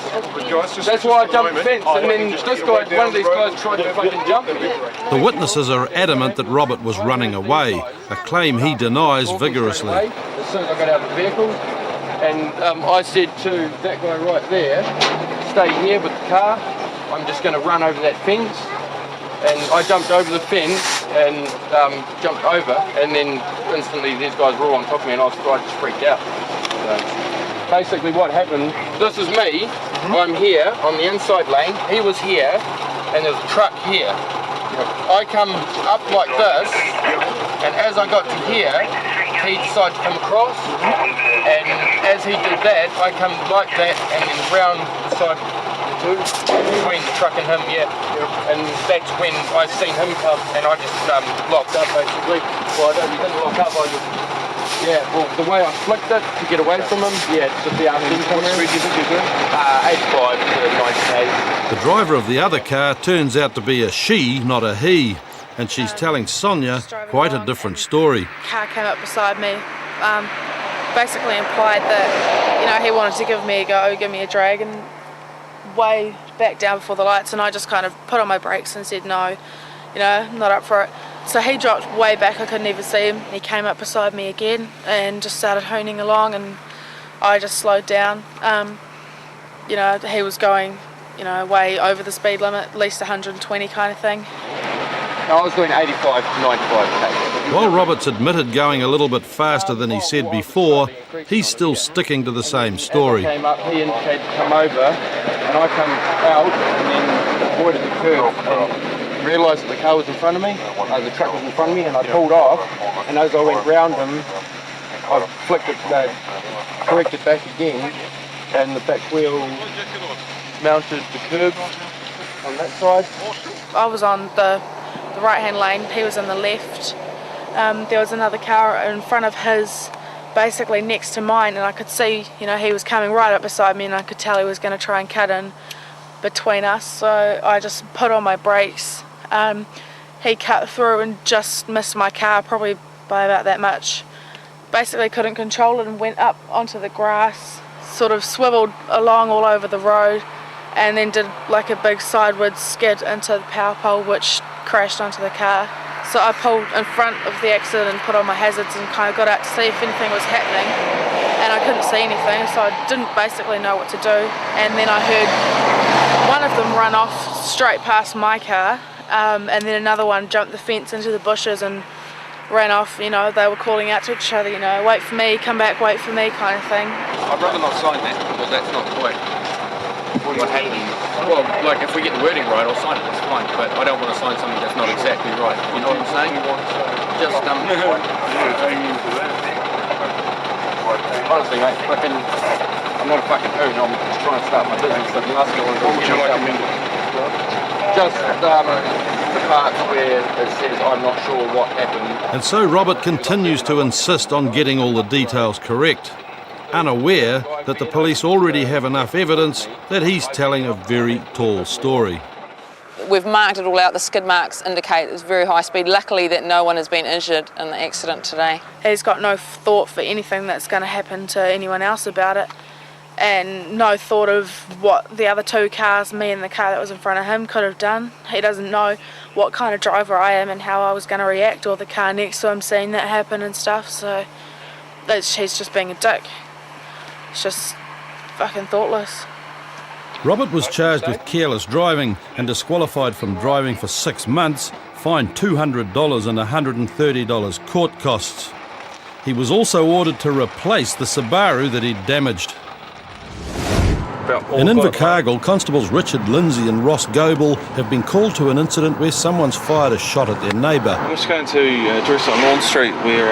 V: That's why I jumped the fence and then this guy, one of these guys tried to fucking jump me.
A: The witnesses are adamant that Robert was running away, a claim he denies vigorously.
V: As soon as I got out of the vehicle, and I said to that guy right there, stay here with the car. I'm just going to run over that fence. And I jumped over the fence and jumped over, and then instantly these guys were all on top of me and I just freaked out. So basically what happened, this is me, I'm here on the inside lane, he was here, and there's a truck here. I come up like this, and as I got to here, he decided to come across, and as he did that, I come like that, and then round the side between the truck and him, and that's when I seen him come, and I just locked up basically. Well, he didn't lock up, I just, well, the way I flicked it to get away from him, just the RC come around. What speed do you think you're doing? 85 to 90 km.
A: The driver of the other car turns out to be a she, not a he, and she's telling Sonia quite a different story.
O: Car came up beside me, basically implied that, he wanted to give me a go, give me a drag, and way back down before the lights, and I just kind of put on my brakes and said no, I'm not up for it. So he dropped way back, I couldn't even see him. He came up beside me again and just started hooning along, and I just slowed down. He was going, way over the speed limit, at least 120 kind of thing.
V: I was doing 85 to 95 km.
A: While Robert's admitted going a little bit faster than he said before, he's still sticking to the same story.
V: As I came up, he indicated to come over, and I come out and then avoided the curb and realised that the car was in front of me, the truck was in front of me, and I pulled off, and as I went round him, I flicked it, corrected back again, and the back wheel mounted the curb on that side.
O: I was on the right-hand lane, he was in the left. There was another car in front of his, basically next to mine, and I could see, he was coming right up beside me, and I could tell he was going to try and cut in between us, so I just put on my brakes. He cut through and just missed my car, probably by about that much. Basically couldn't control it and went up onto the grass, sort of swiveled along all over the road, and then did like a big sideways skid into the power pole, which crashed onto the car. So I pulled in front of the accident and put on my hazards and kind of got out to see if anything was happening, and I couldn't see anything, so I didn't basically know what to do. And then I heard one of them run off straight past my car, and then another one jumped the fence into the bushes and ran off. They were calling out to each other, wait for me, come back, wait for me, kind of thing.
V: I'd rather not sign that, because that's not quite what happened. Well, like if we get the wording right, I'll sign it, that's fine, but I don't want to sign something that's not exactly right. You know what I'm saying? Just, honestly, mate, I'm not a fucking hoon, I'm just trying to start my business, but the last thing I want to do is just the parts where it says I'm not sure what happened.
A: And so Robert continues to insist on getting all the details correct, unaware that the police already have enough evidence that he's telling a very tall story.
B: We've marked it all out. The skid marks indicate it's very high speed. Luckily that no one has been injured in the accident today.
O: He's got no thought for anything that's going to happen to anyone else about it, and no thought of what the other two cars, me and the car that was in front of him, could have done. He doesn't know what kind of driver I am and how I was going to react, or the car next to him seeing that happen and stuff, so he's just being a dick. It's just fucking thoughtless.
A: Robert was charged with careless driving and disqualified from driving for 6 months, fined $200 and $130 court costs. He was also ordered to replace the Subaru that he'd damaged. In Invercargill, Constables Richard Lindsay and Ross Goebel have been called to an incident where someone's fired a shot at their neighbour.
U: I'm just going to address on Lawn Street where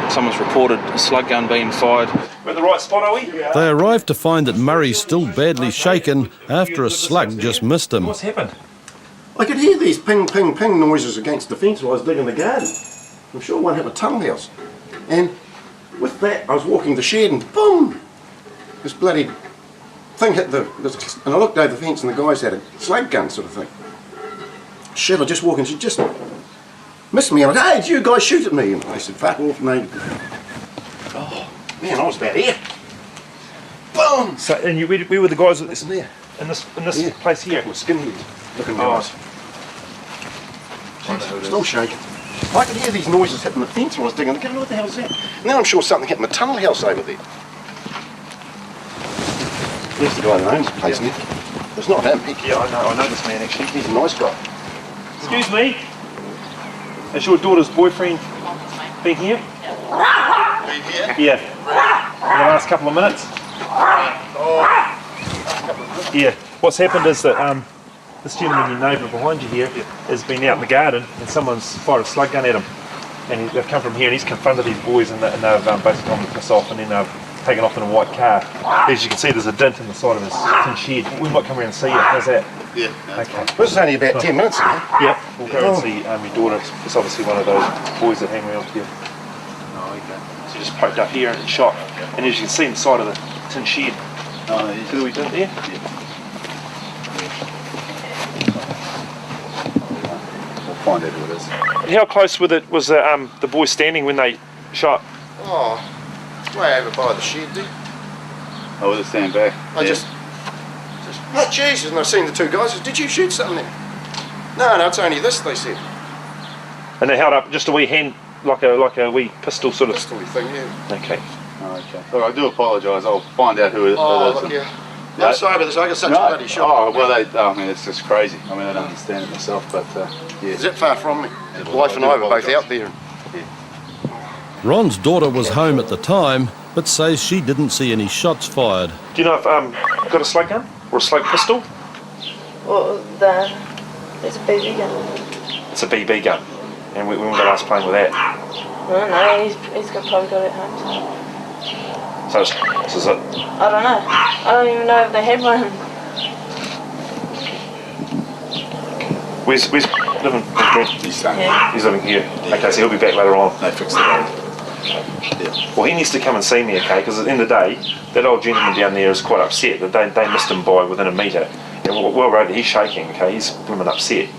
U: someone's reported a slug gun being fired.
I: We're at the right spot, are we?
A: They arrived to find that Murray's still badly shaken after a slug just missed him.
I: What's happened?
J: I could hear these ping, ping, ping noises against the fence while I was digging the garden. I'm sure one hit my tunnel house. And with that, I was walking the shed and boom! This bloody thing hit and I looked over the fence and the guys had a slug gun sort of thing. Shit, I just walked and she just missed me. I went, hey, did you guys shoot at me? And they said, fuck off, mate. Oh, man, I was about here. Boom!
I: So, and we were the guys in this
J: Yeah.
I: place here?
J: With skinheads looking guys. Still shaking. I could hear these noises hitting the fence when I was digging. I go, what the hell is that? Now I'm sure something hit my tunnel house over there. There's the guy that owns the place now. It's not him.
I: Yeah, I know this man actually.
J: He's a nice guy.
I: Excuse me? Has your daughter's boyfriend been here?
J: Been here?
I: Yeah. In the last couple of minutes? Yeah. What's happened is that this gentleman, your neighbour behind you here, has been out in the garden and someone's fired a slug gun at him. And they've come from here and he's confronted these boys and they've basically gone to piss off and then they've taken off in a white car. As you can see, there's a dent in the side of his tin shed. We might come around and see you. How's that?
J: Yeah.
I: Okay.
J: This is only about 10 minutes ago.
I: Yeah, we'll go and see your daughter. It's obviously one of those boys that hang around here. Oh, okay. So just poked up here and shot. And as you can see inside of the tin shed. Oh, yeah. See the wee dent there? Yeah.
J: We'll find out who it is.
I: How close was the boy standing when they shot?
J: Oh, it's way over by the shed there.
P: Oh, was it stand back?
J: I just oh Jesus, and I've seen the two guys. Did you shoot something there? No, it's only this, they said.
I: And they held up just a wee hand, like a wee pistol sort of
J: pistol-y thing, yeah.
I: Okay.
P: Oh, okay. Look, I do apologise. I'll find out who it is.
J: Look here. I'm sorry about this. I got such a bloody shot.
P: Oh, well, I mean, it's just crazy. I mean, I don't understand it myself, but yeah.
J: Is it far from me? The wife and I were both out there.
A: Ron's daughter was home at the time, but says she didn't see any shots fired.
I: Do you know if got a slug gun or a slug pistol?
O: Well, it's a BB gun.
I: It's a BB gun, and when was the last playing with that?
O: I don't know. He's probably got it at home.
I: So this is it.
O: I don't know. I don't even know if they had one.
I: Where's living? He's living here. Okay, so he'll be back later on.
P: They fixed the road.
I: Well, he needs to come and see me, okay? Because at the end of the day, that old gentleman down there is quite upset that they missed him by within a metre. And well, he's shaking, okay? He's blooming upset.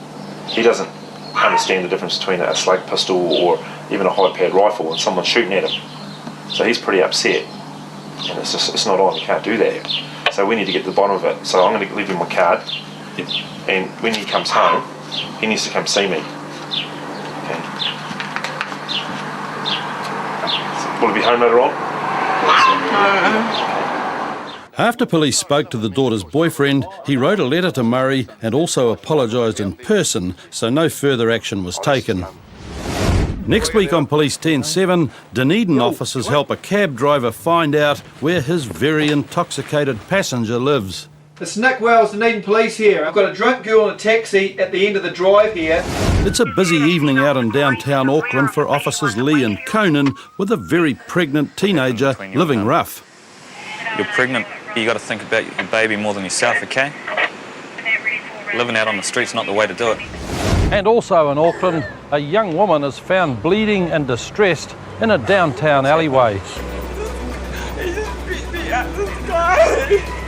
I: He doesn't understand the difference between a slug pistol or even a high-powered rifle and someone shooting at him. So he's pretty upset. And it's not on, you can't do that. So we need to get to the bottom of it. So I'm going to leave him my card. And when he comes home, he needs to come see me. Okay. Will he be home later on?
A: After police spoke to the daughter's boyfriend, he wrote a letter to Murray and also apologised in person, so no further action was taken. Next week on Police 10-7, Dunedin officers help a cab driver find out where his very intoxicated passenger lives.
M: It's Nick Wells, Dunedin Police here. I've got a drunk girl in a taxi at the end of the drive here.
A: It's a busy evening out in downtown Auckland for officers Lee and Conan with a very pregnant teenager living rough.
S: You're pregnant, you got to think about your baby more than yourself, okay?
Q: living out on the street's not the way to do it.
A: And also in Auckland, a young woman is found bleeding and distressed in a downtown alleyway.
D: He just beat me up, this guy.